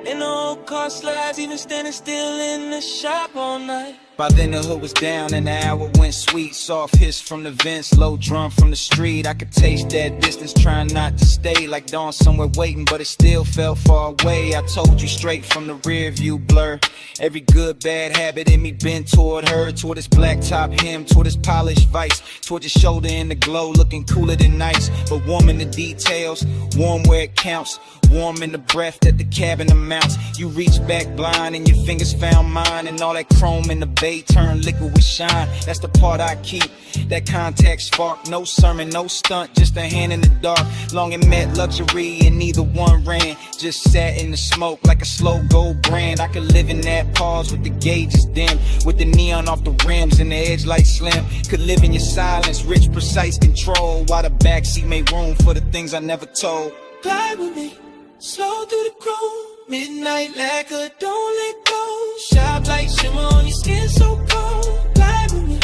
Speaker 12: and the old car slides, even standing still in the shop all night.
Speaker 6: By then the hood was down and the hour went sweet. Soft hiss from the vents, low drum from the street. I could taste that distance, trying not to stay. Like dawn somewhere waiting, but it still felt far away. I told you straight from the rear view blur. Every good bad habit in me bent toward her, toward his black top hem, toward his polished vice, toward his shoulder in the glow, looking cooler than nice, but warm in the details, warm where it counts, warm in the breath that the cabin amounts. You reach back blind and your fingers found mine, and all that chrome in the bay turn liquid with shine. That's the part I keep, that contact spark. No sermon, no stunt, just a hand in the dark. Long and met luxury and neither one ran. Just sat in the smoke like a slow gold brand. I could live in that pause with the gauges dim, with the neon off the rims and the edge light slim. Could live in your silence, rich precise control, while the backseat made room for the things I never told.
Speaker 12: Glide with me, slow through the chrome. Midnight lacquer, don't let go. Sharp light shimmer on your skin, so cold. Glide with me,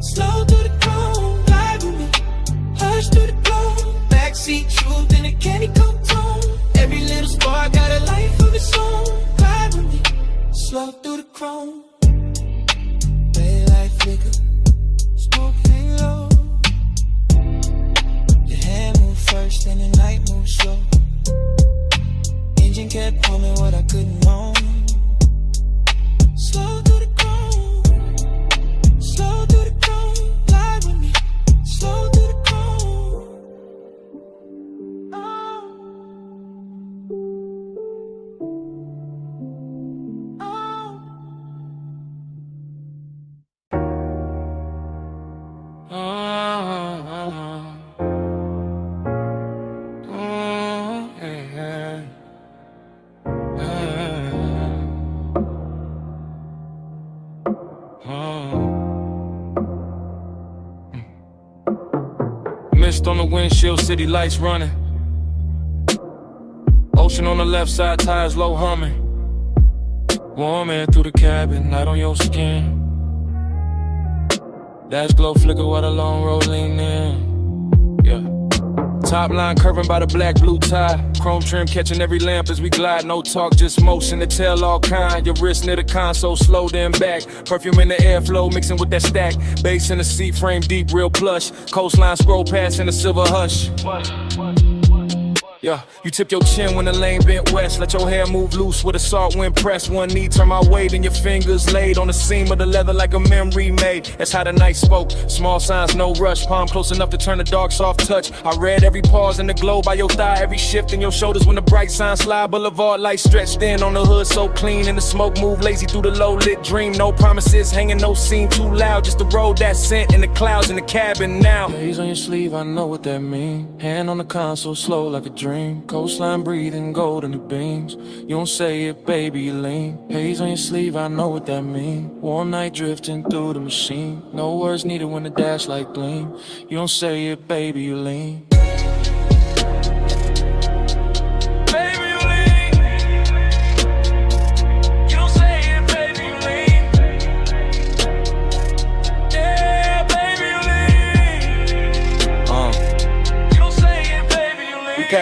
Speaker 12: slow through the chrome. Glide with me, hush through the glow. Backseat truth in a candy coat tone. Every little spark got a life of its own. Glide with me, slow through the chrome. Daylight flicker, smoke hang low. Your hand move first and the night move slow. Engine kept humming what I couldn't own. Slow through the chrome, slow through the chrome. Glide with me, slow through the chrome.
Speaker 8: Mist on the windshield, city lights running. Ocean on the left side, tires low humming. Warm air through the cabin, light on your skin. Dash glow flicker while the long road lean in. Yeah. Top line curving by the black blue tie. Chrome trim catching every lamp as we glide. No talk, just motion to tell all kind. Your wrist near the console, slow then back. Perfume in the airflow mixing with that stack. Bass in the seat frame deep, real plush. Coastline scroll past in the silver hush. Yeah, you tip your chin when the lane bent west. Let your hair move loose with a salt wind press. One knee turn my weight and your fingers laid on the seam of the leather like a memory made. That's how the night spoke. Small signs, no rush. Palm close enough to turn the dark soft touch. I read every pause in the glow by your thigh. Every shift in your shoulders when the bright signs slide. Boulevard lights stretched in on the hood so clean. And the smoke move lazy through the low lit dream. No promises hanging, no scene too loud. Just the road that sent in the clouds in the cabin now. Days on your sleeve, I know what that mean. Hand on the console, slow like a dream. Coastline breathing gold in the beams. You don't say it, baby, you lean. Haze on your sleeve, I know what that mean. Warm night drifting through the machine. No words needed when the dash light gleam. You don't say it, baby, you lean.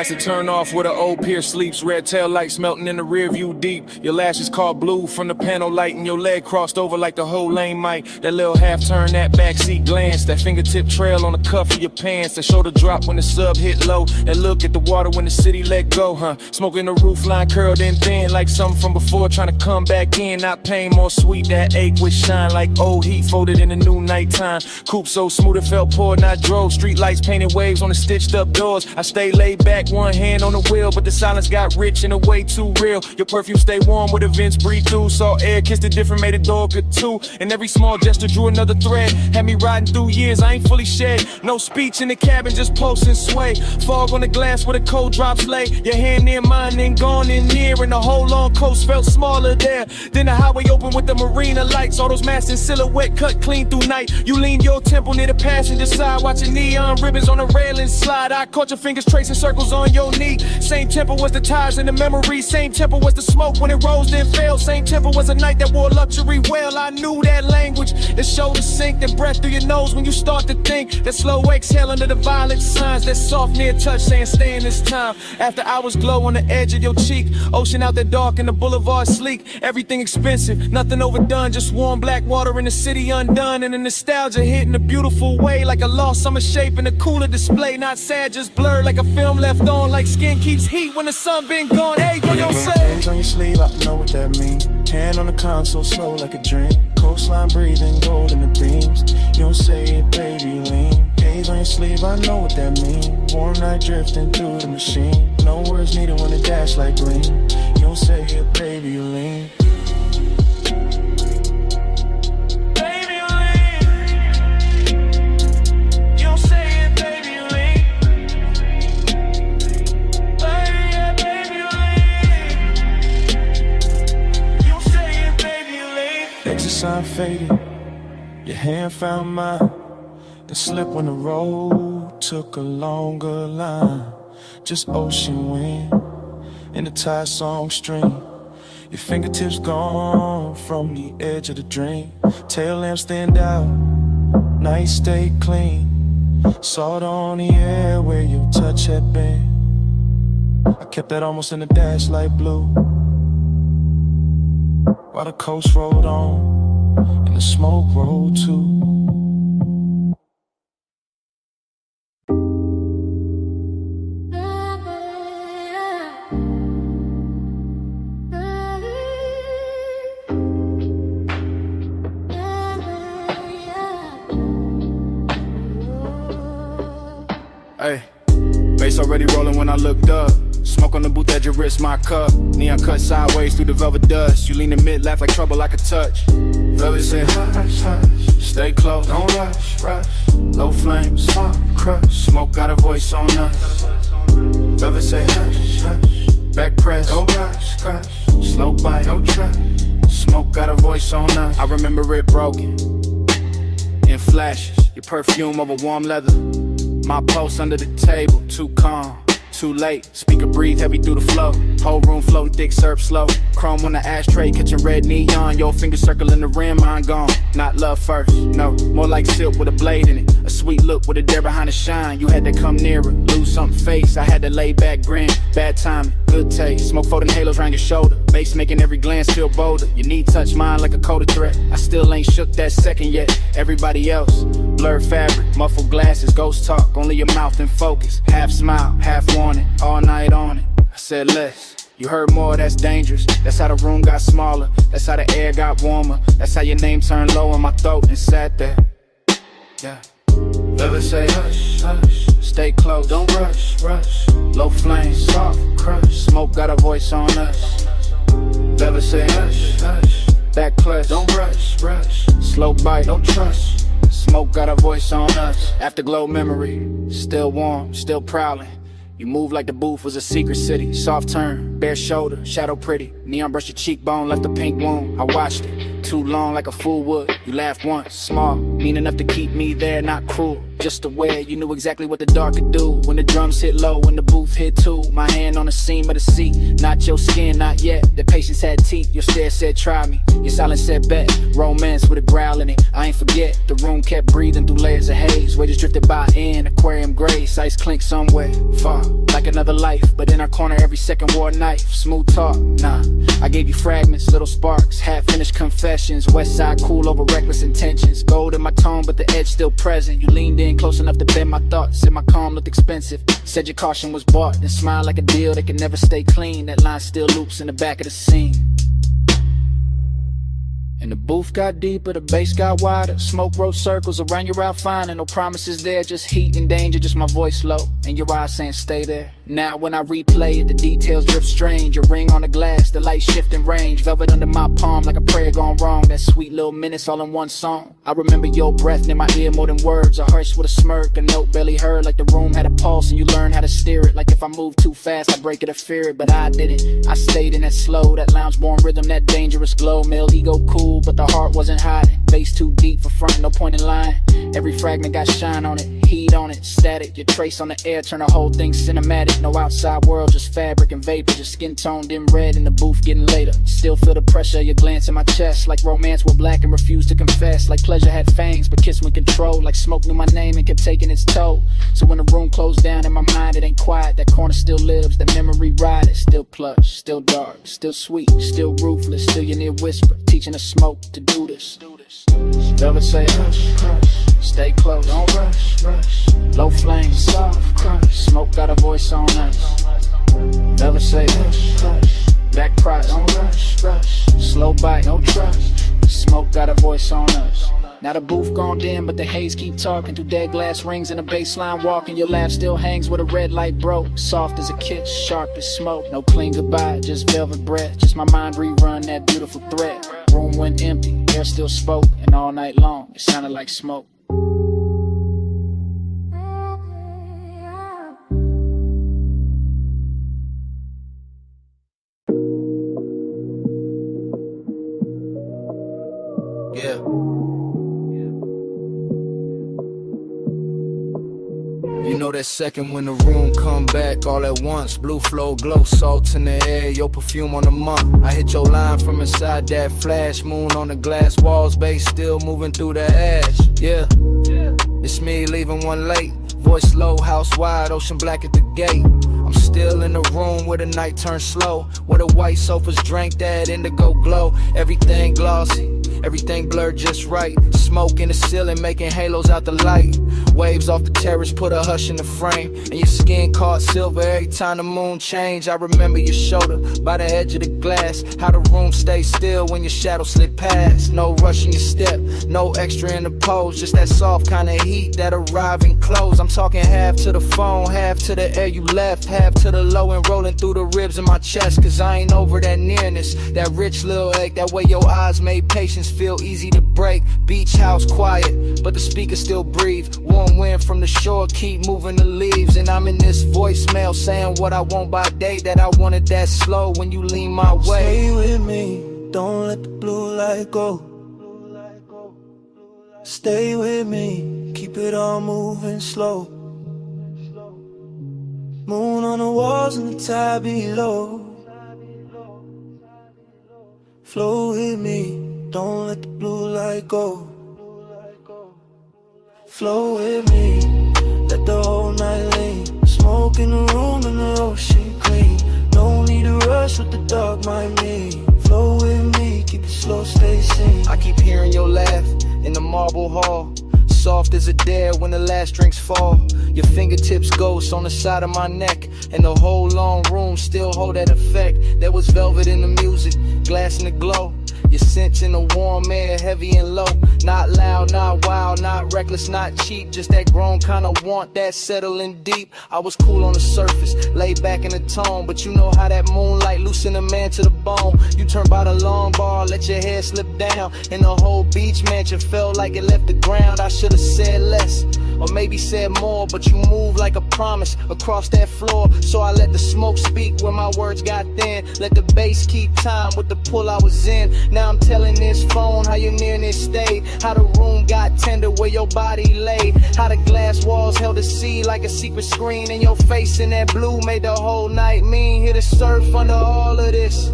Speaker 8: gas to turn off where the old pier sleeps. Red tail lights melting in the rear view deep. Your lashes called blue from the panel light, and your leg crossed over like the whole lane might. That little half turn, that backseat glance, that fingertip trail on the cuff of your pants, that shoulder drop when the sub hit low, that look at the water when the city let go, huh? Smoking the roof line curled in thin like something from before, trying to come back in. Not pain, more sweet, that ache with shine like old heat folded in the new nighttime. Coupe so smooth it felt poor, and I drove. Street lights painted waves on the stitched up doors. I stayed laid back, one hand on the wheel, but the silence got rich in a way too real. Your perfume stay warm where the vents breathe through. Saw air, kissed it different, made a door good too. And every small gesture drew another thread. Had me riding through years, I ain't fully shed. No speech in the cabin, just pulse and sway. Fog on the glass where the cold drops lay. Your hand near mine, then gone in near, and the whole long coast felt smaller there. Then the highway opened with the marina lights. All those masts in silhouette cut clean through night. You leaned your temple near the passenger side, watching neon ribbons on the railing slide. I caught your fingers tracing circles on your knee. Same tempo was the tires in the memory. Same tempo was the smoke when it rose then fell. Same tempo was a night that wore luxury well. I knew that language, that shoulder sink, that breath through your nose when you start to think. That slow exhale under the violent signs. That soft near touch saying stay in this time. After hours glow on the edge of your cheek. Ocean out there dark and the boulevard sleek. Everything expensive, nothing overdone. Just warm black water in the city undone. And the nostalgia hit in a beautiful way, like a lost summer shape in a cooler display. Not sad, just blurred like a film left on. Like skin keeps heat when the sun been gone. Hey, what you say?
Speaker 12: Hands on your sleeve, I know what that means. Hand on the console, slow like a dream. Coastline breathing, gold in the beams. You don't say it, baby, lean. Haze on your sleeve, I know what that means. Warm night drifting through the machine. No words needed when it dash like green. You don't say it, baby, lean. Sign faded, your hand found mine. The slip when the road took a longer line. Just ocean wind in the Thai song stream. Your fingertips gone from the edge of the dream. Tail lamps stand out, night stay clean. Salt on the air where your touch had been. I kept that almost in the dash light blue, while the coast rolled on and the smoke rolled too.
Speaker 7: Hey, bass already rolling when I looked up. Smoke on the booth at your wrist, my cup. Neon cut sideways through the velvet dust. You lean in mid, laugh like trouble I could touch. Velvet say hush, hush. Stay close, don't rush, rush. Low flame, soft crush. Smoke got a voice on us. Velvet say hush, hush. Back press, don't rush, crush. Slow bite, don't trust. Smoke got a voice on us. I remember it broken in flashes. Your perfume over warm leather. My pulse under the table, too calm. Too late, speaker breathe heavy through the flow. Whole room floating thick, serve slow. Chrome on the ashtray, catching red neon. Your finger circling the rim, mine gone. Not love first, no, more like silk with a blade in it. A sweet look with a dare behind the shine. You had to come nearer, lose something face. I had to lay back, grin, bad timing, good taste. Smoke floating halos around your shoulder. Bass making every glance feel bolder. Your knee touch mine like a coded threat. I still ain't shook that second yet. Everybody else, blurred fabric, muffled glasses, ghost talk. Only your mouth in focus. Half smile, half warning, all night on it. I said less. You heard more, that's dangerous. That's how the room got smaller. That's how the air got warmer. That's how your name turned low in my throat and sat there. Yeah. Velvet say hush, hush. Stay close, don't rush, rush. Low flame, soft crush. Smoke got a voice on us. Velvet say hush, hush. Back clutch, don't rush, rush. Slow bite, don't trust. Smoke got a voice on us. Afterglow memory, still warm, still prowling. You move like the booth was a secret city. Soft turn, bare shoulder, shadow pretty. Neon brush your cheekbone, left a pink wound. I watched it, too long like a fool would. You laughed once, small, mean enough to keep me there, not cruel. Just aware, you knew exactly what the dark could do. When the drums hit low, when the booth hit too. My hand on the seam of the seat, not your skin, not yet. The patience had teeth, your stare said try me. Your silence said bet, romance with a growl in it. I ain't forget forget. The room kept breathing through layers of haze. Waiters drifted by in aquarium grace. Ice clink somewhere far, like another life. But in our corner every second wore a knife. Smooth talk, nah. I gave you fragments, little sparks, half-finished confessions. West side cool over reckless intentions. Gold in my tone, but the edge still present. You leaned in close enough to bend my thoughts. Said my calm looked expensive. Said your caution was bought. Then smiled like a deal that can never stay clean. That line still loops in the back of the scene. And the booth got deeper, the bass got wider. Smoke wrote circles around your outfinding. No promises there, just heat and danger, just my voice low and your eyes saying stay there. Now when I replay it, the details drift strange. Your ring on the glass, the light shifting range. Velvet under my palm like a prayer gone wrong. That sweet little minutes all in one song. I remember your breath in my ear more than words. A hush with a smirk, a note barely heard. Like the room had a pulse and you learned how to steer it. Like if I moved too fast, I'd break it or fear it. But I didn't, I stayed in that slow, that lounge-born rhythm, that dangerous glow. Male ego cool, but the heart wasn't hiding. Bass too deep for front, no point in lying. Every fragment got shine on it, heat on it, static. Your trace on the air, turn the whole thing cinematic. No outside world, just fabric and vapor. Just skin toned in red in the booth getting later. Still feel the pressure of your glance in my chest. Like romance were black and refused to confess. Like pleasure had fangs but kiss with control. Like smoke knew my name and kept taking its toll. So when the room closed down in my mind, it ain't quiet. That corner still lives, that memory ride. It's still plush, still dark, still sweet, still ruthless. Still your near whisper, teaching the smoke to do this. Velvet say hush, hush, stay close, don't rush, rush. Low flame, soft crush, smoke got a voice on us. Velvet say hush, hush, back price, don't rush, rush. Slow bite, no trust, smoke got a voice on us. Now the booth gone dim, but the haze keep talking through dead glass rings and a baseline walking. Your laugh still hangs where the red light broke. Soft as a kiss, sharp as smoke. No clean goodbye, just velvet breath. Just my mind rerun that beautiful thread. Room went empty, air still spoke, and all night long it sounded like smoke. Yeah. You know that second when the room come back all at once. Blue flow, glow, salt in the air, your perfume on the month. I hit your line from inside that flash. Moon on the glass walls, bass still moving through the ash. Yeah, it's me leaving one late. Voice low, house wide, ocean black at the gate. I'm still in the room where the night turns slow. Where the white sofas drank that indigo glow. Everything glossy, everything blurred just right. Smoke in the ceiling making halos out the light. Waves off the terrace put a hush in the frame. And your skin caught silver every time the moon changed. I remember your shoulder by the edge of the glass. How the room stayed still when your shadow slid past. No rush in your step, no extra in the pose. Just that soft kind of heat that arrive and close. I'm talking half to the phone, half to the air you left, half to the low and rolling through the ribs in my chest. Cause I ain't over that nearness, that rich little ache. That way your eyes made patience feel easy to break. Beach house quiet, but the speakers still breathe. Warm wind from the shore keep moving the leaves. And I'm in this voicemail saying what I want by day. That I wanted that slow when you lean my way.
Speaker 12: Stay with me, don't let the blue light go. Stay with me, keep it all moving slow. Moon on the walls and the tide below. Flow with me, don't let the blue light go. Flow with me, let the whole night lean. Smoke in the room and the ocean clean. No need to rush with the dark mind me. Flow with me, keep it slow, stay sane.
Speaker 7: I keep hearing your laugh in the marble hall. Soft as a dare when the last drinks fall. Your fingertips ghost on the side of my neck. And the whole long room still hold that effect. There was velvet in the music, glass in the glow. Your scent in the warm air, heavy and low. Not loud, not wild, not reckless, not cheap. Just that grown kind of want, that settling deep. I was cool on the surface, laid back in the tone. But you know how that moonlight loosen a man to the bone. You turn by the long bar, let your hair slip down. And the whole beach mansion felt like it left the ground. I should've said less, or maybe said more. But you moved like a promise across that floor. So I let the smoke speak when my words got thin. Let the bass keep time with the pull I was in. Now I'm telling this phone how your nearness stayed. How the room got tender where your body laid. How the glass walls held the sea like a secret screen. And your face in that blue made the whole night mean. Hear the surf under all of this.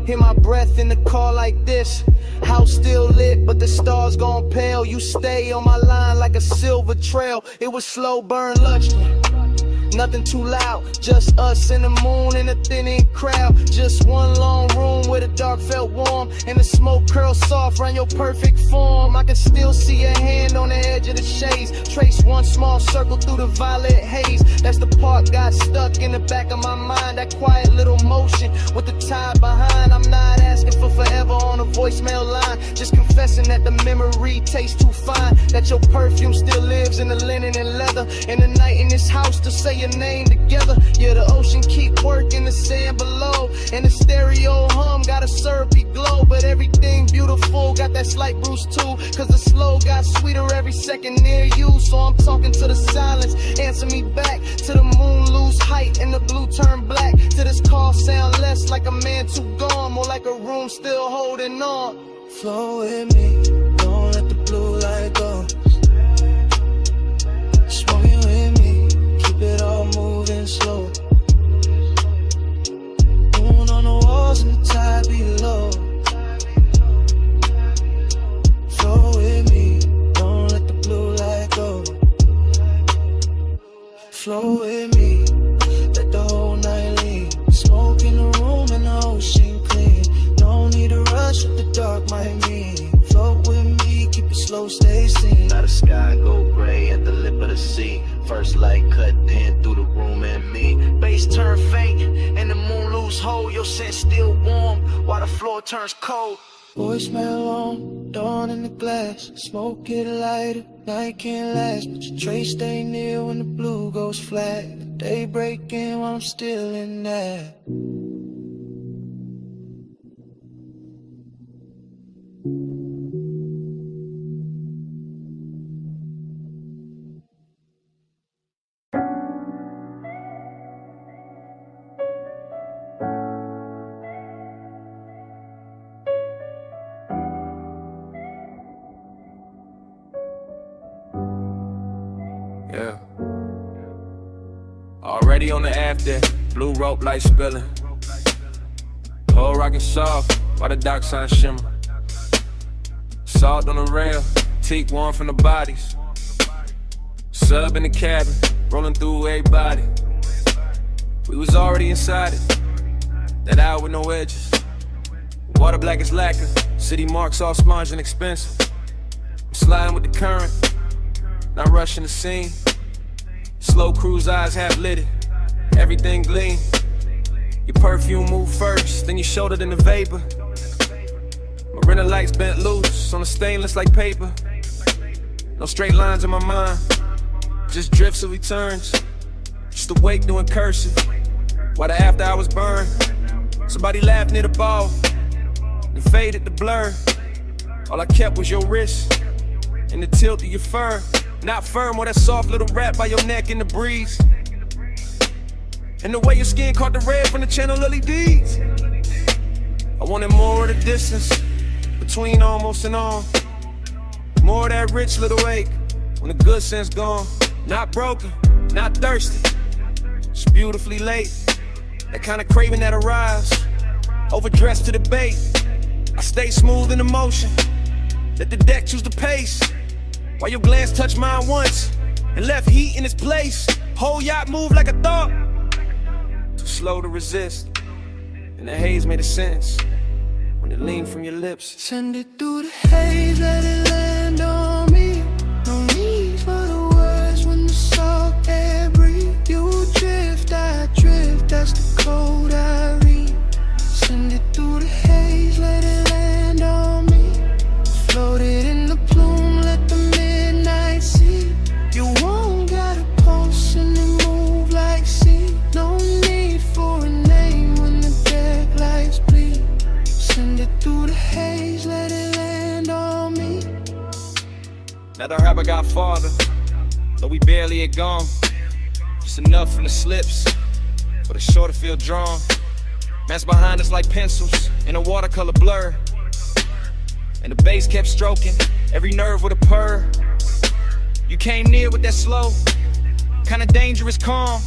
Speaker 7: Hear my breath in the car like this.
Speaker 12: House still lit, but the stars gone pale. You stay on my line like a silver trail. It was slow burn luxury. Nothing too loud, just us and the moon and a thinning crowd. Just one long room where the dark felt warm and the smoke curled soft around your perfect form. I can still see your hand on the edge of the shades. Trace one small circle through the violet haze. That's the part got stuck in the back of my mind. That quiet little motion with the tide behind. I'm not asking for forever on a voicemail line, just confessing that the memory tastes too fine. That your perfume still lives in the linen and leather. And the night in this house to say your name together. Yeah, the ocean keep working, the sand below, and the stereo hum got a syrupy glow. But everything beautiful got that slight bruise too, cause the slow got sweeter every second near you. So I'm talking to the silence, answer me back. To the moon lose height and the blue turn black. To this call sound less like a man too gone, more like a room still holding on. Flow with me, don't let the blue light go. Smoking with me, keep it all moving slow. Moon on the walls and the tide below. Flow with me, don't let the blue light go. Flow with me, let the whole night lean. Smoke in the room and the ocean clean. No need to rush what the dark might mean. Float with me, keep it slow, stay seen.
Speaker 13: Now the sky go gray at the lip of the sea. First light cut in through the room and me.
Speaker 12: Bass turn faint and the moon lose hold. Your scent still warm while the floor turns cold. Voicemail on, dawn in the glass. Smoke it lighter, night can't last. But your trace stay near when the blue goes flat. The day breaking while I'm still in that.
Speaker 8: Yeah. Already on the after, blue rope light spilling. Whole rockin' soft, while the dock sign shimmer. Salt on the rail, teak warm from the bodies. Sub in the cabin, rolling through everybody. We was already inside it, that hour with no edges. Water black as lacquer, city marks all sponge and expensive. I'm sliding with the current, not rushing the scene. Slow cruise eyes half lit it, everything gleam. Your perfume move first, then you shoulder in the vapor. Marina lights bent loose on the stainless like paper. No straight lines in my mind, just drifts and returns. Just awake doing cursive, while the after hours burn. Somebody laughed near the ball, and faded the blur. All I kept was your wrist, and the tilt of your fur. Not firm or that soft little wrap by your neck in the breeze. And the way your skin caught the red from the channel LEDs. I wanted more of the distance between almost and on. More of that rich little ache when the good sense gone. Not broken, not thirsty, just beautifully late. That kind of craving that arrives, overdressed to the bait. I stay smooth in the motion, let the deck choose the pace. While your glance touched mine once and left heat in its place. Whole yacht moved like a thought, too slow to resist. And the haze made a sense when it leaned from your lips.
Speaker 12: Send it through the haze, let it land on me. No need for the words when the salt air breathe. You drift, I drift, that's the code I read. Send it through the haze, let it land on me. Floated in the plume, let the midnight see. You won't got a pulse and it move like sea. No need for a name when the deck lights bleed. Send it through the haze, let it land on me.
Speaker 8: Now the rapper got farther, though we barely had gone. Just enough from the slips for the shore to feel drawn. Man's behind us like pencils in a watercolor blur. And the bass kept stroking every nerve with a purr. You came near with that slow, kinda dangerous calm.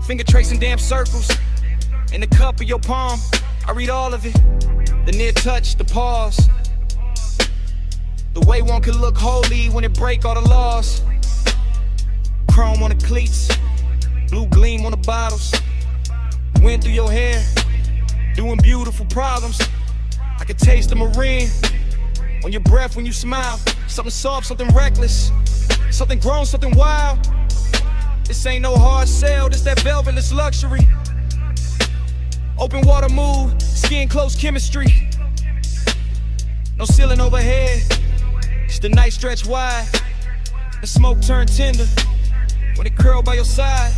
Speaker 8: Finger tracing damn circles in the cup of your palm. I read all of it, the near touch, the pause,
Speaker 6: The way one can look holy when it break all the laws. Chrome on the cleats, blue gleam on the bottles. Wind through your hair, doing beautiful problems. I can taste the marine on your breath when you smile. Something soft, something reckless, something grown, something wild. This ain't no hard sell, this that velvetless luxury. Open water move, skin close chemistry. No ceiling overhead, it's the night stretch wide. The smoke turn tender when it curl by your side.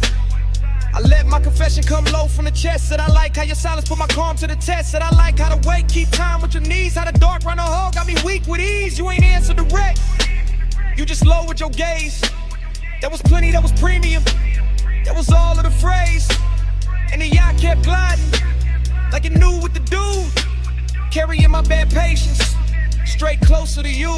Speaker 6: I let my confession come low from the chest. Said I like how your silence put my calm to the test. Said I like how the weight keep time with your knees. How the dark run a hole got me weak with ease. You ain't answer direct, you just low with your gaze. That was plenty, that was premium. That was all of the phrase. And the yacht kept gliding like it knew what to do. Carrying my bad patience straight closer to you.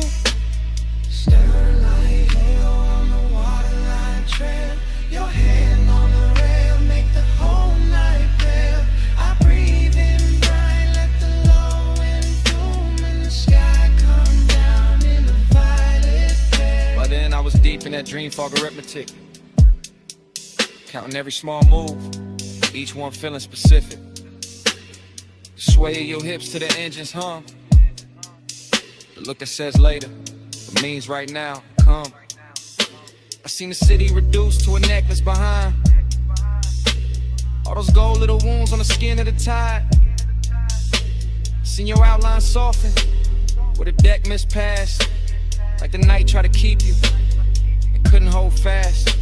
Speaker 12: Staring like hell on the waterline trail. Your hand on the rail, make the whole night pale. I breathe in bright, let the low end boom in the sky come down in a violet flare.
Speaker 6: By then I was deep in that dream fog arithmetic, counting every small move, each one feeling specific. Sway your hips to the engine's hum. The look that says later, but means right now, come. I seen the city reduced to a necklace behind. All those gold little wounds on the skin of the tide. Seen your outline soften, where the deck mispassed. Like the night tried to keep you, and couldn't hold fast.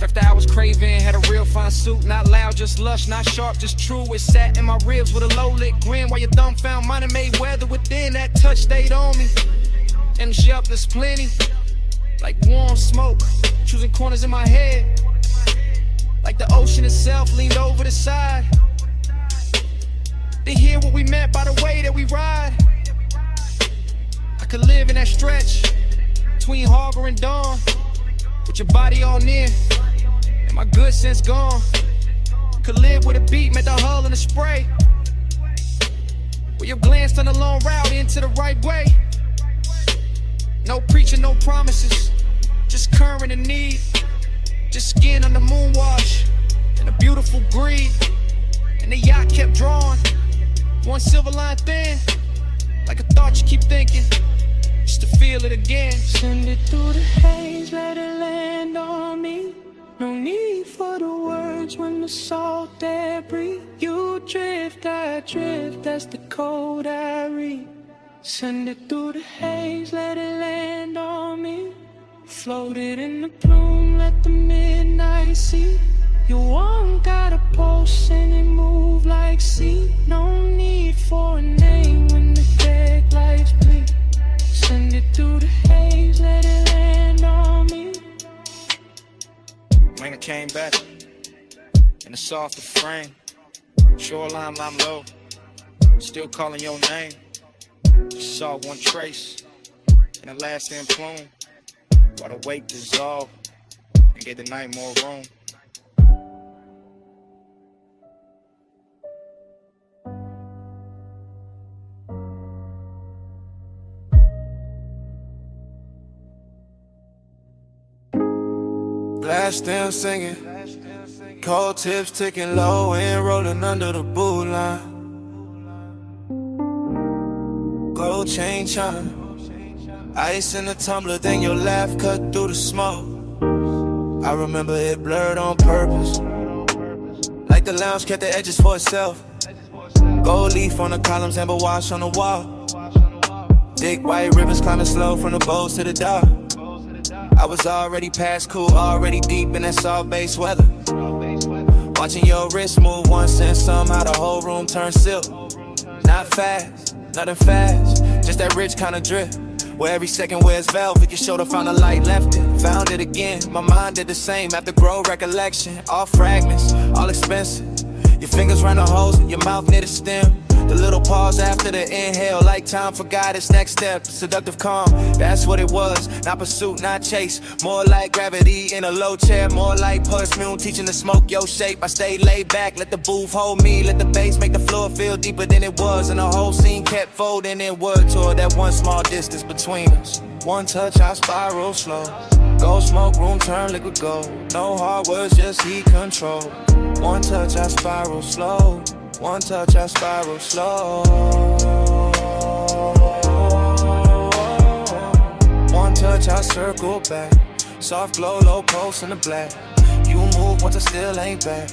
Speaker 6: After I was craving, had a real fine suit. Not loud, just lush, not sharp, just true. It sat in my ribs with a low-lit grin. While your thumb found mine and made weather within. That touch stayed on me, and up there's plenty. Like warm smoke, choosing corners in my head. Like the ocean itself leaned over the side to hear what we meant by the way that we ride. I could live in that stretch between harbor and dawn, with your body all near and my good sense gone. Could live with a beat, met the hull and the spray, where your glance turned a long route into the right way. No preaching, no promises, just current and need. Just skin on the moon wash and a beautiful greed. And the yacht kept drawing, one silver line thin, like a thought you keep thinking, just to feel it again.
Speaker 12: Send it through the haze, let it land on me. No need for the words when the salt air breathe. You drift, I drift, that's the code I read. Send it through the haze, let it land on me. Floated in the plume, let the midnight see. You won't got a pulse and it move like sea. No need for a name when the dead lights bleed. Send it through the haze, let it land on me.
Speaker 6: When I came back in a softer frame, shoreline I'm low, still calling your name. Just saw one trace in the last end plume, while the wake dissolved and gave the night more room.
Speaker 12: Blast them singing, cold tips ticking low and rolling under the boot line. Gold chain chime, ice in the tumbler, then your laugh cut through the smoke. I remember it blurred on purpose, like the lounge kept the edges for itself. Gold leaf on the columns, amber wash on the wall. Thick white rivers climbing slow from the bows to the dock. I was already past cool, already deep in that soft base weather. Watching your wrist move once and somehow the whole room turned silk. Not fast, nothing fast, just that rich kind of drift, where every second wears velvet. Your shoulder found a light, left it, found it again. My mind did the same after grow recollection. All fragments, all expensive. Your fingers round the holes, your mouth near the stem.
Speaker 6: The little pause after the inhale, like time forgot its next step. Seductive calm, that's what it was. Not pursuit, not chase. More like gravity in a low chair. More like perfume, teaching to smoke your shape. I stayed laid back, let the booth hold me. Let the bass make the floor feel deeper than it was. And the whole scene kept folding inward toward that one small distance between us. One touch, I spiral slow. Go smoke room, turn liquid gold. No hard words, just heat control. One touch, I spiral slow. One touch, I spiral slow. One touch, I circle back. Soft glow, low pulse in the black. You move once I still ain't back.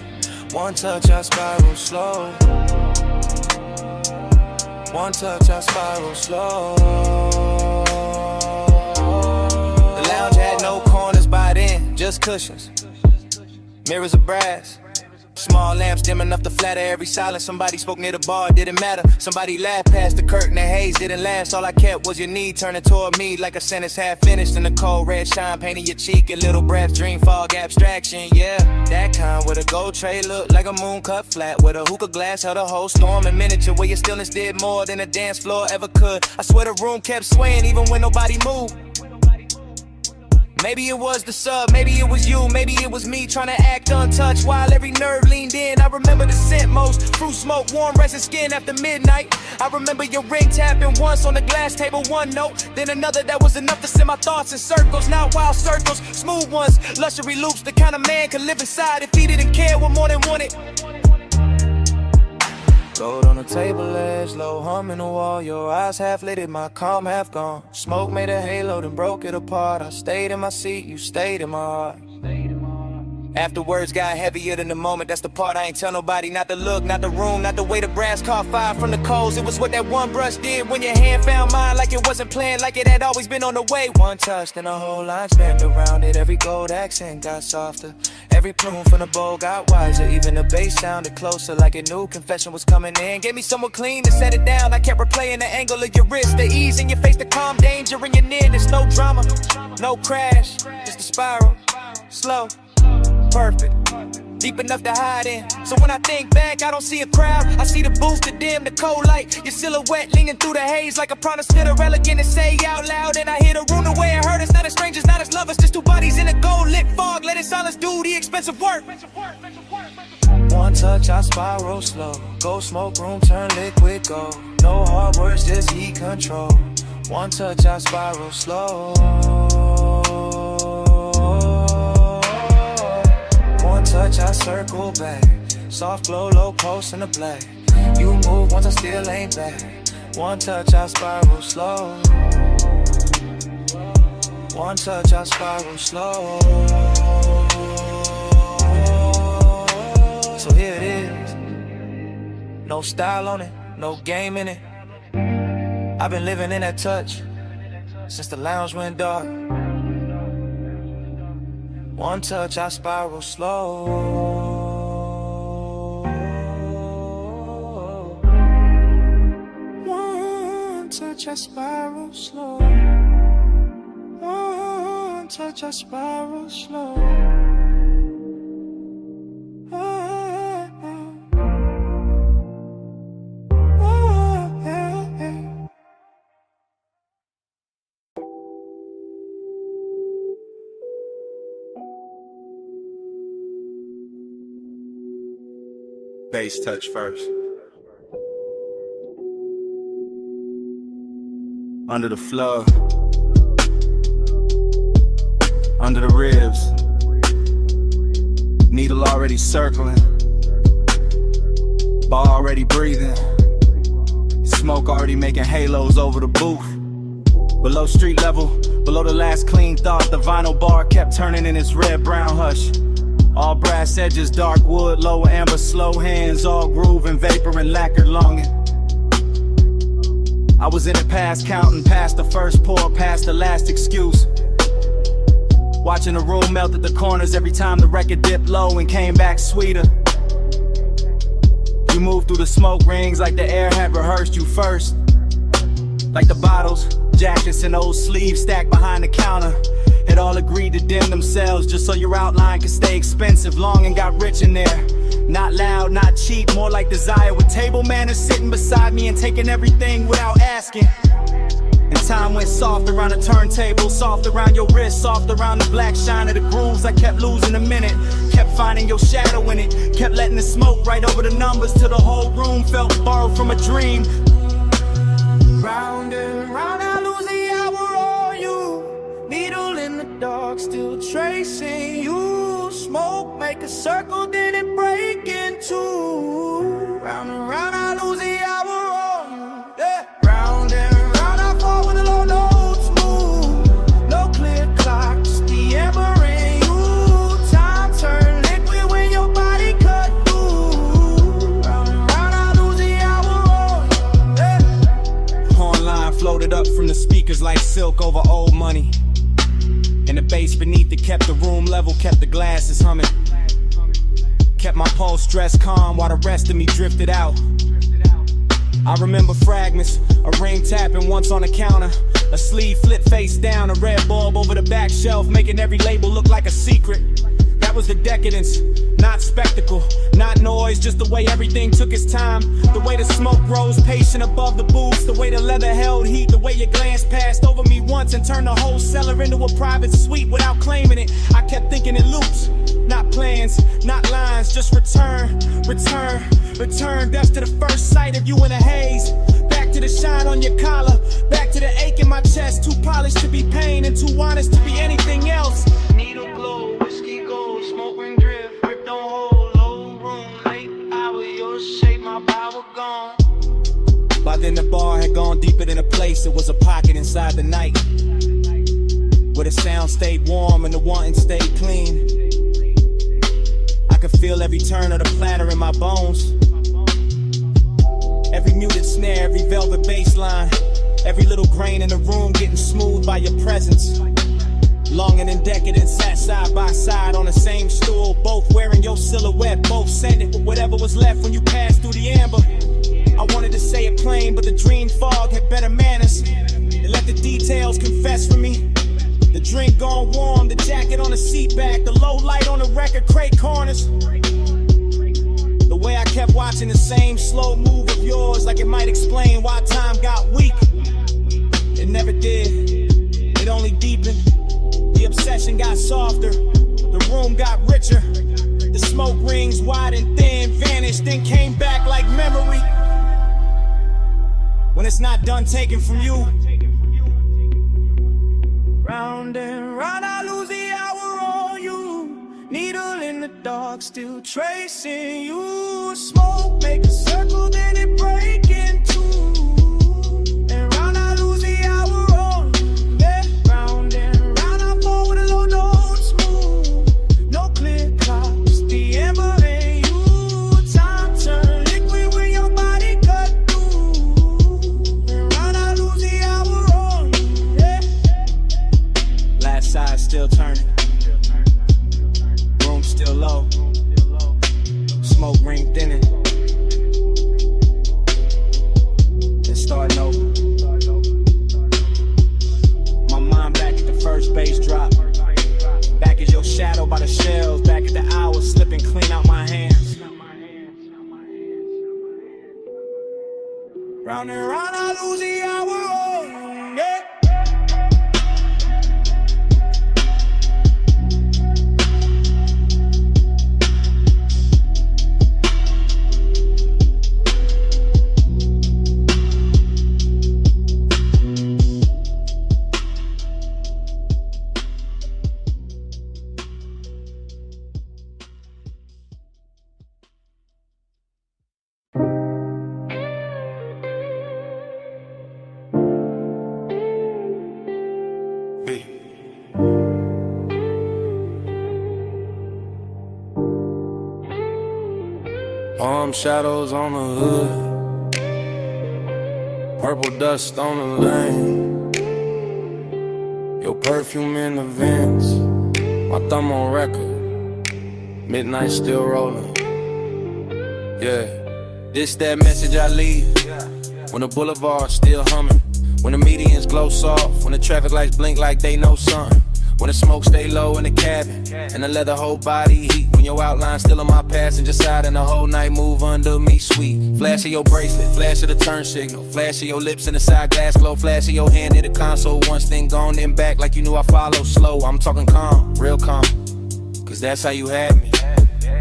Speaker 6: One touch, I spiral slow. One touch, I spiral slow. The lounge had no corners by then, just cushions. Mirrors of brass. Small lamps dim enough to flatter every silence. Somebody spoke near the bar, it didn't matter. Somebody laughed past the curtain, the haze didn't last. All I kept was your knee turning toward me like a sentence half finished. And the cold red shine painting your cheek. A little breath, dream fog, abstraction, yeah. That kind with a gold tray looked like a moon cut flat. With a hookah glass held a whole storm in miniature. Where your stillness did more than a dance floor ever could. I swear the room kept swaying even when nobody moved. Maybe it was the sub, maybe it was you, maybe it was me trying to act untouched while every nerve leaned in. I remember the scent most, fruit smoke, warm resting skin after midnight. I remember your ring tapping once on the glass table, one note, then another that was enough to send my thoughts in circles. Not wild circles, smooth ones, luxury loops, the kind of man could live inside if he didn't care what more than wanted. Gold on the table edge, low hum in the wall. Your eyes half lit, my calm half gone. Smoke made a halo, then broke it apart. I stayed in my seat, you stayed in my heart. After words got heavier than the moment, that's the part I ain't tell nobody. Not the look, not the room, not the way the brass caught fire from the coals. It was what that one brush did when your hand found mine. Like it wasn't planned, like it had always been on the way. One touch, then the whole line spanned around it. Every gold accent got softer. Every plume from the bowl got wiser. Even the bass sounded closer, like a new confession was coming in. Gave me someone clean to set it down. I kept replaying the angle of your wrist, the ease in your face, the calm danger in your nearness. No drama, no crash, just a spiral, slow. Perfect, deep enough to hide in. So when I think back, I don't see a crowd. I see the booth, the dim, the cold light. Your silhouette leaning through the haze like a promise to the elegant and say out loud. And I hear the room the way it hurt us. Not as strangers, not as lovers, just two bodies in a gold lit fog. Let it silence do the expensive work. One touch, I spiral slow. Go smoke room, turn liquid gold. No hard words, just heat control. One touch, I spiral slow. One touch, I circle back. Soft glow, low pulse in the black. You move once I still ain't back. One touch, I spiral slow. One touch, I spiral slow. So here it is. No style on it, no game in it. I've been living in that touch since the lounge went dark. One touch, I spiral slow. One touch, I spiral slow. One touch, I spiral slow.
Speaker 14: Bass touch first. Under the floor, under the ribs, needle already circling, bar already breathing, smoke already making halos over the booth. Below street level, below the last clean thought, the vinyl bar kept turning in its red-brown hush. All brass edges, dark wood, lower amber, slow hands, all groove and vapor and lacquered longing. I was in it past counting, past the first pour, past the last excuse. Watching the room melt at the corners every time the record dipped low and came back sweeter. You moved through the smoke rings like the air had rehearsed you first. Like the bottles, jackets and old sleeves stacked behind the counter. had all agreed to dim themselves just so your outline could stay expensive. Long and got rich in there. Not loud, not cheap, more like desire. With table manners sitting beside me and taking everything without asking. And time went soft around the turntable, soft around your wrist, soft around the black shine of the grooves. I kept losing a minute, kept finding your shadow in it, kept letting the smoke right over the numbers till the whole room felt borrowed from a dream.
Speaker 12: Round and round, I lose the hour on you. Needle in the dark, still tracing you. Smoke, make a circle, then it break in two. Round and round, I lose the hour on you. Yeah. Round and round, I fall when the low notes move. No clear clock, just the ember in you. Time turn liquid when your body cut through. Round and round, I lose the hour on you. Yeah.
Speaker 14: Horn floated up from the speakers like silk over old money. And the bass beneath it kept the room level, kept the glasses humming. Kept my pulse dressed calm while the rest of me drifted out. I remember fragments, a ring tapping once on the counter, a sleeve flipped face down, a red bulb over the back shelf, making every label look like a secret. That was the decadence, not spectacle, not noise, just the way everything took its time. The way the smoke rose patient above the booths, the way the leather held heat, the way your glance passed over me once and turned the whole cellar into a private suite without claiming it. I kept thinking in loops, not plans, not lines, just return, return, return. Death to the first sight of you in a haze. Back to the shine on your collar, back to the ache in my chest. Too polished to be pain and too honest to be anything else.
Speaker 12: Needle glow, whiskey gold, smoke ring drift, grip don't hold, low room, late hour, your shape, my power gone.
Speaker 14: By then the bar had gone deeper than a place, it was a pocket inside the night, where the sound stayed warm and the wanting stayed clean. I could feel every turn of the platter in my bones, every muted snare, every velvet bass line, every little grain in the room getting smooth by your presence. Longing and decadent sat side by side on the same stool, both wearing your silhouette, both sending with whatever was left when you passed through the amber. I wanted to say it plain, but the dream fog had better manners. It let the details confess for me. The drink gone warm, the jacket on the seat back, the low light on the record crate corners. The way I kept watching the same slow move of yours, like it might explain why time got weak. It never did, it only deepened. The obsession got softer, the room got richer. The smoke rings wide and thin vanished, then came back like memory. When it's not done taken from you.
Speaker 12: Round and round, I lose the hour on you. Needle in the dark, still tracing you. Smoke, make a circle, then it break in two. And round, I lose the hour on you. Yeah. Round and round, I fall with a low notes move. No clear clock, just the ember in you. Time turn liquid when your body cut through. And round, I lose the hour on you. Yeah.
Speaker 14: Last side still turning, room still low, smoke ring thinning, then starting over. My mind back at the first bass drop, back as your shadow by the shelves, back at the hours slipping clean out my hands.
Speaker 12: Round and round, I lose the hour on you. Yeah.
Speaker 8: Palm shadows on the hood, purple dust on the lane, your perfume in the vents, my thumb on record, midnight still rolling. Yeah, this that message I leave, when the boulevard's still humming, when the medians glow soft, when the traffic lights blink like they know something. When the smoke stay low in the cabin, and the leather whole body heat. When your outline still on my passenger side, and the whole night move under me sweet. Flash of your bracelet, flash of the turn signal, flash of your lips in the side glass glow, flash of your hand in the console. Once thing gone, then back like you knew I follow slow. I'm talking calm, real calm, cause that's how you had me.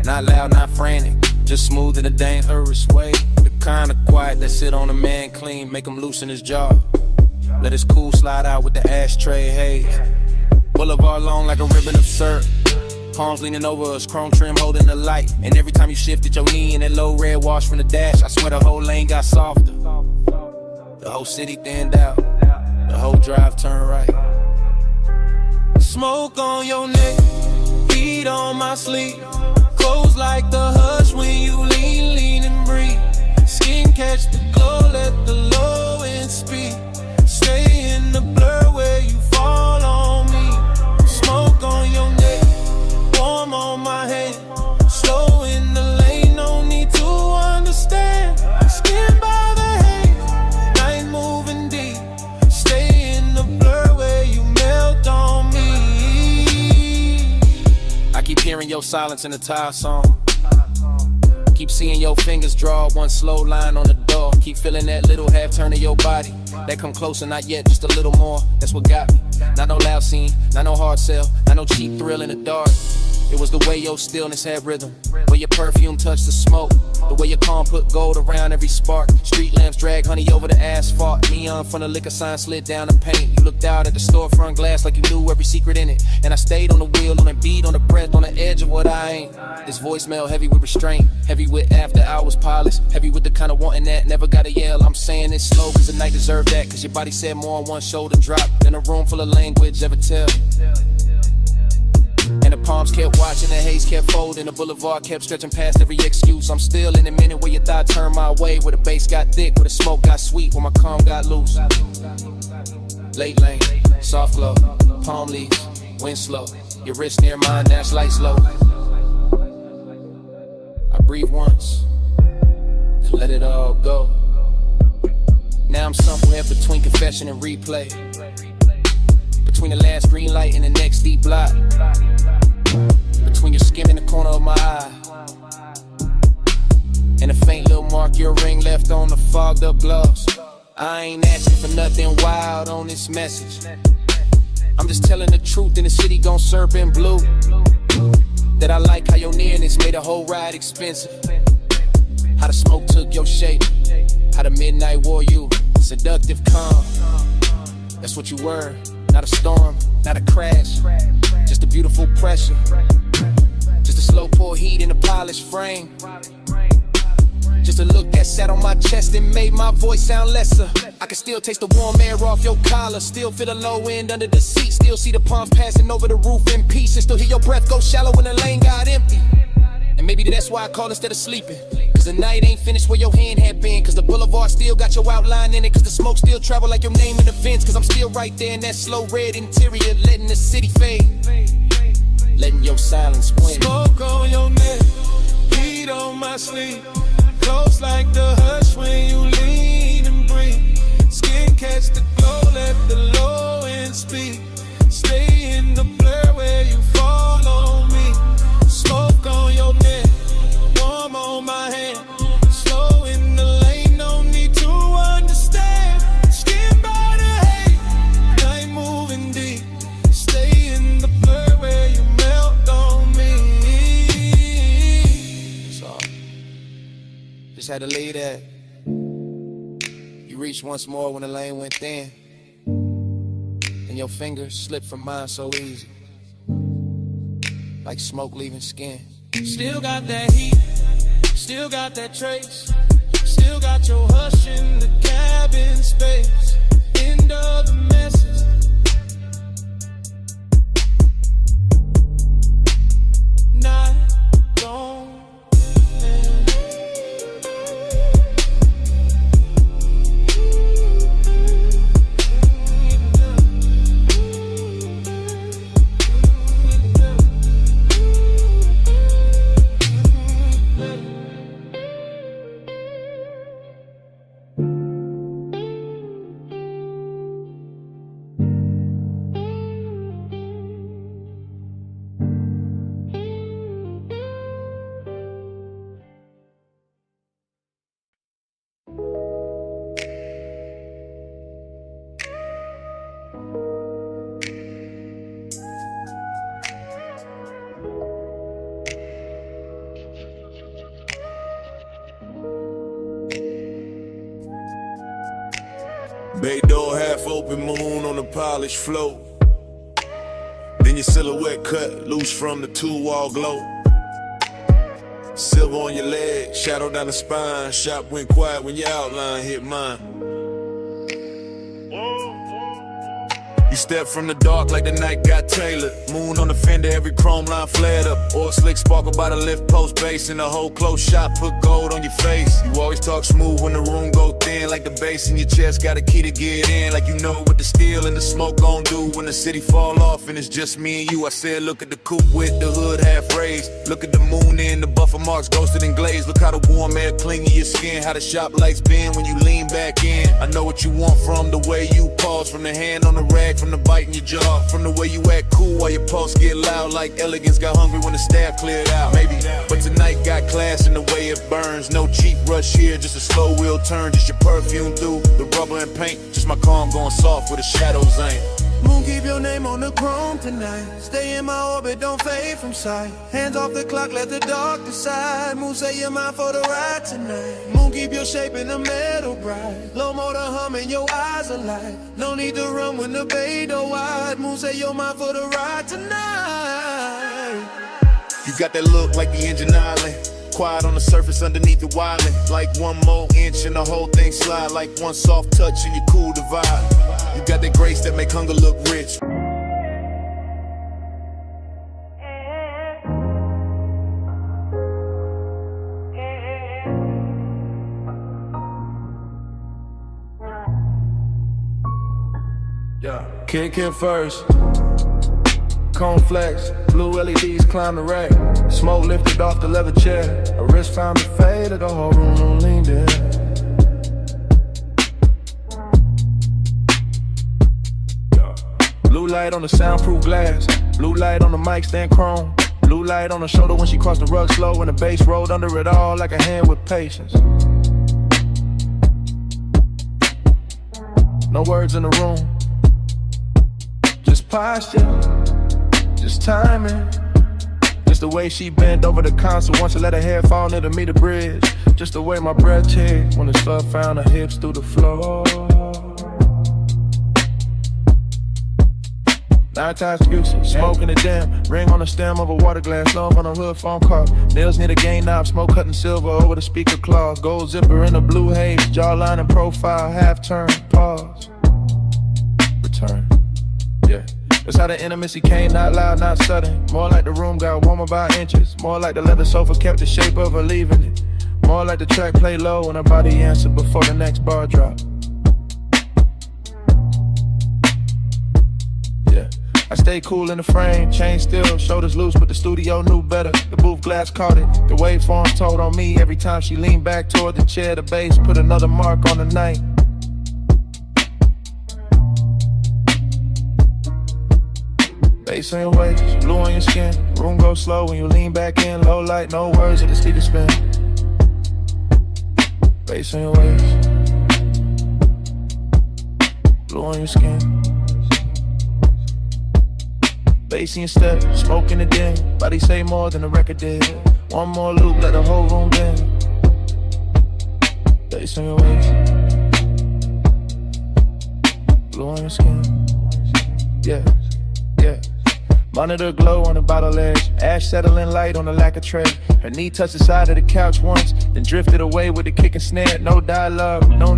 Speaker 8: Not loud, not frantic, just smooth in a dangerous way. The kind of quiet that sit on a man clean, make him loosen his jaw. Let his cool slide out with the ashtray haze. Boulevard long like a ribbon of syrup. Palms leaning over us, chrome trim holding the light. And every time you shifted your knee in that low red wash from the dash, I swear the whole lane got softer. The whole city thinned out, the whole drive turned right. Smoke on your neck, heat on my sleeve. Close like the hush when you lean, lean and breathe. Skin catch the glow, let the low end speed. Stay in the blur where you fall on me. Smoke on your neck, warm on my hand. Slow in the lane, no need to understand. Skin by the haze, night moving deep. Stay in the blur where you melt on me. I keep hearing your silence in the tire song. Keep seeing your fingers draw one slow line on the door. Keep feeling that little half turn of your body. That come closer, not yet, just a little more. That's what got me. Not no loud scene, not no hard sell, not no cheap thrill in the dark. It was the way your stillness had rhythm, where your perfume touched the smoke, the way your calm put gold around every spark. Street lamps drag honey over the asphalt. Neon from the liquor sign slid down the paint. You looked out at the storefront glass like you knew every secret in it. And I stayed on the wheel, on the beat, on the breath, on the edge of what I ain't. This voicemail heavy with restraint, heavy with after hours polish, heavy with the kind of wanting that never gotta yell. I'm saying it slow cause the night deserved that, cause your body said more on one shoulder drop than a room full of language ever tell. And the palms kept watching, the haze kept folding, the boulevard kept stretching past every excuse. I'm still in a minute where your thought turned my way, where the bass got thick, where the smoke got sweet, where my calm got loose. Late lane, soft glow, palm leaves, wind slow, your wrist near mine, dash light slow. I breathe once, and let it all go. Now I'm somewhere between confession and replay, between the last green light and the next deep block, between your skin and the corner of my eye, and a faint little mark your ring left on the fogged up gloss. I ain't asking for nothing wild on this message. I'm just telling the truth in the city gon' serve in blue. That I like how your nearness made the whole ride expensive. How the smoke took your shape, how the midnight wore you. Seductive calm, that's what you were. Not a storm, not a crash, just a beautiful pressure. Just a slow pour heat in a polished frame. Just a look that sat on my chest and made my voice sound lesser. I can still taste the warm air off your collar, still feel the low end under the seat, still see the palms passing over the roof in peace, and still hear your breath go shallow when the lane got empty. And maybe that's why I call instead of sleeping, cause the night ain't finished where your hand had been, cause the boulevard still got your outline in it, cause the smoke still travel like your name in the vents, cause I'm still right there in that slow red interior, letting the city fade, letting your silence win.
Speaker 12: Smoke on your neck, heat on my sleeve. Close like the hush when you lean and breathe. Skin catch the glow, let the low end speak. Stay in the blur where you fall on me. Smoke on your neck, warm on my hand. Slow in the lane, no need to understand. Skin by the hate, night moving deep. Stay in the blur where you melt on me.
Speaker 8: So, just had to leave that. You reached once more when the lane went thin, and your fingers slipped from mine so easy, like smoke leaving skin.
Speaker 12: Still got that heat, still got that trace. Still got your hush in the cabin space. End of the message. Not gone.
Speaker 1: Bay door half open, moon on the polished floor. Then your silhouette cut loose from the two-wall glow. Silver on your leg, shadow down the spine. Shop went quiet when your outline hit mine. You step from the dark like the night got tailored. Moon on the fender, every chrome line flared up. Oil slick sparkle by the lift post base. In the whole close shot, put gold on your face. You always talk smooth when the room go thin. Like the bass in your chest, got a key to get in. Like you know what the steel and the smoke gon' do when the city fall off and it's just me and you. I said look at the coupe with the hood half raised. Look at the moon in the buffer marks ghosted and glazed. Look how the warm air cling to your skin. How the shop lights bend when you lean back in. I know what you want from the way you pause. From the hand on the rag, from the bite in your jaw. From the way you act cool while your pulse get loud. Like elegance got hungry when the staff cleared out. Maybe, but tonight got class in the way it burns. No cheap rush here, just a slow wheel turn. Just your perfume through the rubber and paint. Just my calm going soft where the shadows ain't.
Speaker 12: Moon, keep your name on the chrome tonight. Stay in my orbit, don't fade from sight. Hands off the clock, let the dark decide. Moon, say you're mine for the ride tonight. Moon, keep your shape in the metal bright. Low motor humming, your eyes alight. No need to run when the bay door wide. Moon, say you're mine for the ride tonight.
Speaker 1: You got that look like the engine island. Quiet on the surface underneath the wildin'. Like one more inch and the whole thing slide. Like one soft touch and you cool the vibe. You got that grace that make hunger look rich.
Speaker 8: Yeah, kick it first. Cone flex, blue LEDs climb the rack. Smoke lifted off the leather chair. A wrist found to fade, the whole room on leaned in. Blue light on the soundproof glass. Blue light on the mic stand chrome. Blue light on the shoulder when she crossed the rug slow. And the bass rolled under it all like a hand with patience. No words in the room, just posture. Just timing, just the way she bent over the console once I let her hair fall near to meet the bridge. Just the way my breath checked when the slug found her hips through the floor. 9 times excuses, smoking the dim. Ring on the stem of a water glass, love on a hood phone car. Nails near the gain knob, smoke cutting silver over the speaker claws. Gold zipper in a blue haze, jawline and profile, half turn, pause. Return, yeah. That's how the intimacy came, not loud, not sudden. More like the room got warmer by inches. More like the leather sofa kept the shape of her leaving it. More like the track played low when her body answered before the next bar drop. Yeah, I stay cool in the frame, chain still, shoulders loose, but the studio knew better. The booth glass caught it, the waveform told on me. Every time she leaned back toward the chair, the bass put another mark on the night. Bass on your waist, blue on your skin. Room goes slow when you lean back in. Low light, no words at the speaker spin. Bass on your waist, blue on your skin. Bass in your step, smoke in the den. Body say more than the record did. One more loop, let the whole room bend. Bass on your waist, blue on your skin. Yeah, yeah. Monitor glow on the bottle edge. Ash settling light on the lacquer tray. Her knee touched the side of the couch once, then drifted away with the kick and snare. No dialogue, no